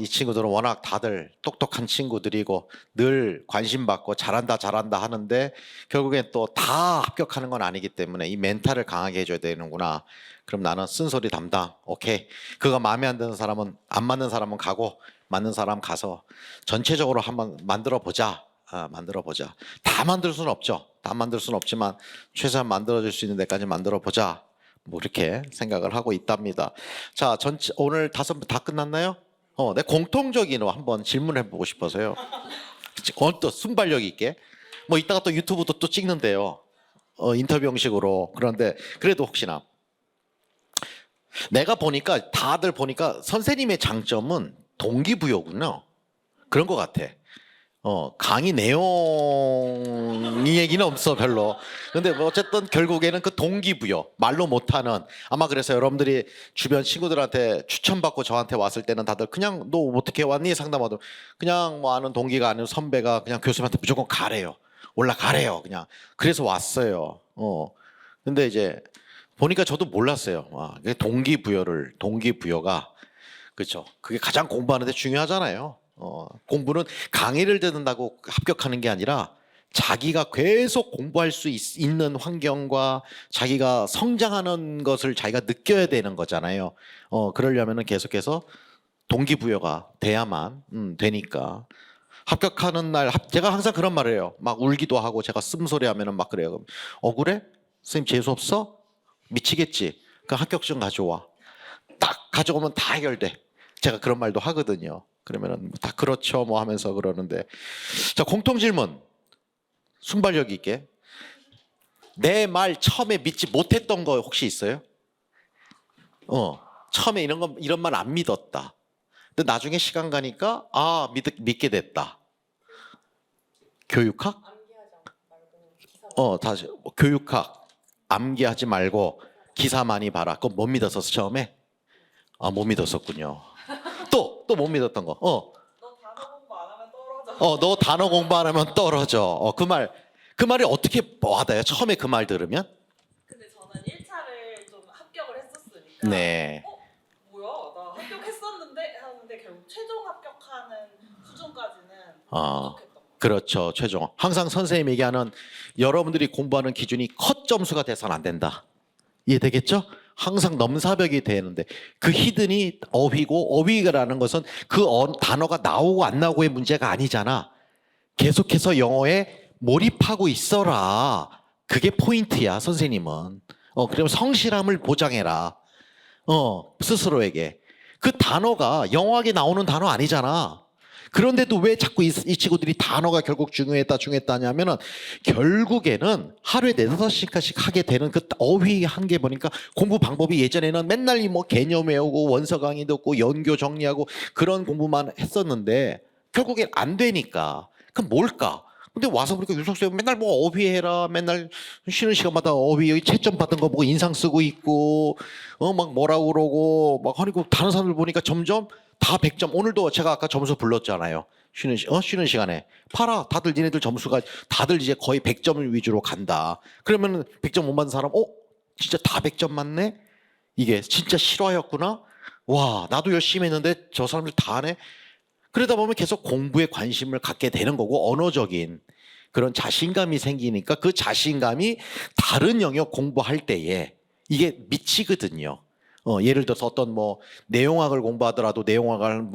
이 친구들은 워낙 다들 똑똑한 친구들이고 늘 관심 받고 잘한다 하는데 결국엔 또 다 합격하는 건 아니기 때문에 이 멘탈을 강하게 해줘야 되는구나. 그럼 나는 쓴소리 담당. 오케이. 그거 마음에 안 드는 사람은 안 맞는 사람은 가고 맞는 사람 가서 전체적으로 한번 만들어 보자. 만들어 보자. 다 만들 수는 없죠. 다 만들 수는 없지만 최소한 만들어줄 수 있는 데까지 만들어 보자. 뭐 이렇게 생각을 하고 있답니다. 자, 전체 오늘 5분 다 끝났나요? 내 공통적인 거 한번 질문해 보고 싶어서요. 또 순발력 있게. 뭐 이따가 또 유튜브도 또 찍는데요. 인터뷰 형식으로. 그런데 그래도 혹시나 내가 보니까 다들 보니까 선생님의 장점은 동기부여군요. 그런 것 같아. 강의 내용 얘기는 없어 별로. 근데 뭐 어쨌든 결국에는 그 동기부여 말로 못하는 아마 그래서 여러분들이 주변 친구들한테 추천받고 저한테 왔을 때는 다들 그냥 너 어떻게 왔니 상담하도 그냥 뭐 아는 동기가 아니고 선배가 그냥 교수님한테 무조건 가래요. 올라가래요. 그냥 그래서 왔어요. 근데 이제 보니까 저도 몰랐어요. 동기부여가 그렇죠. 그게 가장 공부하는데 중요하잖아요. 공부는 강의를 듣는다고 합격하는 게 아니라 자기가 계속 공부할 수 있는 환경과 자기가 성장하는 것을 자기가 느껴야 되는 거잖아요. 그러려면은 계속해서 동기부여가 돼야만 되니까 합격하는 날 제가 항상 그런 말을 해요. 막 울기도 하고 제가 쓴소리 하면은 막 그래요. 그래? 선생님 재수 없어? 미치겠지. 그 합격증 가져와. 딱 가져오면 다 해결돼. 제가 그런 말도 하거든요. 그러면은 다 그렇죠 뭐 하면서 그러는데 자 공통 질문 순발력 있게 내 말 처음에 믿지 못했던 거 혹시 있어요? 처음에 이런 말 안 믿었다. 근데 나중에 시간 가니까 믿게 됐다. 교육학? 다시 교육학 암기하지 말고 기사 많이 봐라. 그건 못 믿었었어 처음에? 못 믿었었군요. 또 못 믿었던 거. 너 단어 공부 안 하면 떨어져. 너 단어 공부 안 하면 떨어져. 그 말이 어떻게 와닿아요? 처음에 그 말 들으면? 근데 저는 1차를 좀 합격을 했었으니까 네. 뭐야 나 합격했었는데 하는데 결국 최종 합격하는 수준까지는 어. 부족했던 거예요. 그렇죠. 최종. 항상 선생님이 얘기하는 여러분들이 공부하는 기준이 컷 점수가 돼서는 안 된다. 이해되겠죠? 항상 넘사벽이 되는데 그 히든이 어휘고 어휘라는 것은 그 단어가 나오고 안 나오고의 문제가 아니잖아. 계속해서 영어에 몰입하고 있어라. 그게 포인트야, 선생님은. 그러면 성실함을 보장해라. 스스로에게. 그 단어가 영어하게 나오는 단어 아니잖아. 그런데도 왜 자꾸 이 친구들이 단어가 결국 중요했다 하냐면은 결국에는 하루에 4-5시간씩 하게 되는 그 어휘 한 게 보니까 공부 방법이 예전에는 맨날 뭐 개념 외우고 원서 강의 듣고 연교 정리하고 그런 공부만 했었는데 결국엔 안 되니까. 그럼 뭘까? 근데 와서 보니까 유석쌤 맨날 뭐 어휘해라, 맨날 쉬는 시간마다 어휘 채점 받은 거 보고 인상 쓰고 있고, 막 뭐라고 그러고, 막 하니까 다른 사람들 보니까 점점 다 100점. 오늘도 제가 아까 점수 불렀잖아요. 쉬는 시간에. 봐라. 다들 니네들 점수가 다들 이제 거의 100점 위주로 간다. 그러면은 100점 못 받는 사람, 진짜 다 100점 맞네? 이게 진짜 실화였구나? 와, 나도 열심히 했는데 저 사람들 다 하네? 그러다 보면 계속 공부에 관심을 갖게 되는 거고 언어적인 그런 자신감이 생기니까 그 자신감이 다른 영역 공부할 때에 이게 미치거든요. 예를 들어서 어떤 뭐 내용학을 공부하더라도 내용학을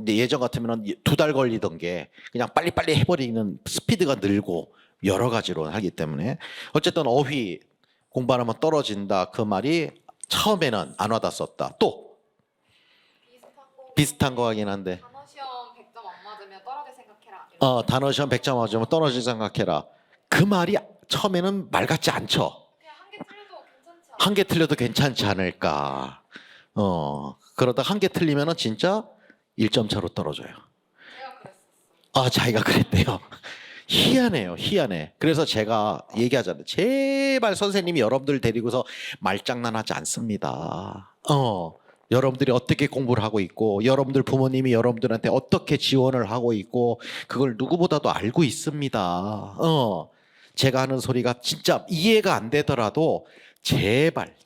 예전 같으면 2달 걸리던 게 그냥 빨리빨리 해버리는 스피드가 늘고 여러 가지로 하기 때문에 어쨌든 어휘 공부 안 하면 떨어진다 그 말이 처음에는 안 와닿았었다. 또 비슷한 거 하긴 한데 단어 시험 100점 안 맞으면 떨어질 생각해라. 단어 시험 100점 맞으면 떨어질 생각해라. 그 말이 처음에는 말 같지 않죠. 그냥 한 개 틀려도 괜찮지 않아? 한 개 틀려도 괜찮지 않을까. 그러다 한 개 틀리면은 진짜 1점 차로 떨어져요. 제가 그랬었어. 자기가 그랬대요. 희한해요, 희한해. 그래서 제가 얘기하잖아요. 제발 선생님이 여러분들 데리고서 말장난하지 않습니다. 여러분들이 어떻게 공부를 하고 있고, 여러분들 부모님이 여러분들한테 어떻게 지원을 하고 있고, 그걸 누구보다도 알고 있습니다. 제가 하는 소리가 진짜 이해가 안 되더라도 제발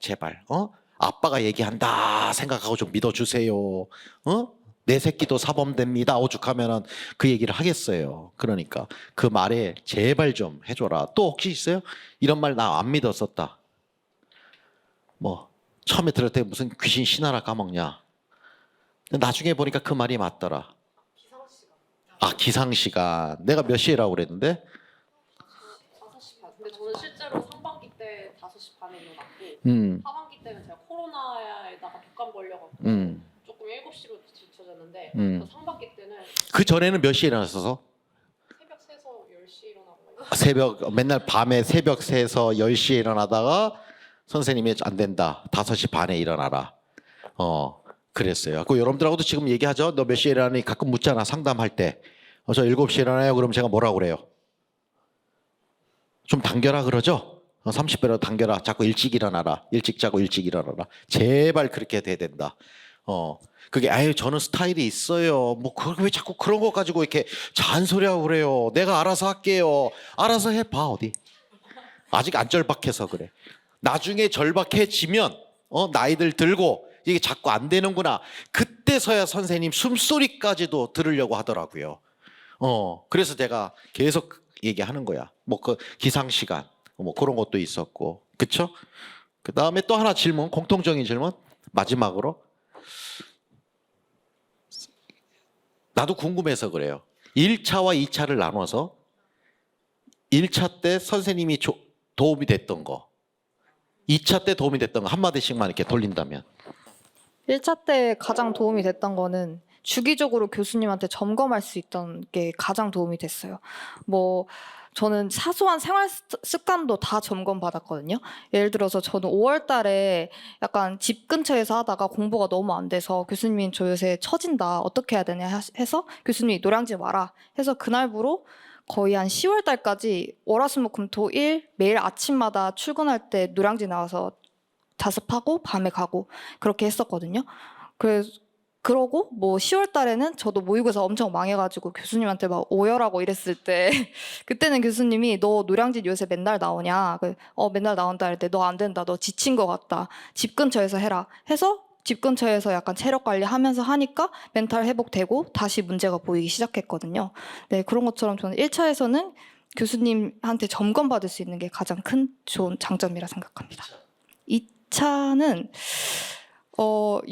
아빠가 얘기한다 생각하고 좀 믿어주세요. 내 새끼도 사범됩니다 오죽하면은 그 얘기를 하겠어요. 그러니까 그 말에 제발 좀 해줘라. 또 혹시 있어요? 이런 말 나 안 믿었었다. 뭐 처음에 들을 때 무슨 귀신 신하라 까먹냐. 나중에 보니까 그 말이 맞더라. 기상시간. 내가 몇 시라고 그랬는데? 5시 반. 근데 저는 실제로 상반기 때 5시 반에 일어났고 하반기 때는 제가 코로나에다가 독감 걸려갖고 조금 7시로 뒤쳐졌는데 상반기 때는 그 전에는 몇 시에 일어났어서? 새벽 새서 10시에 일어나고 맨날 밤에 새벽 새서 10시에 일어나다가 선생님이 안 된다. 5시 반에 일어나라. 그랬어요. 그 여러분들하고도 지금 얘기하죠. 너 몇 시에 일어나니 가끔 묻잖아. 상담할 때. 저 7시에 일어나요. 그럼 제가 뭐라고 그래요? 좀 당겨라 그러죠. 30배로 당겨라. 자꾸 일찍 일어나라. 일찍 자고 일찍 일어나라. 제발 그렇게 돼야 된다. 그게 저는 스타일이 있어요. 뭐 그걸 왜 자꾸 그런 거 가지고 이렇게 잔소리하고 그래요. 내가 알아서 할게요. 알아서 해봐 어디. 아직 안 절박해서 그래. 나중에 절박해지면 나이들 들고 이게 자꾸 안 되는구나. 그때서야 선생님 숨소리까지도 들으려고 하더라고요. 그래서 제가 계속 얘기하는 거야. 뭐 그 기상 시간 뭐 그런 것도 있었고, 그쵸? 그 다음에 또 하나 질문, 공통적인 질문 마지막으로. 나도 궁금해서 그래요. 1차와 2차를 나눠서 1차 때 선생님이 도움이 됐던 거, 2차 때 도움이 됐던 거 한마디씩만 이렇게 돌린다면. 1차 때 가장 도움이 됐던 거는 주기적으로 교수님한테 점검할 수 있던 게 가장 도움이 됐어요. 뭐 저는 사소한 생활 습관도 다 점검받았거든요. 예를 들어서 저는 5월 달에 약간 집 근처에서 하다가 공부가 너무 안 돼서 교수님이 저 요새 처진다. 어떻게 해야 되냐 해서 교수님이 노량진 와라 해서 그날부로 거의 한 10월 달까지 월화수목금토일 매일 아침마다 출근할 때 노량진 나와서 자습하고 밤에 가고 그렇게 했었거든요. 그래서 그러고 뭐 10월 달에는 저도 모의고사 엄청 망해가지고 교수님한테 막 오열하고 이랬을 때 그때는 교수님이 너 노량진 요새 맨날 나오냐? 맨날 나온다 할 때 너 안 된다. 너 지친 것 같다. 집 근처에서 해라. 해서 집 근처에서 약간 체력 관리하면서 하니까 멘탈 회복되고 다시 문제가 보이기 시작했거든요. 네, 그런 것처럼 저는 1차에서는 교수님한테 점검받을 수 있는 게 가장 큰 좋은 장점이라 생각합니다. 2차는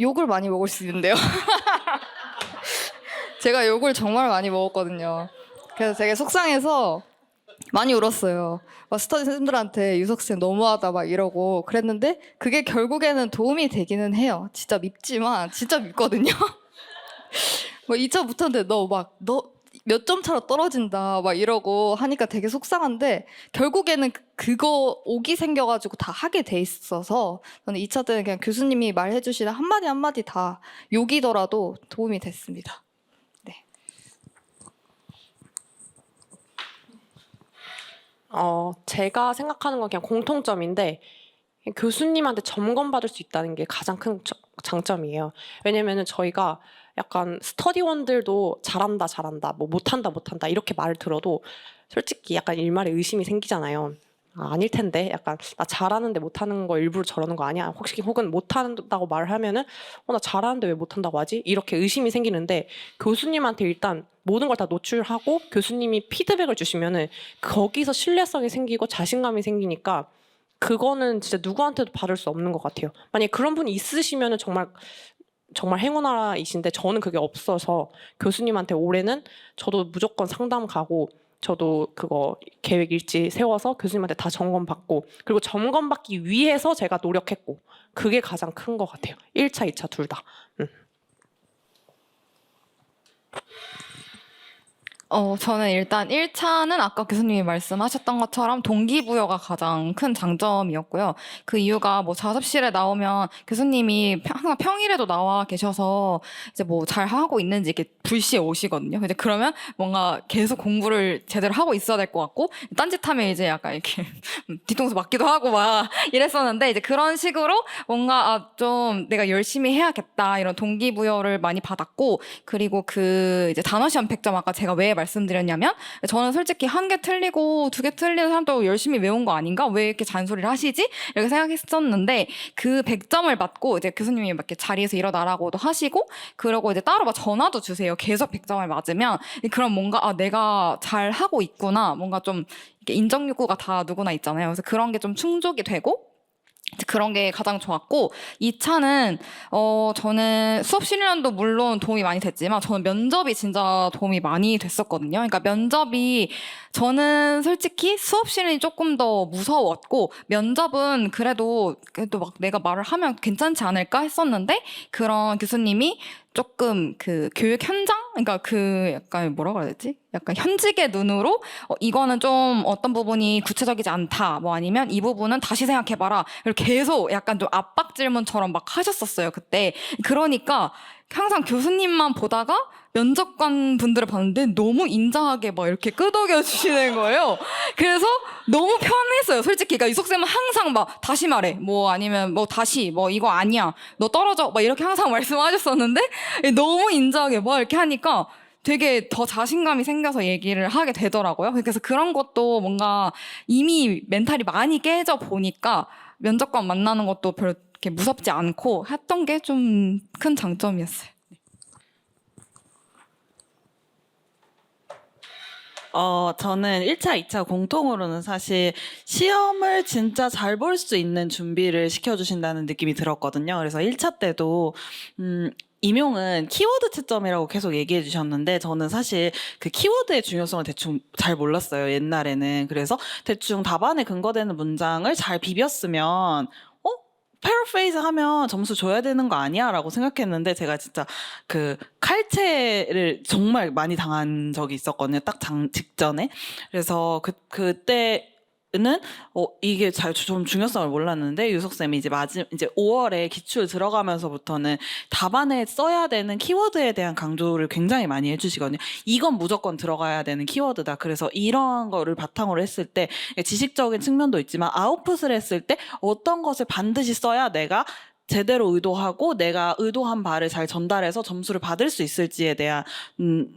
욕을 많이 먹을 수 있는데요. 제가 욕을 정말 많이 먹었거든요. 그래서 되게 속상해서 많이 울었어요. 막 스터디 쌤들한테 유석쌤 너무하다 막 이러고 그랬는데 그게 결국에는 도움이 되기는 해요. 진짜 밉지만 진짜 밉거든요. 뭐 2차 붙었는데 너 몇 점 차로 떨어진다 막 이러고 하니까 되게 속상한데 결국에는 그거 옥이 생겨가지고 다 하게 돼 있어서 저는 2차 때는 그냥 교수님이 말해주시는 한마디 한마디 다 욕이더라도 도움이 됐습니다. 네. 제가 생각하는 건 그냥 공통점인데 교수님한테 점검받을 수 있다는 게 가장 큰 장점이에요. 왜냐면은 저희가 약간 스터디원들도 잘한다, 뭐 못한다 이렇게 말을 들어도 솔직히 약간 일말의 의심이 생기잖아요. 아닐 텐데 약간 나 잘하는데 못하는 거 일부러 저러는 거 아니야? 혹은 못한다고 말을 하면은 나 잘하는데 왜 못한다고 하지? 이렇게 의심이 생기는데 교수님한테 일단 모든 걸 다 노출하고 교수님이 피드백을 주시면은 거기서 신뢰성이 생기고 자신감이 생기니까 그거는 진짜 누구한테도 받을 수 없는 것 같아요. 만약에 그런 분이 있으시면은 정말 행운아이신데 저는 그게 없어서 교수님한테 올해는 저도 무조건 상담 가고 저도 그거 계획 일지 세워서 교수님한테 다 점검받고 그리고 점검받기 위해서 제가 노력했고 그게 가장 큰 것 같아요. 1차, 2차 둘 다. 저는 일단 1차는 아까 교수님이 말씀하셨던 것처럼 동기부여가 가장 큰 장점이었고요. 그 이유가 뭐 자습실에 나오면 교수님이 항상 평일에도 나와 계셔서 이제 뭐 잘하고 있는지 이렇게 불시에 오시거든요. 근데 그러면 뭔가 계속 공부를 제대로 하고 있어야 될 것 같고 딴짓하면 이제 약간 이렇게 뒤통수 맞기도 하고 막 이랬었는데 이제 그런 식으로 뭔가 좀 내가 열심히 해야겠다 이런 동기부여를 많이 받았고 그리고 그 이제 단어 시험 100점 아까 제가 왜 말씀드렸냐면 저는 솔직히 1개 틀리고 2개 틀리는 사람도 열심히 외운 거 아닌가? 왜 이렇게 잔소리를 하시지? 이렇게 생각했었는데 그 100점을 맞고 이제 교수님이 막 이렇게 자리에서 일어나라고도 하시고 그러고 이제 따로 막 전화도 주세요. 계속 100점을 맞으면 그럼 뭔가 내가 잘 하고 있구나. 뭔가 좀 인정 욕구가 다 누구나 있잖아요. 그래서 그런 게 좀 충족이 되고 그런 게 가장 좋았고 2차는 저는 수업 실련도 물론 도움이 많이 됐지만 저는 면접이 진짜 도움이 많이 됐었거든요. 그러니까 면접이 저는 솔직히 수업 실련이 조금 더 무서웠고 면접은 그래도 막 내가 말을 하면 괜찮지 않을까 했었는데 그런 교수님이 조금 그 교육 현장? 그러니까 그 약간 뭐라고 해야 되지? 약간 현직의 눈으로 이거는 좀 어떤 부분이 구체적이지 않다. 뭐 아니면 이 부분은 다시 생각해봐라. 이렇게 계속 약간 좀 압박 질문처럼 막 하셨었어요. 그때. 그러니까 항상 교수님만 보다가 면접관 분들을 봤는데 너무 인자하게 막 이렇게 끄덕여 주시는 거예요. 그래서 너무 편했어요. 솔직히. 그러니까 유석쌤은 항상 막 다시 말해. 뭐 아니면 뭐 다시 뭐 이거 아니야. 너 떨어져. 막 이렇게 항상 말씀하셨었는데 너무 인자하게 막 이렇게 하니까 되게 더 자신감이 생겨서 얘기를 하게 되더라고요. 그래서 그런 것도 뭔가 이미 멘탈이 많이 깨져 보니까 면접관 만나는 것도 별로 이렇게 무섭지 않고 했던 게 좀 큰 장점이었어요. 저는 1차, 2차 공통으로는 사실 시험을 진짜 잘 볼 수 있는 준비를 시켜주신다는 느낌이 들었거든요. 그래서 1차 때도, 임용은 키워드 채점이라고 계속 얘기해 주셨는데 저는 사실 그 키워드의 중요성을 대충 잘 몰랐어요. 옛날에는. 그래서 대충 답안에 근거되는 문장을 잘 비볐으면 패러프레이즈 하면 점수 줘야 되는 거 아니야? 라고 생각했는데 제가 진짜 그 칼체를 정말 많이 당한 적이 있었거든요. 딱 직전에. 그래서 그때는 이게 좀 중요성을 몰랐는데 유석쌤이 이제 이제 5월에 기출 들어가면서부터는 답안에 써야 되는 키워드에 대한 강조를 굉장히 많이 해주시거든요. 이건 무조건 들어가야 되는 키워드다. 그래서 이런 거를 바탕으로 했을 때 지식적인 측면도 있지만 아웃풋을 했을 때 어떤 것을 반드시 써야 내가 제대로 의도하고 내가 의도한 바를 잘 전달해서 점수를 받을 수 있을지에 대한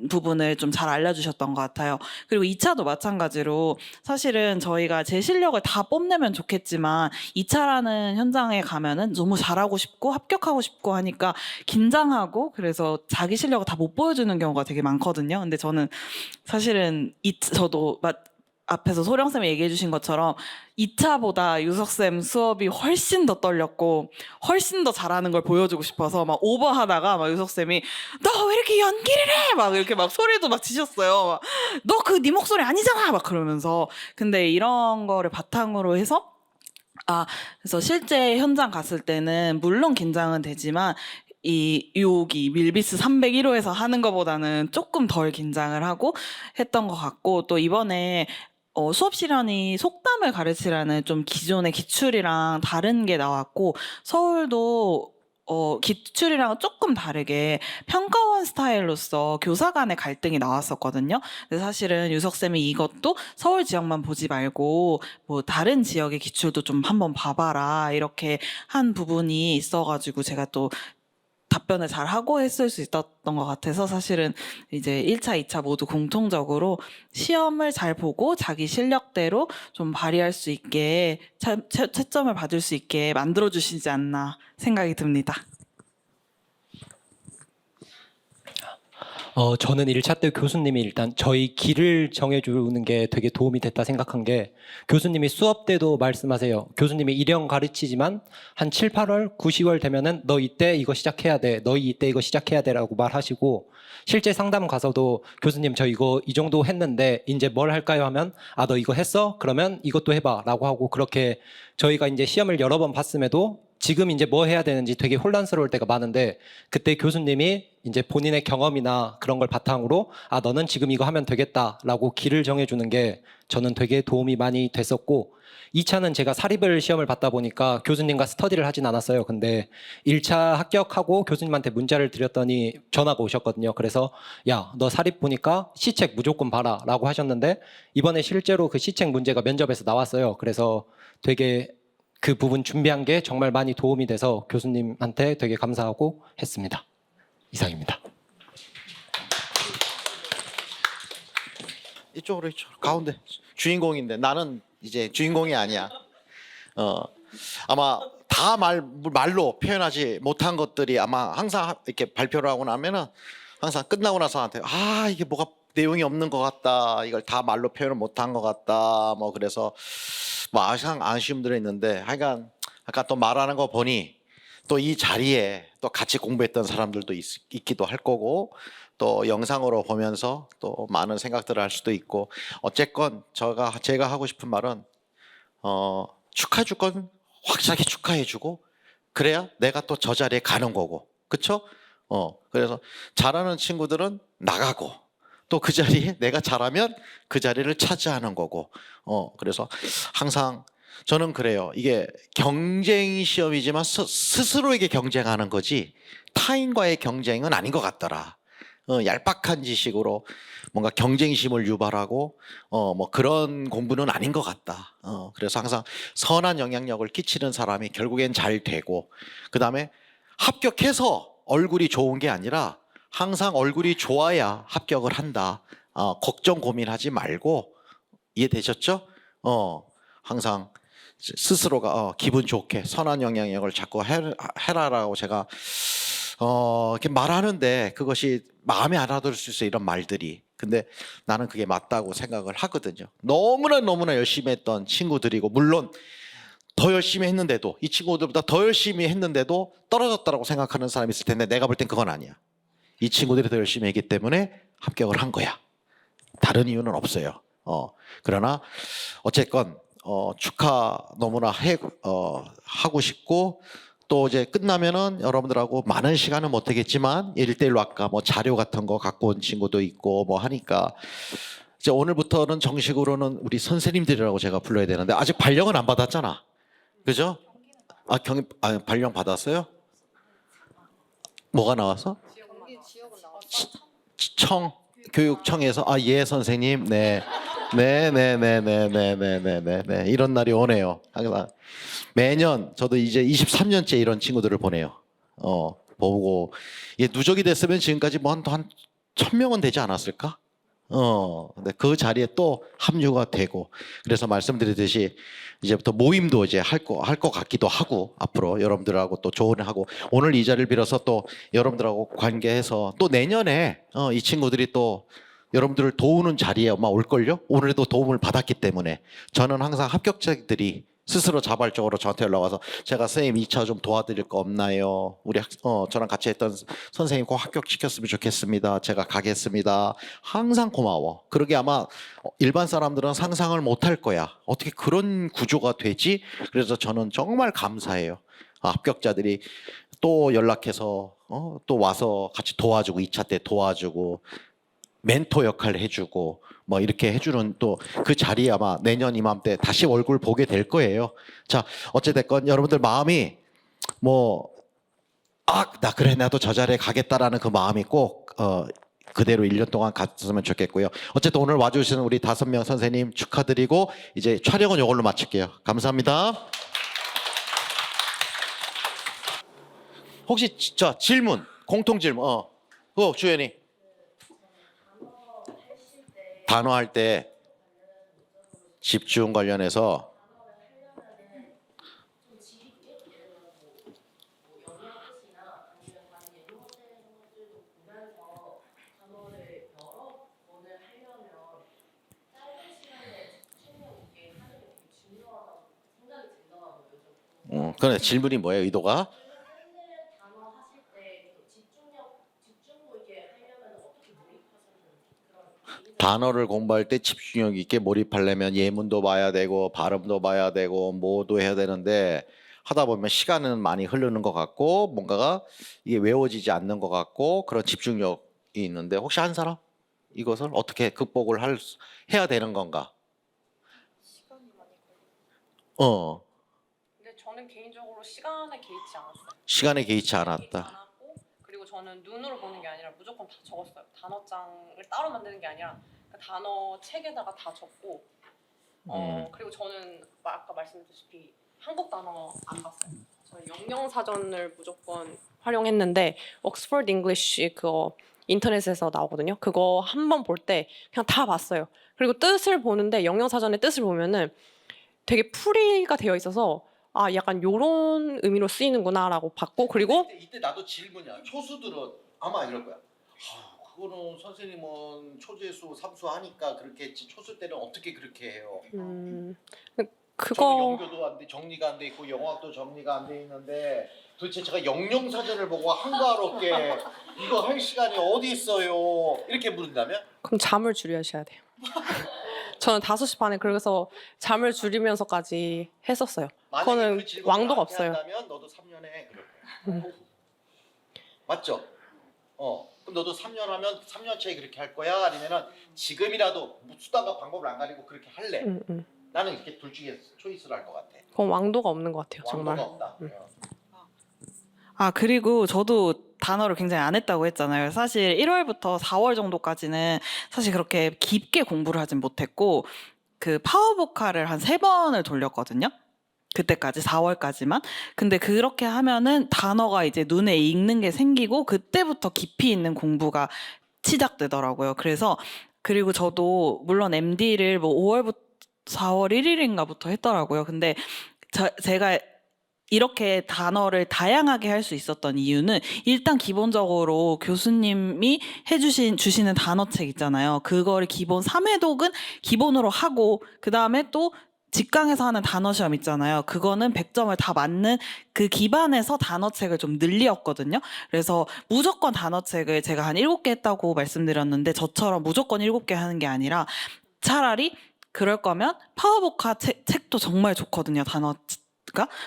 부분을 좀 잘 알려주셨던 것 같아요. 그리고 2차도 마찬가지로 사실은 저희가 제 실력을 다 뽐내면 좋겠지만 2차라는 현장에 가면은 너무 잘하고 싶고 합격하고 싶고 하니까 긴장하고 그래서 자기 실력을 다 못 보여주는 경우가 되게 많거든요. 근데 저는 사실은 저도 앞에서 소령쌤이 얘기해 주신 것처럼 2차보다 유석쌤 수업이 훨씬 더 떨렸고 훨씬 더 잘하는 걸 보여주고 싶어서 막 오버하다가 막 유석쌤이 너 왜 이렇게 연기를 해? 막 이렇게 막 소리도 막 지셨어요. 너 네 목소리 아니잖아! 막 그러면서. 근데 이런 거를 바탕으로 해서 그래서 실제 현장 갔을 때는 물론 긴장은 되지만 이 유혹이 밀비스 301호에서 하는 것보다는 조금 덜 긴장을 하고 했던 것 같고 또 이번에 수업 시간이 속담을 가르치라는 좀 기존의 기출이랑 다른 게 나왔고 서울도 기출이랑 조금 다르게 평가원 스타일로서 교사 간의 갈등이 나왔었거든요. 근데 사실은 유석쌤이 이것도 서울 지역만 보지 말고 뭐 다른 지역의 기출도 좀 한번 봐봐라 이렇게 한 부분이 있어가지고 제가 또 답변을 잘 하고 했을 수 있었던 것 같아서 사실은 이제 1차, 2차 모두 공통적으로 시험을 잘 보고 자기 실력대로 좀 발휘할 수 있게 채점을 받을 수 있게 만들어주시지 않나 생각이 듭니다. 저는 1차 때 교수님이 일단 저희 길을 정해주는 게 되게 도움이 됐다 생각한 게 교수님이 수업 때도 말씀하세요. 교수님이 1형 가르치지만 한 7, 8월, 9, 10월 되면은 너 이때 이거 시작해야 돼. 너희 이때 이거 시작해야 돼라고 말하시고 실제 상담 가서도 교수님 저 이거 이 정도 했는데 이제 뭘 할까요 하면 너 이거 했어? 그러면 이것도 해봐 라고 하고 그렇게 저희가 이제 시험을 여러 번 봤음에도 지금 이제 뭐 해야 되는지 되게 혼란스러울 때가 많은데 그때 교수님이 이제 본인의 경험이나 그런 걸 바탕으로 너는 지금 이거 하면 되겠다라고 길을 정해주는 게 저는 되게 도움이 많이 됐었고 2차는 제가 사립을 시험을 봤다 보니까 교수님과 스터디를 하진 않았어요. 근데 1차 합격하고 교수님한테 문자를 드렸더니 전화가 오셨거든요. 그래서 야, 너 사립 보니까 시책 무조건 봐라 라고 하셨는데 이번에 실제로 그 시책 문제가 면접에서 나왔어요. 그래서 되게 그 부분 준비한 게 정말 많이 도움이 돼서 교수님한테 되게 감사하고 했습니다. 이상입니다. 이쪽으로 가운데 주인공인데 나는 이제 주인공이 아니야. 아마 다 말로 표현하지 못한 것들이 아마 항상 이렇게 발표를 하고 나면은 항상 끝나고 나서 한테 이게 뭐가 내용이 없는 것 같다. 이걸 다 말로 표현을 못한 것 같다. 뭐 그래서 뭐 항상 아쉬움들이 있는데 하여간 아까 또 말하는 거 보니 또 이 자리에 또 같이 공부했던 사람들도 있기도 할 거고 또 영상으로 보면서 또 많은 생각들을 할 수도 있고 어쨌건 제가 하고 싶은 말은 축하해 줄 건 확실하게 축하해 주고 그래야 내가 또 저 자리에 가는 거고 그쵸? 그래서 잘하는 친구들은 나가고 또 그 자리에 내가 잘하면 그 자리를 차지하는 거고 그래서 항상 저는 그래요. 이게 경쟁 시험이지만 스스로에게 경쟁하는 거지 타인과의 경쟁은 아닌 것 같더라. 얄팍한 지식으로 뭔가 경쟁심을 유발하고 뭐 그런 공부는 아닌 것 같다. 그래서 항상 선한 영향력을 끼치는 사람이 결국엔 잘 되고 그다음에 합격해서 얼굴이 좋은 게 아니라 항상 얼굴이 좋아야 합격을 한다. 걱정 고민하지 말고 이해되셨죠? 항상 스스로가 기분 좋게 선한 영향력을 자꾸 해라라고 제가 이렇게 말하는데 그것이 마음에 안 와닿을 수 있어요. 이런 말들이. 근데 나는 그게 맞다고 생각을 하거든요. 너무나 열심히 했던 친구들이고 물론 더 열심히 했는데도 이 친구들보다 더 열심히 했는데도 떨어졌다라고 생각하는 사람이 있을 텐데 내가 볼 땐 그건 아니야. 이 친구들이 더 열심히 했기 때문에 합격을 한 거야. 다른 이유는 없어요. 그러나 어쨌건 축하 너무나 하고 싶고 또 이제 끝나면은 여러분들하고 많은 시간은 못 되겠지만 1대1로 아까 뭐 자료 같은 거 갖고 온 친구도 있고 뭐 하니까 이제 오늘부터는 정식으로는 우리 선생님들이라고 제가 불러야 되는데 아직 발령은 안 받았잖아. 그죠? 발령 받았어요? 뭐가 나와서? 교육청에서 예 선생님 네 이런 날이 오네요. 항상 매년 저도 이제 23년째 이런 친구들을 보내요. 보고 이게 누적이 됐으면 지금까지 뭐 한 1000명은 되지 않았을까? 근데 그 자리에 또 합류가 되고, 그래서 말씀드리듯이 이제부터 모임도 이제 할 거 같기도 하고, 앞으로 여러분들하고 또 조언하고, 오늘 이 자리를 빌어서 또 여러분들하고 관계해서 또 내년에 이 친구들이 또 여러분들을 도우는 자리에 아마 올걸요? 오늘도 도움을 받았기 때문에 저는 항상 합격자들이 스스로 자발적으로 저한테 연락 와서 제가 선생님 2차 좀 도와드릴 거 없나요? 우리 저랑 같이 했던 선생님 꼭 합격시켰으면 좋겠습니다. 제가 가겠습니다. 항상 고마워. 그러게 아마 일반 사람들은 상상을 못할 거야. 어떻게 그런 구조가 되지? 그래서 저는 정말 감사해요. 합격자들이 또 연락해서 또 와서 같이 도와주고 2차 때 도와주고 멘토 역할을 해주고 뭐 이렇게 해주는 또 그 자리에 아마 내년 이맘때 다시 얼굴 보게 될 거예요. 자, 어찌됐건 여러분들 마음이 뭐 나 그래 나도 저 자리에 가겠다라는 그 마음이 꼭 그대로 1년 동안 갔으면 좋겠고요. 어쨌든 오늘 와주시는 우리 5명 선생님 축하드리고 이제 촬영은 이걸로 마칠게요. 감사합니다. 혹시 저 질문, 공통 질문, 주연이. 단어할 때 집중 관련해서 그래 질문이 뭐예요? 의도가? 단어를 공부할 때 집중력 있게 몰입하려면 예문도 봐야 되고 발음도 봐야 되고 뭐도 해야 되는데 하다 보면 시간은 많이 흐르는 것 같고 뭔가가 이게 외워지지 않는 것 같고 그런 집중력이 있는데 혹시 한 사람 이것을 어떻게 극복을 해야 되는 건가? 근데 저는 개인적으로 시간에 개의치 않았어요. 시간에 개의치 않았다. 그리고 저는 눈으로 보는 게 아니라 무조건 다 적었어요. 단어장을 따로 만드는 게 아니라 그 단어 책에다가 다 적고 그리고 저는 아까 말씀드렸다시피 한국 단어 안 봤어요. 저는 영영사전을 무조건 활용했는데 옥스퍼드 잉글리쉬 그거 인터넷에서 나오거든요. 그거 한 번 볼 때 그냥 다 봤어요. 그리고 뜻을 보는데 영영사전의 뜻을 보면은 되게 풀이가 되어 있어서 약간 요런 의미로 쓰이는구나라고 봤고 그리고 이때 나도 질문이야. 초수들은 아마 이럴 거야. 그거는 선생님은 초재수, 삼수 하니까 그렇게 했지. 초수 때는 어떻게 그렇게 해요? 그거 영교도 안 돼, 정리가 안 돼 있고 영어학도 정리가 안 돼 있는데 도대체 제가 영영사전을 보고 한가롭게 이거 할 시간이 어디 있어요? 이렇게 물은다면? 그럼 잠을 줄여셔야 돼요. 저는 5시 반에 그래서 잠을 줄이면서까지 했었어요. 그거는 그 질문을 왕도가 나한테 없어요. 한다면 너도 3년 해. 그럴 거야. 맞죠? 그럼 너도 3년 하면 3년째 그렇게 할 거야? 아니면은 지금이라도 수단과 방법을 안 가리고 그렇게 할래? 나는 이렇게 둘 중에 초이스를 할 것 같아. 그건 왕도가 없는 것 같아요. 정말. 왕도가 없다. 그리고 저도 단어를 굉장히 안 했다고 했잖아요. 사실 1월부터 4월 정도까지는 사실 그렇게 깊게 공부를 하진 못했고 그 파워보컬을 한 3번을 돌렸거든요. 그때까지 4월까지만. 근데 그렇게 하면은 단어가 이제 눈에 익는 게 생기고 그때부터 깊이 있는 공부가 시작되더라고요. 그리고 저도 물론 MD를 뭐 5월부터 4월 1일인가부터 했더라고요. 근데 제가 이렇게 단어를 다양하게 할 수 있었던 이유는 일단 기본적으로 교수님이 주시는 단어책 있잖아요. 그거를 기본 3회독은 기본으로 하고 그 다음에 또 직강에서 하는 단어 시험 있잖아요. 그거는 100점을 다 맞는 그 기반에서 단어책을 좀 늘렸거든요. 그래서 무조건 단어책을 제가 한 7개 했다고 말씀드렸는데 저처럼 무조건 7개 하는 게 아니라 차라리 그럴 거면 파워보카 책도 정말 좋거든요.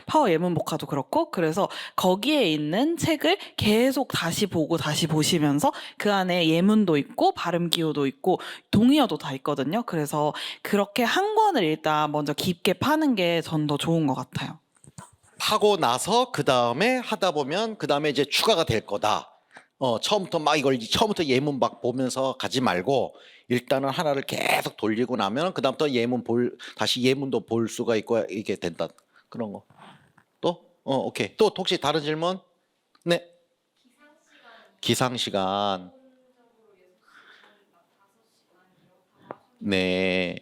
파워 예문복화도 그렇고 그래서 거기에 있는 책을 계속 다시 보고 다시 보시면서 그 안에 예문도 있고 발음 기호도 있고 동의어도 다 있거든요. 그래서 그렇게 한 권을 일단 먼저 깊게 파는 게 전 더 좋은 것 같아요. 파고 나서 그 다음에 하다 보면 그 다음에 이제 추가가 될 거다. 처음부터 막 이걸 처음부터 예문 막 보면서 가지 말고 일단은 하나를 계속 돌리고 나면 그 다음부터 다시 예문도 볼 수가 있고 이게 된다. 그런 거. 오케이. 또 혹시 다른 질문? 네. 기상 시간. 네.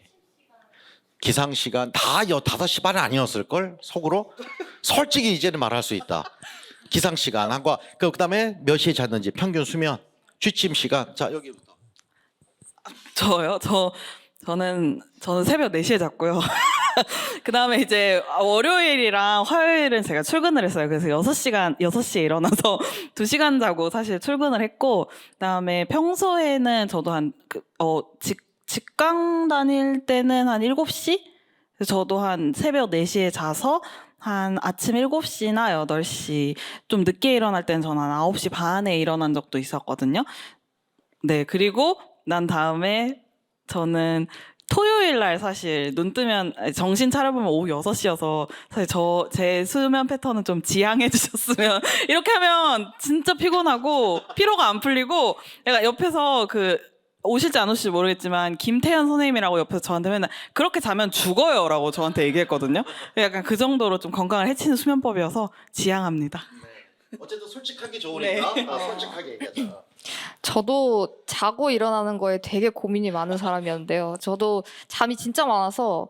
기상 시간 다 5시 반은 아니었을 걸? 속으로? 솔직히 이제는 말할 수 있다. 기상 시간 한과 그다음에 몇 시에 잤는지 평균 수면, 취침 시간. 자, 여기부터. 저요? 저는 새벽 4시에 잤고요. 그다음에 이제 월요일이랑 화요일은 제가 출근을 했어요. 그래서 6시에 일어나서 2시간 자고 사실 출근을 했고, 그다음에 평소에는 저도 직강 다닐 때는 한 7시? 그래서 저도 한 새벽 4시에 자서 한 아침 7시나 8시, 좀 늦게 일어날 때는 저는 한 9시 반에 일어난 적도 있었거든요. 네, 그리고 난 다음에 저는 토요일 날 사실 눈 뜨면 정신 차려보면 오후 6시여서 사실 제 수면 패턴은 좀 지양해 주셨으면 이렇게 하면 진짜 피곤하고 피로가 안 풀리고, 내가 옆에서 오실지 안 오실지 모르겠지만 김태현 선생님이라고 옆에서 저한테 맨날 그렇게 자면 죽어요 라고 저한테 얘기했거든요. 약간 그 정도로 좀 건강을 해치는 수면법이어서 지양합니다. 어쨌든 솔직하기 좋으니까 솔직하게 얘기하자. 저도 자고 일어나는 거에 되게 고민이 많은 사람이었는데요. 저도 잠이 진짜 많아서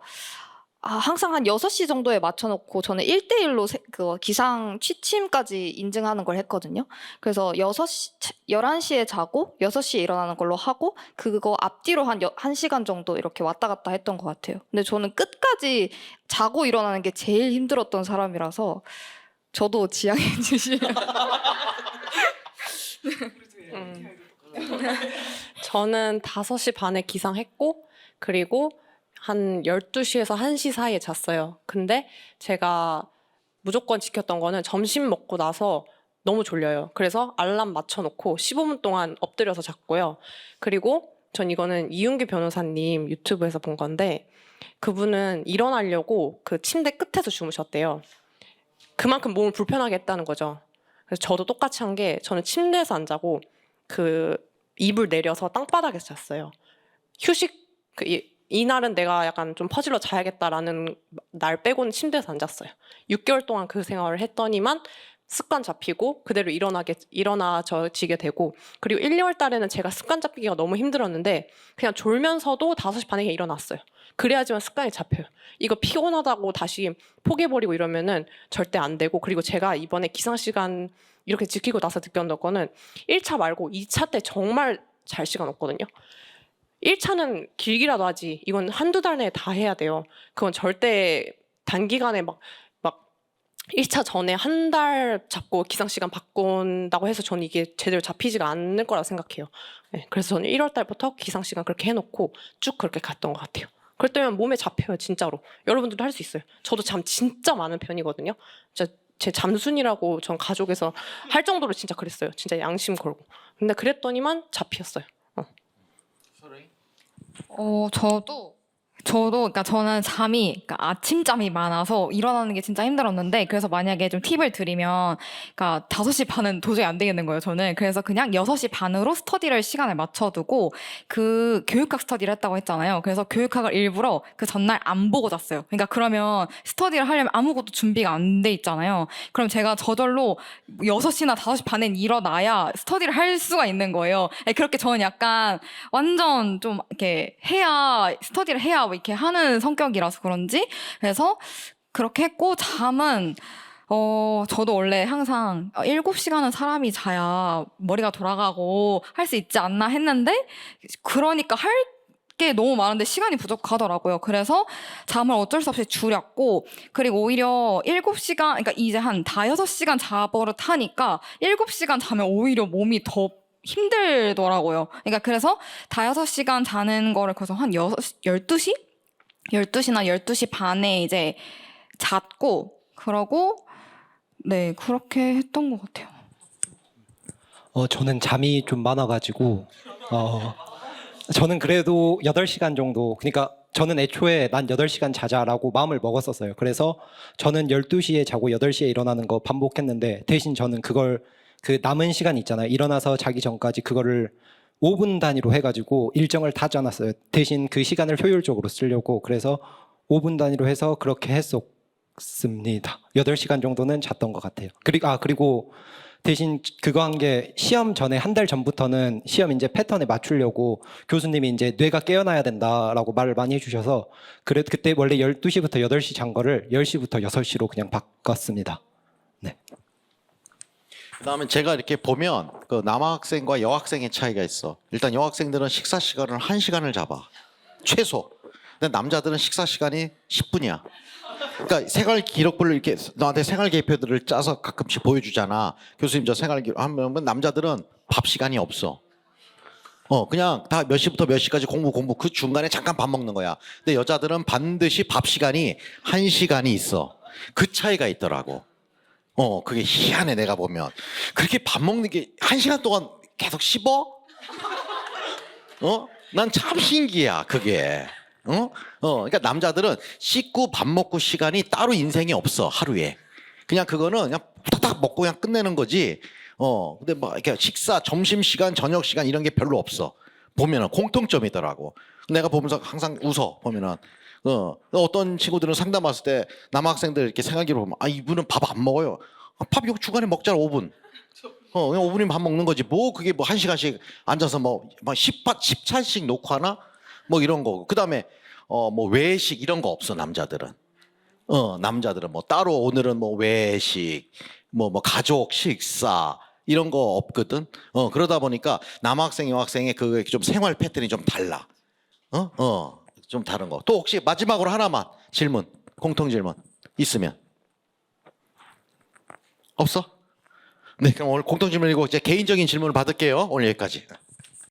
항상 한 6시 정도에 맞춰놓고 저는 1대1로 기상 취침까지 인증하는 걸 했거든요. 그래서 11시에 자고 6시에 일어나는 걸로 하고, 그거 앞뒤로 한 1시간 정도 이렇게 왔다 갔다 했던 것 같아요. 근데 저는 끝까지 자고 일어나는 게 제일 힘들었던 사람이라서 저도 지양해 주시면. 저는 5시 반에 기상했고, 그리고 한 12시에서 1시 사이에 잤어요. 근데 제가 무조건 지켰던 거는 점심 먹고 나서 너무 졸려요. 그래서 알람 맞춰놓고 15분 동안 엎드려서 잤고요. 그리고 전 이거는 이윤기 변호사님 유튜브에서 본 건데, 그분은 일어나려고 그 침대 끝에서 주무셨대요. 그만큼 몸을 불편하게 했다는 거죠. 그래서 저도 똑같이 한 게, 저는 침대에서 안 자고 이불 내려서 땅바닥에서 잤어요. 휴식, 이날은 내가 약간 좀 퍼질러 자야겠다라는 날 빼고는 침대에서 안 잤어요. 6개월 동안 그 생활을 했더니만 습관 잡히고 그대로 일어나지게 되고, 그리고 1, 2월 달에는 제가 습관 잡히기가 너무 힘들었는데 그냥 졸면서도 5시 반에 일어났어요. 그래야지만 습관이 잡혀요. 이거 피곤하다고 다시 포기해버리고 이러면은 절대 안 되고, 그리고 제가 이번에 기상시간 이렇게 지키고 나서 느꼈던 거는 1차 말고 2차 때 정말 잘 시간 없거든요. 1차는 길기라도 하지, 이건 한두 달 내에 다 해야 돼요. 그건 절대 단기간에 막 1차 전에 한 달 잡고 기상시간 바꾼다고 해서 저는 이게 제대로 잡히지가 않을 거라고 생각해요. 네, 그래서 저는 1월 달부터 기상시간 그렇게 해놓고 쭉 그렇게 갔던 것 같아요. 그랬더니 몸에 잡혀요, 진짜로. 여러분들도 할 수 있어요. 저도 잠 진짜 많은 편이거든요. 진짜 제 잠순이라고 전 가족에서 할 정도로 진짜 그랬어요. 진짜 양심 걸고. 근데 그랬더니만 잡혔어요. 저도 그러니까 저는 그러니까 아침잠이 많아서 일어나는 게 진짜 힘들었는데, 그래서 만약에 좀 팁을 드리면, 그러니까 5시 반은 도저히 안 되겠는 거예요, 저는. 그래서 그냥 6시 반으로 스터디를 시간을 맞춰두고, 그 교육학 스터디를 했다고 했잖아요. 그래서 교육학을 일부러 그 전날 안 보고 잤어요. 그러니까 그러면 스터디를 하려면 아무것도 준비가 안 돼 있잖아요. 그럼 제가 저절로 6시나 5시 반엔 일어나야 스터디를 할 수가 있는 거예요. 그렇게 저는 약간 완전 좀 이렇게 스터디를 해야 이렇게 하는 성격이라서 그런지, 그래서 그렇게 했고, 잠은 저도 원래 항상 7시간은 사람이 자야 머리가 돌아가고 할 수 있지 않나 했는데, 그러니까 할 게 너무 많은데 시간이 부족하더라고요. 그래서 잠을 어쩔 수 없이 줄였고, 그리고 오히려 7시간, 그러니까 이제 한 5-6시간 자버릇하니까 7시간 자면 오히려 몸이 더 힘들더라고요. 그러니까 그래서 5-6시간 자는 거를 그래서 한 12시? 12시나 12시 반에 이제 잤고, 그러고 네, 그렇게 했던 것 같아요. 저는 잠이 좀 많아가지고 저는 그래도 8시간 정도, 그러니까 저는 애초에 난 8시간 자자라고 마음을 먹었었어요. 그래서 저는 12시에 자고 8시에 일어나는 거 반복했는데, 대신 저는 그걸 그 남은 시간 있잖아요. 일어나서 자기 전까지 그거를 5분 단위로 해가지고 일정을 다 짜놨어요. 대신 그 시간을 효율적으로 쓰려고. 그래서 5분 단위로 해서 그렇게 잤습니다. 8시간 정도는 잤던 것 같아요. 그리고 대신 그거 한 게 시험 전에 한 달 전부터는 시험 이제 패턴에 맞추려고 교수님이 이제 뇌가 깨어나야 된다라고 말을 많이 해주셔서 그때 원래 12시부터 8시 잔 거를 10시부터 6시로 그냥 바꿨습니다. 네. 그다음에 제가 이렇게 보면 그 남학생과 여학생의 차이가 있어. 일단 여학생들은 식사 시간을 1시간을 잡아. 최소. 근데 남자들은 식사 시간이 10분이야. 그러니까 생활 기록부를 이렇게 너한테 생활 계획표들을 짜서 가끔씩 보여주잖아. 교수님 저 생활 기록 하면 남자들은 밥 시간이 없어. 그냥 다 몇 시부터 몇 시까지 공부 그 중간에 잠깐 밥 먹는 거야. 근데 여자들은 반드시 밥 시간이 1시간이 있어. 그 차이가 있더라고. 그게 희한해 내가 보면. 그렇게 밥 먹는 게 1시간 동안 계속 씹어? 난 참 신기해 그게. 그러니까 남자들은 씻고 밥 먹고 시간이 따로 인생에 없어 하루에. 그냥 그거는 그냥 탁탁 먹고 그냥 끝내는 거지. 근데 막 이렇게 식사, 점심 시간, 저녁 시간 이런 게 별로 없어. 보면은 공통점이더라고. 내가 보면서 항상 웃어 보면은. 어떤 친구들은 상담 왔을 때 남학생들 이렇게 생각기로 보면 이분은 밥 안 먹어요. 밥 요 주간에 먹잖아 5분. 그냥 5분이면 밥 먹는 거지. 뭐 그게 뭐 1시간씩 앉아서 뭐 10차씩 놓고 하나? 뭐 이런 거. 그다음에 뭐 외식 이런 거 없어 남자들은. 남자들은 뭐 따로 오늘은 뭐 외식, 뭐 가족 식사 이런 거 없거든. 그러다 보니까 남학생 여학생의 그 좀 생활 패턴이 좀 달라. 좀 다른 거. 또 혹시 마지막으로 하나만 질문, 공통 질문 있으면. 없어? 네, 그럼 오늘 공통 질문이고 이제 개인적인 질문을 받을게요. 오늘 여기까지.